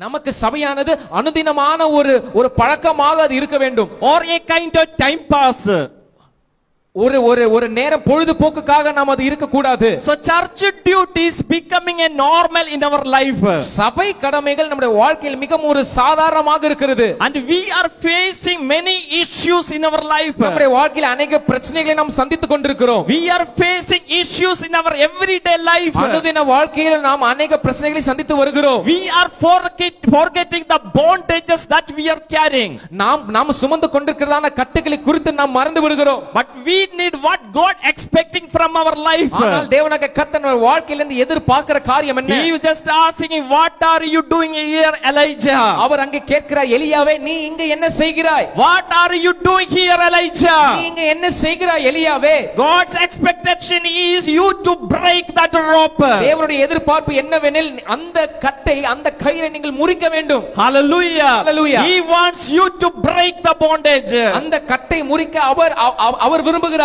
நமக்கு சபையானது அனுதினமான ஒரு பழக்கமாக அது இருக்க வேண்டும். Or a kind of time pass. ஒரு நேரம் பொழுதுபோக்குக்காக நாம் அது இருக்க கூடாது. So church duties becoming a normal in our life. சபை கடமைகள் நம்முடைய வாழ்க்கையில் மிகவும் ஒரு சாதாரணமாக இருக்கிறது. And we are facing many issues in our life. நம்முடைய வாழ்க்கையில் अनेक பிரச்சனைகளை நாம் சந்தித்துக் கொண்டிருக்கிறோம். We are facing issues in our everyday life. அனுதின வாழ்க்கையில் நாம் अनेक பிரச்சனைகளை சந்தித்து வருகிறோம். We are forgetting the bondages that we are carrying. நாம் சுமந்து கொண்டிருக்கிறதான கட்டுகளை குறித்து நாம் மறந்து விடுகிறோம். But we need what God expecting from our life. ஆனால் தேவனாகிய கர்த்தர் நம்ம வாழ்க்கையிலிருந்து எதிர்பார்க்கிற காரியம் என்ன? He just asking him, what are you doing here, Elijah? அவர் அங்கே கேட்கிறார், எலியாவே நீ இங்க என்ன செய்கிறாய்? What are you doing here, Elijah? நீ இங்க என்ன செய்கிறாய் எலியாவே? God's expectation is you to break that rope. தேவனுடைய எதிர்பார்ப்பு என்னவெனில் அந்த கட்டை அந்த கயிறை நீங்கள் முறிக்க வேண்டும். Hallelujah. Hallelujah. He wants you to break the bondage. அந்த கட்டை முறிக்க அவர் விரும்புகிறார்.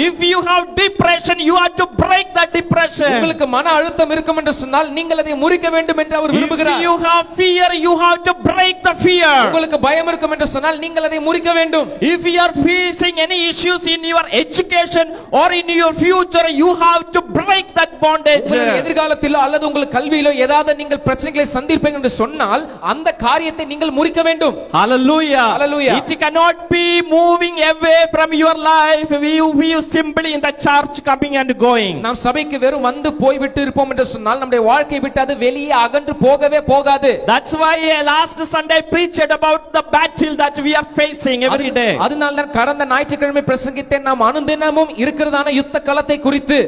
If you have depression, you have to break that depression. உங்களுக்கு மன அழுத்தம் இருக்கும் என்று சொன்னால் நீங்கள் அதை முறிக்க வேண்டும் என்று அவர் விரும்புகிறார். If you have fear, you have to break the fear. உங்களுக்கு பயம் இருக்கும் என்று சொன்னால் நீங்கள் அதை முறிக்க வேண்டும். If you are facing any issues in your education or in your future, you have to break that bondage. உங்கள் எதிர்காலத்திலோ அல்லது உங்கள் கல்வியிலோ ஏதாவது நீங்கள் பிரச்சனைகளை சந்திப்பீங்க என்று சொன்னால் அந்த காரியத்தை நீங்கள் முறிக்க வேண்டும். Hallelujah. Hallelujah. It cannot be moving away from your life. We simply in the church coming and going. நாம் சபைக்கு வெறும் வந்து போய் விட்டு இருப்போம் என்று சொன்னால் நம்முடைய வாழ்க்கை விட்டு அது வெளியே அகன்று போகவே போகாது. That's why last Sunday I preached about the battle that we are facing every day. அதனால தான் கடந்த ஞாயிற்றுக்கிழமை பிரசங்கித்தேன் நாம் அனுதினமும் இருக்கிறதான யுத்த களத்தை குறித்து.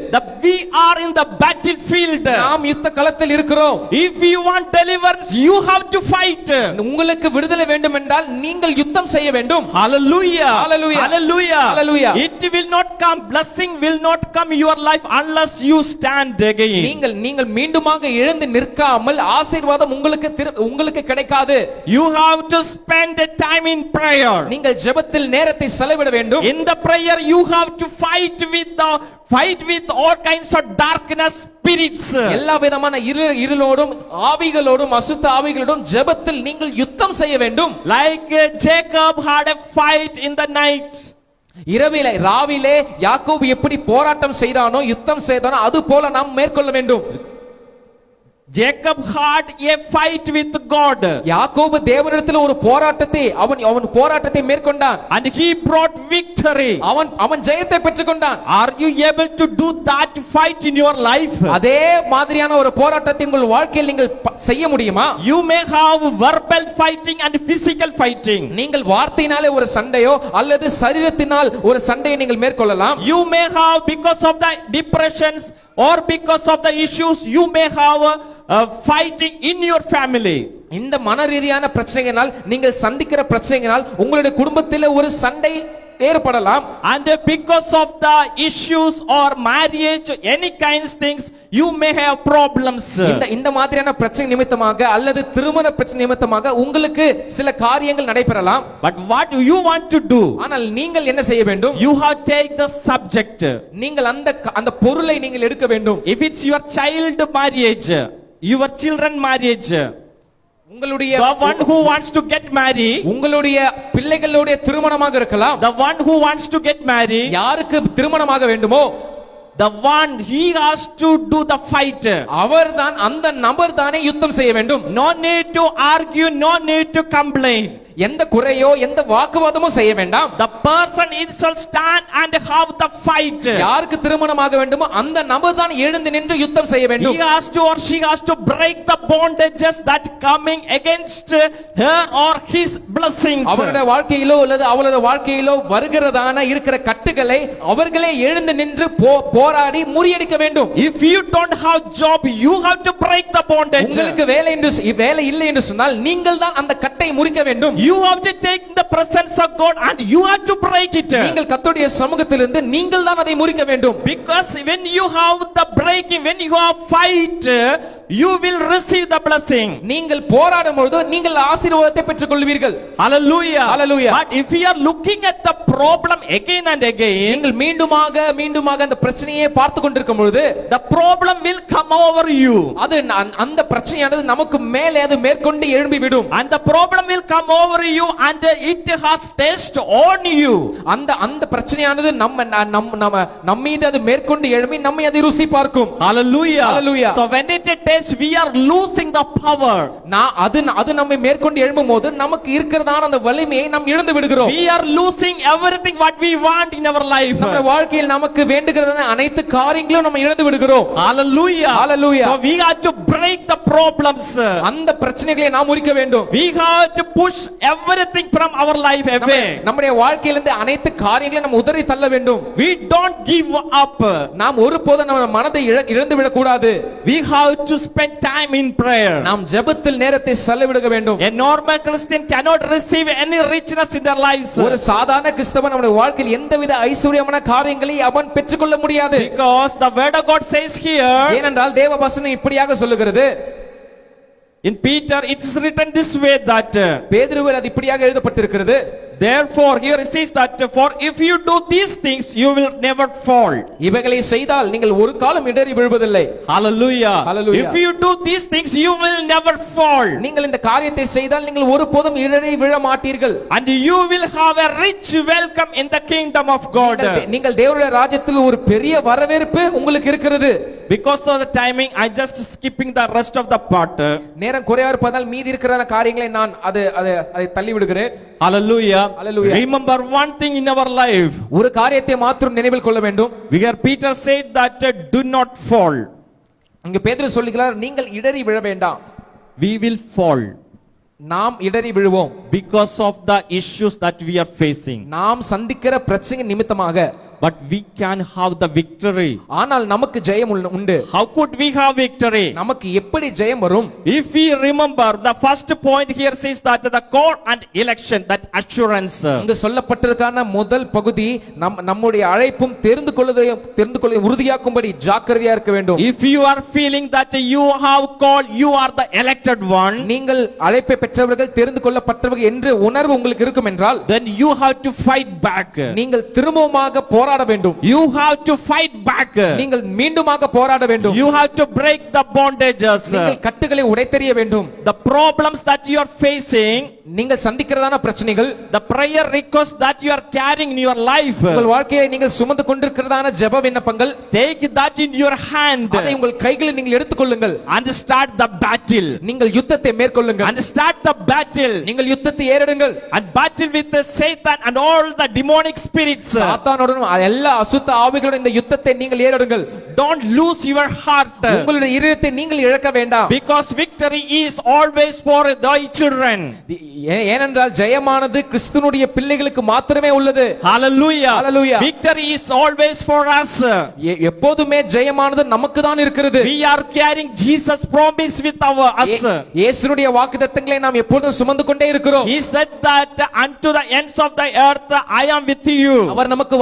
We are in the battlefield. நாம் யுத்த களத்தில் இருக்கிறோம். If you want deliverance, you have to fight. உங்களுக்கு விடுதலை வேண்டும் என்றால் நீங்கள் யுத்தம் செய்ய வேண்டும். Hallelujah. Hallelujah. Hallelujah. Hallelujah. It will not come, blessing will not come your life unless you stand again. நீங்கள் மீண்டுமாக எழுந்து நிற்காமல் ஆசீர்வாதம் உங்களுக்கு கிடைக்காது. You have to spend the time in prayer. நீங்கள் ஜெபத்தில் நேரத்தை செலவிட வேண்டும். In the prayer you have to fight with all kinds of darkness spirits. எல்லா விதமான இருளோடும் ஆவிகளோடும் அசுத்த ஆவிகளோடும் ஜெபத்தில் நீங்கள் யுத்தம் செய்ய வேண்டும். Like Jacob had a fight in the night. இரவிலே ராவிலே யாக்கோபு எப்படி போராட்டம் செய்தானோ யுத்தம் செய்தானோ அது போல நாம் மேற்கொள்ள வேண்டும். Jacob had a fight with God. யாக்கோபு தேவனிடத்தில் ஒரு போராட்டத்தை அவன் போராட்டத்தை மேற்கொண்டான். And he brought victory. அவன் ஜெயத்தை பெற்றுக்கொண்டான். Are you able to do that fight in your life? அதே மாதிரியான ஒரு போராட்டத்தை உங்கள் வாழ்க்கையில் நீங்கள் செய்ய முடியுமா? You may have verbal fighting and physical fighting. நீங்கள் வார்த்தையினாலே ஒரு சண்டையோ அல்லது சரீரத்தினால் ஒரு சண்டையை நீங்கள் மேற்கொள்ளலாம். You may have, because of the depressions or because of the issues, you may have fighting in your family. இந்த மன ரீதியான பிரச்சனைகளால் நீங்கள் சந்திக்கிற பிரச்சனைகளால் உங்களுடைய குடும்பத்தில் ஒரு சண்டை ஏற்படலாம். And because of the issues or marriage, any kinds things, you may have problems. இந்த மாதிரியான பிரச்சனை நிமித்தமாக அல்லது திருமண பிரச்சனை நிமித்தமாக உங்களுக்கு சில காரியங்கள் நடைபெறலாம். But what you want to do? ஆனால் நீங்கள் என்ன செய்ய வேண்டும்? You have take the subject. நீங்கள் அந்த பொருளை நீங்கள் எடுக்க வேண்டும். If it's your child marriage, your children marriage, உங்களுடைய the one who wants to get married, உங்களுடைய பிள்ளைகளுடைய திருமணமாக இருக்கலாம். the one who wants to get married, யாருக்கு திருமணமாக வேண்டுமோ the one he has to do the fight. அவர்தான் அந்த நபர் தானே யுத்தம் செய்ய வேண்டும். No need to argue, no need to complain. எந்த குறையோ எந்த வாக்குவாதமோ செய்ய வேண்டாம். The person itself stand and have the fight. யாருக்கு திருமணமாக வேண்டுமோ அந்த நபர் தான் எழுந்து நின்று யுத்தம் செய்ய வேண்டும். He has to or she has to break the bondages that coming against her or his blessings. அவருடைய வாழ்க்கையிலோ அல்லது அவளுடைய வாழ்க்கையிலோ வருகிறதான இருக்கிற கட்டுகளை அவர்களே எழுந்து நின்று போராடி முறியடிக்க வேண்டும். If you don't have job, you have to break the bondage. உங்களுக்கு வேலை இல்லை என்று சொன்னால் நீங்கள் தான் அந்த கட்டை முறிக்க வேண்டும். You have to take the presence of God and you have to break it. நீங்கள் கர்த்தருடைய சமூகத்திலிருந்து நீங்கள் தான் அதை முறிக்க வேண்டும். Because when you have the breaking, when you have fight, you will receive the blessing. நீங்கள் போராடும் பொழுது நீங்கள் ஆசீர்வாதத்தை பெற்றுக்கொள்வீர்கள். Hallelujah. Hallelujah. But if you are looking at the problem again and again, நீங்கள் மீண்டுமாக அந்த பிரச்சனையை பார்த்து கொண்டிருக்கும் பொழுது the problem will come over you. அது அந்த பிரச்சனையானது நமக்கு மேலே அது மேற்கொண்டு எழும்பி விடும். And the problem will come over you and it has taste on you. அந்த பிரச்சனையானது நம்ம மீது அது மேற்கொண்டு எழும்பி நம்மை அது ருசி பார்க்கும். Hallelujah. Hallelujah. So when it tastes, we are losing the power. அது நம்மை மேற்கொண்டு எழும்பும்போது நமக்கு இருக்கிறதான அந்த வலிமையை நாம் இழந்து விடுகிறோம். We are losing everything what we want in our life. நம்ம வாழ்க்கையில் நமக்கு வேண்டுகிறதான அனைத்து காரியங்களும் நம்ம இழந்து விடுகிறோம். Hallelujah. Hallelujah. So we have to break the problems. அந்த பிரச்சனைகளை நாம் முறிக்க வேண்டும். We have to push everything from our life away. நம்முடைய வாழ்க்கையிலிருந்து அனைத்து காரியங்களை நாம் உதறி தள்ள வேண்டும். We don't give up. நாம் ஒருபோதும் நம்ம மனதை இழந்து விடக் கூடாது. We have to spend time in prayer. நாம் ஜெபத்தில் நேரத்தை செலவிட வேண்டும். A normal Christian cannot receive any richness in their lives. ஒரு சாதாரண கிறிஸ்தவன் அவனுடைய வாழ்க்கையில் எந்தவித ஐஸ்வரியமான காரியங்களை அவன் பெற்றுக்கொள்ள முடியாது. Because the word of God says here, ஏனென்றால் தேவ வசனம் இப்படியாக சொல்லுகிறது. in Peter it is written this way that பேதுருவில் அது இப்படியாக எழுதப்பட்டிருக்கிறது. Therefore here it says that for if you do these things you will never fall. இவைகளை செய்தால் நீங்கள் ஒரு காலம் இடறி விழுவதில்லை. Hallelujah. Hallelujah. If you do these things you will never fall. நீங்கள் இந்த காரியத்தை செய்தால் நீங்கள் ஒருபோதும் இடறி விழ மாட்டீர்கள். And you will have a rich welcome in the kingdom of God. நீங்கள் தேவனுடைய ராஜ்யத்தில் ஒரு பெரிய வரவேற்பு உங்களுக்கு இருக்கிறது. Because of the timing I just skipping the rest of the part. நேரம் குறைவா இருப்பதால் மீதி இருக்கிற காரியங்களை நான் அதை தள்ளி விடுகிறேன். Hallelujah. Hallelujah. Remember one thing in our life. ஒரு காரியத்தை மாத்திரம் நினைவில் கொள்ள வேண்டும். Where Peter said that do not fall. அங்க பேதுரு சொல்லுகிறார் நீங்கள் இடறி விழ வேண்டாம். We will fall. நாம் இடறி விழுவோம். Because of the issues that we are facing. நாம் சந்திக்கிற பிரச்சனை நிமித்தமாக. But we can have the victory. ஆனால் நமக்கு ஜெயம் உண்டு. How could we have victory? நமக்கு எப்படி ஜெயம் வரும்? If we remember the first point here says that the call and election, that assurance. இங்கு சொல்லப்பட்டிருக்கான முதல் பகுதி நம்முடைய அழைப்பும் தெரிந்து கொள்ள உறுதியாக்கும்படி ஜாக்கிரதையா இருக்க வேண்டும். If you are feeling that you have called, you are the elected one. நீங்கள் அழைப்பை பெற்றவர்கள் தெரிந்து கொள்ளப்பட்டவர்கள் என்று உணர்வு உங்களுக்கு இருக்கும் என்றால் then you have to fight back. நீங்கள் திரும்பவுமாக போராட வேண்டும். You have to fight back. நீங்கள் மீண்டுமாக போராட வேண்டும். You have to break the bondages. நீங்கள் கட்டுகளை உடைத்தெறிய வேண்டும். The problems that you are facing நீங்கள் சந்திக்கிறதான பிரச்சனைகள், the prayer request that you are carrying in your life, உங்கள் வாழ்க்கையை நீங்கள் சுமந்து கொண்டிருக்கிறதான ஜெப விண்ணப்பங்கள், take that in your hand அதை உங்கள் கைகளில் நீங்கள் எடுத்துக்கொள்ளுங்கள். and start the battle. நீங்கள் யுத்தத்தை மேற்கொள்ளுங்கள். And start the battle. நீங்கள் யுத்தத்தை ஏறெடுங்கள். And battle with the Satan and all the demonic spirits. சாத்தானுடன் எல்லா அசுத்த ஆவிகளுடன் இந்த யுத்தத்தை நீங்கள் ஏறெடுங்கள். Don't lose your heart. உங்களுடைய இதயத்தை நீங்கள் இழக்க வேண்டாம். Because victory is always for thy children. ஏனென்றால் ஜெயமானது கிறிஸ்துவினுடைய பிள்ளைகளுக்கு மாத்திரமே உள்ளது. Hallelujah. Hallelujah. Victory is always for us. எப்போதுமே ஜெயமானது நமக்கு தான் இருக்கிறது. We are carrying Jesus promise with us. இயேசுவுடைய வாக்குத்தத்தங்களை நாம் எப்பொழுதும் சுமந்து கொண்டே இருக்கிறோம். He said that unto the ends of the earth I am with you. அவர் நமக்கு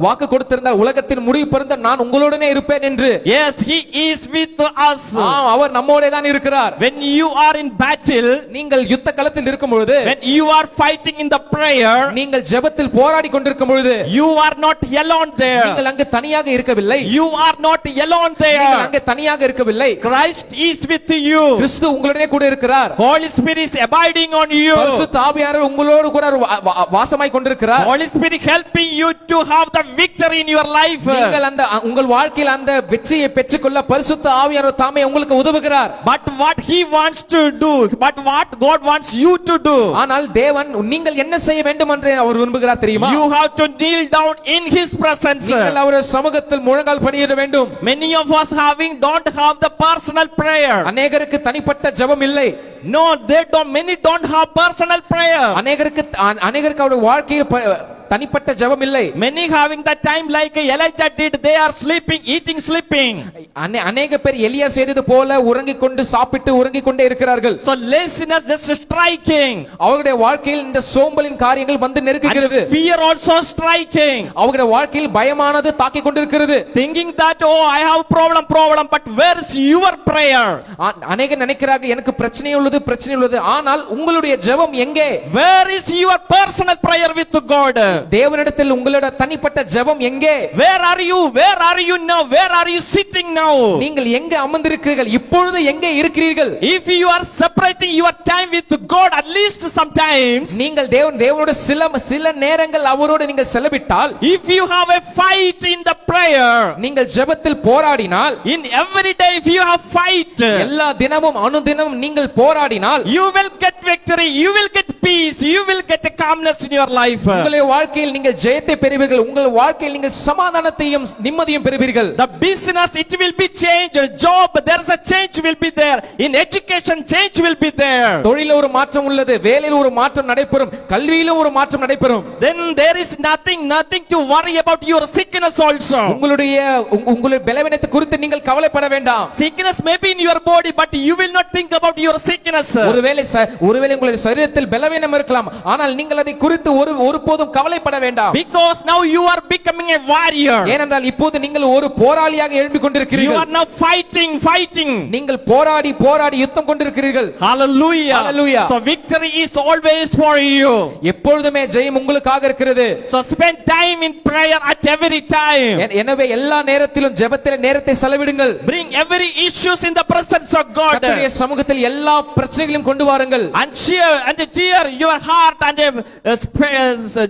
வாக்கு கொடுத்திருந்தார், உலகத்தின் முடிவு பர்யந்த நான் உங்களோடனே இருப்பேன் என்று. Yes, he is with us. அவர் நம்மோடே தான் இருக்கிறார். When you are in battle, நீங்கள் யுத்த களத்தில் இருக்கும் பொழுது, when you are fighting in the prayer, நீங்கள் ஜெபத்தில் போராடி கொண்டிருக்கும் பொழுது, you are not alone there. நீங்கள் அங்கு தனியாக இருக்கவில்லை. You are not alone there. நீங்கள் அங்கு தனியாக இருக்கவில்லை. Christ is with you. கிறிஸ்து உங்களுடனே கூட இருக்கிறார். Holy Spirit is abiding on you. பரிசுத்த ஆவியானவர் உங்களோடு கூட வாசமாய் கொண்டிருக்கிறார். Holy Spirit helping you to have the victory in your life. நீங்கள் அந்த உங்கள் வாழ்க்கையில் அந்த வெற்றியை பெற்றுக்கொள்ள பரிசுத்த ஆவியானவர் தாமே உங்களுக்கு உதவுகிறார். But what he wants to do, but what God wants you to do, ஆனால் தேவன் நீங்கள் என்ன செய்ய வேண்டும் என்று அவர் விரும்புகிறார் தெரியுமா? you have to kneel down in his presence. நீங்கள் அவருடைய சமூகத்தில் முழங்கால் படியிட வேண்டும். Many of us don't have the personal prayer. அநேகருக்கு தனிப்பட்ட ஜெபம் இல்லை. No, many don't have personal prayer. அநேகருக்கு அவருடைய வாழ்க்கையில் தனிப்பட்ட ஜெபம் இல்லை. Many having the time like Elijah did, they are sleeping, eating, sleeping. அநேக பேர் எலியா செய்தது போல உறங்கிக் கொண்டு சாப்பிட்டு உறங்கிக் கொண்டே இருக்கிறார்கள். So laziness just striking. அவருடைய வாழ்க்கையில் இந்த சோம்பலின் காரியங்கள் வந்து நெருக்குகிறது. Fear also striking. அவருடைய வாழ்க்கையில் பயமானது தாக்கிக் கொண்டிருக்கிறது. Thinking that I have problem, but where is your prayer? அநேகர் நினைக்கிறார்கள் எனக்கு பிரச்சனை உள்ளது, ஆனால் உங்களுடைய ஜெபம் எங்கே? Where is your personal prayer with God? தேவனிடத்தில் உங்களுடைய தனிப்பட்ட ஜெபம் எங்கே? Where are you now? Where are you sitting now? நீங்கள் எங்கே அமர்ந்திருக்கிறீர்கள்? இப்பொழுது எங்கே இருக்கிறீர்கள்? If you are separating your time with God at least sometimes, நீங்கள் தேவனோடு சில நேரங்கள் அவரோடு நீங்கள் செலவிட்டால், if you have a fight in the prayer, நீங்கள் ஜெபத்தில் போராடினால், in every day if you have fight, எல்லா தினமும் அனுதினமும் நீங்கள் போராடினால், you will get victory, you will get peace, you will get a calmness in your life. உங்களுடைய வாழ்க்கையில் நீங்கள் ஜெயத்தை பெறுவீர்கள். உங்கள் வாழ்க்கையில் நீங்கள் சமாதானத்தையும் நிம்மதியும் பெறுவீர்கள். The business it will be changed, job there is a change will be there, in education change will be there. தொழிலில் ஒரு மாற்றம் உள்ளது, வேலையில் ஒரு மாற்றம் நடைபெறும், கல்வியிலும் ஒரு மாற்றம் நடைபெறும். Then there is nothing to worry about your sickness also. உங்களுடைய பலவீனத்தை குறித்து நீங்கள் கவலைப்பட வேண்டாம். Sickness may be in your body but you will not think about your sickness. ஒருவேளை உங்களுடைய சரீரத்தில் பலவீனம் இருக்கலாம், ஆனால் நீங்கள் அதை குறித்து ஒருபோதும் கவலைப்பட வேண்டாம். Because now you are becoming a warrior. ஏனென்றால் இப்போது நீங்கள் ஒரு போராளியாக எழும்பிக் கொண்டிருக்கிறீர்கள். You are now fighting. நீங்கள் போராடி யுத்தம் கொண்டிருக்கிறீர்கள். Hallelujah. Hallelujah. So victory is always for you. எப்பொழுதுமே ஜெயம் உங்களுக்காக இருக்கிறது. So spend time in prayer at every time. எனவே எல்லா நேரத்திலும் ஜெபத்திலே நேரத்தை செலவிடுங்கள். Bring every issues in the presence of God. கர்த்தருடைய சமூகத்தில் எல்லா பிரச்சனைகளையும் கொண்டு வாருங்கள். And tear your heart and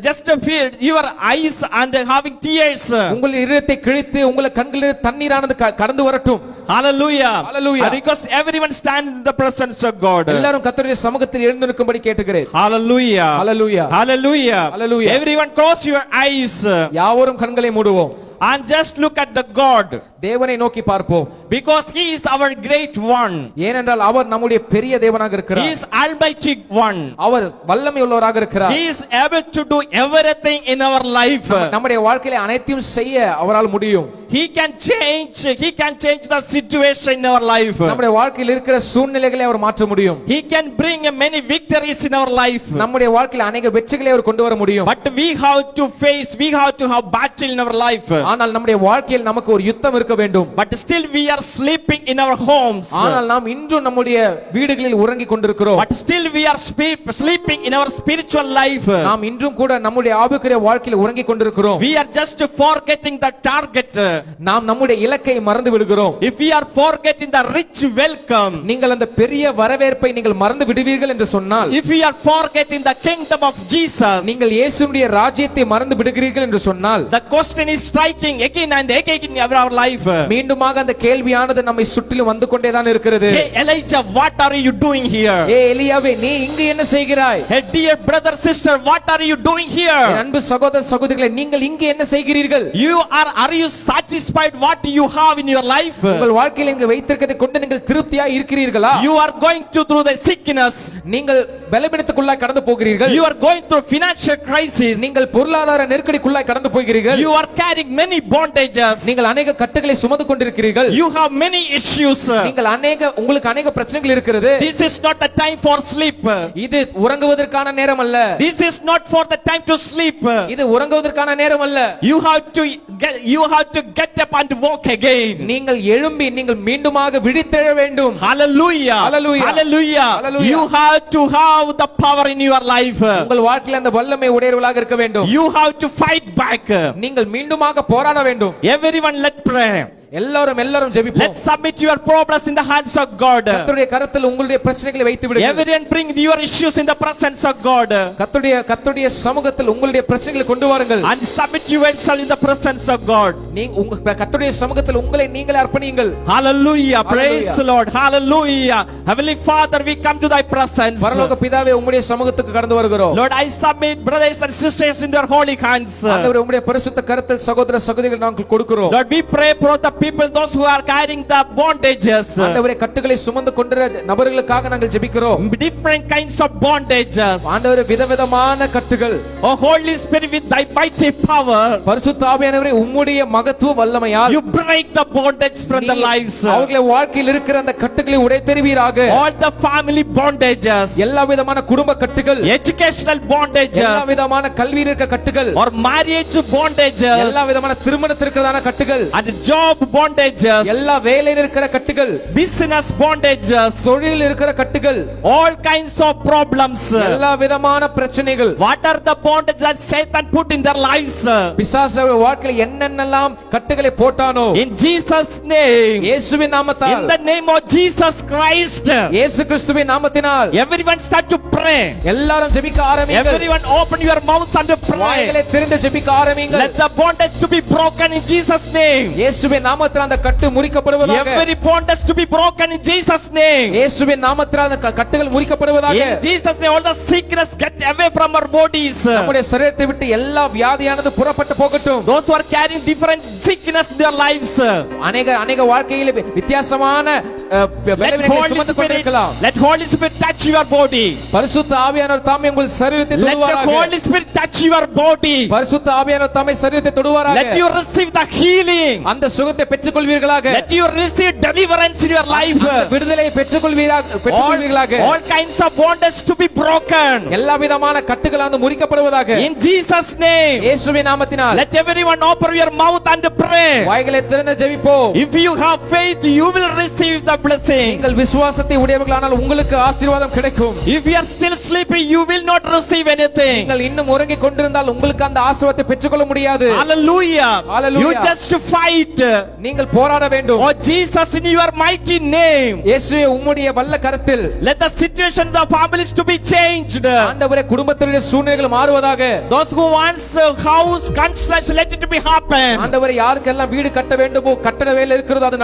just feel your eyes and having tears. உங்கள் இதயத்தை கிழித்து உங்கள் கண்களில் தண்ணீரானது கடந்து வரட்டும். Hallelujah. Hallelujah. Because everyone stand in the presence of God. எல்லாரும் கர்த்தருடைய சமூகத்தில் எழுந்து நிற்கும்படி கேட்டுக்கிறேன். Hallelujah. Hallelujah. Hallelujah. Hallelujah. Everyone close your eyes. யாவரும் கண்களை மூடுவோம். And just look at the God. தேவனை நோக்கி பார்ப்போம். Because he is our great one. ஏனென்றால் அவர் நம்முடைய பெரிய தேவனாக இருக்கிறார். He is almighty one. அவர் வல்லமை உள்ளவராக இருக்கிறார். He is able to do everything in our life. நம்முடைய வாழ்க்கையிலே அனைத்தையும் செய்ய அவரால் முடியும். He can change the situation in our life. நம்முடைய வாழ்க்கையில் இருக்கிற சூழ்நிலைகளை அவர் மாற்ற முடியும். He can bring many victories in our life. நம்முடைய வாழ்க்கையில் अनेक வெற்றிகளை அவர் கொண்டு வர முடியும். But we have to have battle in our life. ஆனால் நம்முடைய வாழ்க்கையில் நமக்கு ஒரு யுத்தம் இருக்க வேண்டும். But still we are are sleeping in our homes. ஆனால் நாம் இன்றும் நம்முடைய வீடுகளில் உறங்கிக் கொண்டிருக்கிறோம். But still we are sleeping in our spiritual life. நாம் இன்றும் கூட நம்முடைய ஆவிக்குரிய வாழ்க்கையில் உறங்கிக் கொண்டிருக்கிறோம். We are just forgetting the target. நாம் நம்முடைய இலக்கை மறந்து விடுகிறோம். If we are forgetting the rich welcome, நீங்கள் அந்த பெரிய வரவேற்பை நீங்கள் மறந்து விடுவீர்கள் என்று சொன்னால், if we are forgetting the kingdom of Jesus, நீங்கள் இயேசுவினுடைய ராஜ்யத்தை மறந்து விடுகிறீர்கள் என்று சொன்னால், the question is striking again and again in our life. மீண்டுமாக அந்த கேள்வியானது நம்மை சுற்றிலும் வந்து கொண்டேதான் இருக்கிறது. Hey Elijah, what are you doing here? எலியாவே, நீ இங்கு என்ன செய்கிறாய்? Hey dear brother sister, what are you doing here? அன்பு சகோதர சகோதரிகளே, நீங்கள் இங்கு என்ன செய்கிறீர்கள்? Are you satisfied what you have in your life? உங்கள் வாழ்க்கையில் நீங்கள் வைத்திருக்கிறதை கொண்டு நீங்கள் திருப்தியாக இருக்கிறீர்களா? You are going through the sickness. நீங்கள் பலவீனத்துக்குள்ளாய் கடந்து போகிறீர்கள். You are going through financial crisis. நீங்கள் பொருளாதார நெருக்கடிக்குள்ளாய் கடந்து போகிறீர்கள். You are carrying many bondages. நீங்கள் अनेक கட்டுகளை சுமந்து கொண்டிருக்கிறீர்கள். You have many issues. நீங்கள் உங்களுக்கு अनेक பிரச்சனைகள் இருக்கிறது. This is not the time for sleep. இது உறங்குவதற்கான நேரம் அல்ல. This is not for the time to sleep. இது உறங்குவதற்கான நேரம் அல்ல. You have to get up and walk again. நீங்கள் எழும்பி நீங்கள் மீண்டுமாக விழித்தெழ வேண்டும். Hallelujah. Hallelujah. Hallelujah. Hallelujah. You have to have the power in your life. உங்கள் வாழ்க்கையில் அந்த வல்லமை உடையவர்களாக இருக்க வேண்டும். You have to fight back. நீங்கள் மீண்டுமாக போராட வேண்டும். Everyone let pray. எல்லாரும் ஜெபிப்போம். Let's submit your problems in the hands of God. கர்த்தருடைய கரத்தில் உங்களுடைய பிரச்சனைகளை வைத்து விடுங்கள். Everyone bring your issues in the presence of God. கர்த்தருடைய சமூகத்தில் உங்களுடைய பிரச்சனைகளை கொண்டு வாருங்கள். And submit yourself in the presence of God. நீங்க கர்த்தருடைய சமூகத்தில் உங்களை நீங்களே அர்ப்பணியுங்கள். Hallelujah. Praise the Lord. Hallelujah. Heavenly Father, we come to thy presence. பரலோக பிதாவே, உம்முடைய சமூகத்துக்கு கடந்து வருகிறோம். Lord, I submit brothers and sisters in their holy hands. ஆண்டவரே, உம்முடைய பரிசுத்த கரத்தில் சகோதர சகோதரிகளை நாங்கள் கொடுக்கிறோம். Lord, we pray for the people, those who are carrying the bondages. ஆண்டவரே, கட்டுகளை சுமந்து கொண்டிருக்கிற நபர்களுக்காக நாங்கள் ஜெபிக்கிறோம். Different kinds of bondages. ஆண்டவரே, விதவிதமான கட்டுகள். Oh Holy Spirit, with thy mighty power, பரிசுத்த ஆவியானவரே, உம்முடைய மகத்துவ வல்லமையால் you break the bondage from the lives. அவர்களுடைய வாழ்க்கையில் இருக்கிற அந்த கட்டுகளை உடைத்தெறிவீராக. All the family bondages, எல்லா விதமான குடும்ப கட்டுகள், educational bondages, எல்லா விதமான கல்வியில் இருக்க கட்டுகள், or marriage bondages, எல்லா விதமான திருமணத்திற்கான கட்டுகள், and job bondages, எல்லா வேலையில் இருக்கிற கட்டுகள், business bondages, தொழிலில் இருக்கிற கட்டுகள், all kinds of problems, எல்லா விதமான பிரச்சனைகள். what are the bondages that Satan put in their lives? பிசாசு வாழ்க்கையில் என்னென்னலாம் கட்டுகளை போட்டானோ, in Jesus name, இயேசுவின் நாமத்தால், in the name of Jesus Christ, இயேசு கிறிஸ்துவின் நாமத்தினால், everyone start to pray. எல்லாரும் ஜெபிக்க ஆரம்பியுங்கள். Everyone open your mouths and pray. வாய்களை திறந்து ஜெபிக்க ஆரம்பியுங்கள். Let the bondage to be broken in Jesus name. இயேசுவின் நாமத்தில் அந்த கட்டு முறிக்கப்படுவதாக. Every bondage to be broken in Jesus name. இயேசுவின் நாமத்தில் அந்த கட்டுகள் முறிக்கப்படுவதாக. In Jesus name, all the sickness get away from our bodies. நம்முடைய சரீரத்தை விட்டு எல்லா வியாதியானது புறப்பட்டு போகட்டும். Those who are carrying different sickness in their lives, அநேக வாழ்க்கையில் வித்தியாசமான பலவீனங்களை சுமந்து கொண்டிருக்கலாம். Let Holy Spirit touch your body. பரிசுத்த ஆவியானவர் தாமே உங்கள் சரீரத்தை தொடுவாராக. Let the Holy Spirit touch your body. பரிசுத்த ஆவியானவர் தாமே சரீரத்தை தொடுவாராக. Let you receive the healing. அந்த சுகத்தை பெற்றுக்கொள்வீர்களாக. Let you receive deliverance in your life. விடுதலையை பெற்றுக்கொள்வீர்களாக. All kinds of bondage to be broken. எல்லா விதமான கட்டுகளானது முறிக்கப்படுவதாக. In Jesus name, இயேசுவின் நாமத்தினால். let everyone open your mouth and pray. வாய்களை திறந்து ஜெபிப்போம். If you have faith, you will receive the blessing. நீங்கள் விசுவாசத்தை உடையவர்களானால் உங்களுக்கு ஆசீர்வாதம் கிடைக்கும். If you are still sleeping, you will not receive anything. நீங்கள் இன்னும் உறங்கிக் கொண்டிருந்தால் உங்களுக்கு அந்த ஆசீர்வாதத்தை பெற்றுக்கொள்ள முடியாது. Hallelujah. Hallelujah. You just fight. நீங்கள் போராட வேண்டும். Oh Jesus, in your mighty name, இயேசுவே உம்முடைய வல்ல கரத்தில், let the situation of the families to be changed. ஆண்டவரே, குடும்பத்தினுடைய சூழ்நிலைகள் மாறுவதாக. Those who wants house construction, let it be happen. ஆண்டவரே, யாருக்கெல்லாம் வீடு கட்ட வேண்டுமோ கட்டட வேலை இருக்கிறதோ அது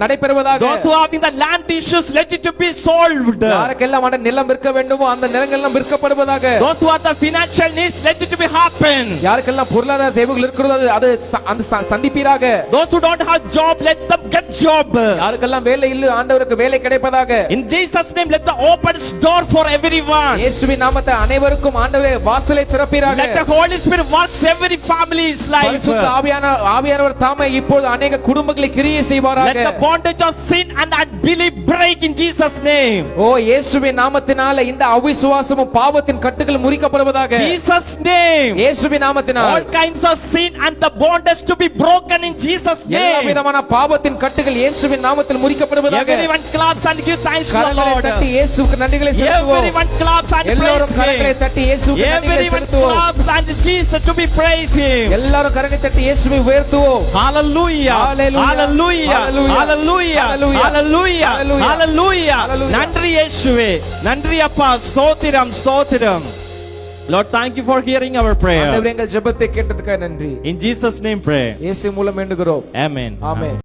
நடைபெறுவதாக. Those who having the land issues, let it be solved. யாருக்கெல்லாம் அந்த நிலம் விற்க வேண்டுமோ அந்த நிலங்கள் எல்லாம் விற்கப்படுவதாக. Those who have the financial needs, let it be happen. யாருக்கெல்லாம் பொருளாதார தேவைகள் இருக்கிறதோ அது அந்த சந்திப்பீராக. Those who don't have job, let them get job. யாருக்கெல்லாம் வேலை இல்ல ஆண்டவருக்கு வேலை கிடைப்பதாக. In Jesus name, let the open door for everyone. இயேசுவின் நாமத்தில் அனைவருக்கும் ஆண்டவரே வாசலை திறப்பீராக. Let the Holy Spirit works every family's life. பரிசுத்த ஆவியானவர் தாமே இப்போது அநேக குடும்பங்களை கிரியை செய்வாராக. Let the bondage of sin and unbelief break in Jesus name. ஓ இயேசுவின் நாமத்தினால இந்த அவிசுவாசமும் பாவத்தின் கட்டுகள் முறிக்கப்படுவதாக. Jesus name. இயேசுவின் நாமத்தினால் all kinds of sin and the bondage to be broken in Jesus name. எல்லா விதமான பாவத்தின் கட்டுகள் இயேசுவின் நாமத்தில் முறிக்கப்படுவதாக. Everyone claps and give thanks to the கரங்களை Lord. தட்டி இயேசுவுக்கு நன்றிகளை செலுத்துவோம். Everyone claps and praise எல்லாரும் கரங்களை him. தட்டி இயேசுவுக்கு நன்றிகளை Everyone செலுத்துவோம். claps and Jesus to be praised him. எல்லாரும் கரங்களை தட்டி இயேசுவை உயர்த்துவோம். Hallelujah. Hallelujah. Hallelujah. Hallelujah. Hallelujah. Hallelujah. Hallelujah. Hallelujah. Hallelujah. Hallelujah. நன்றி இயேசுவே. நன்றி அப்பா. ஸ்தோத்திரம் ஸ்தோத்திரம். Lord, thank you for hearing our prayer. ஆண்டவரே எங்கள் ஜெபத்தை கேட்டதுக்காக நன்றி. In Jesus name pray. இயேசு மூலம் வேண்டுகிறோம். Amen. ஆமென்.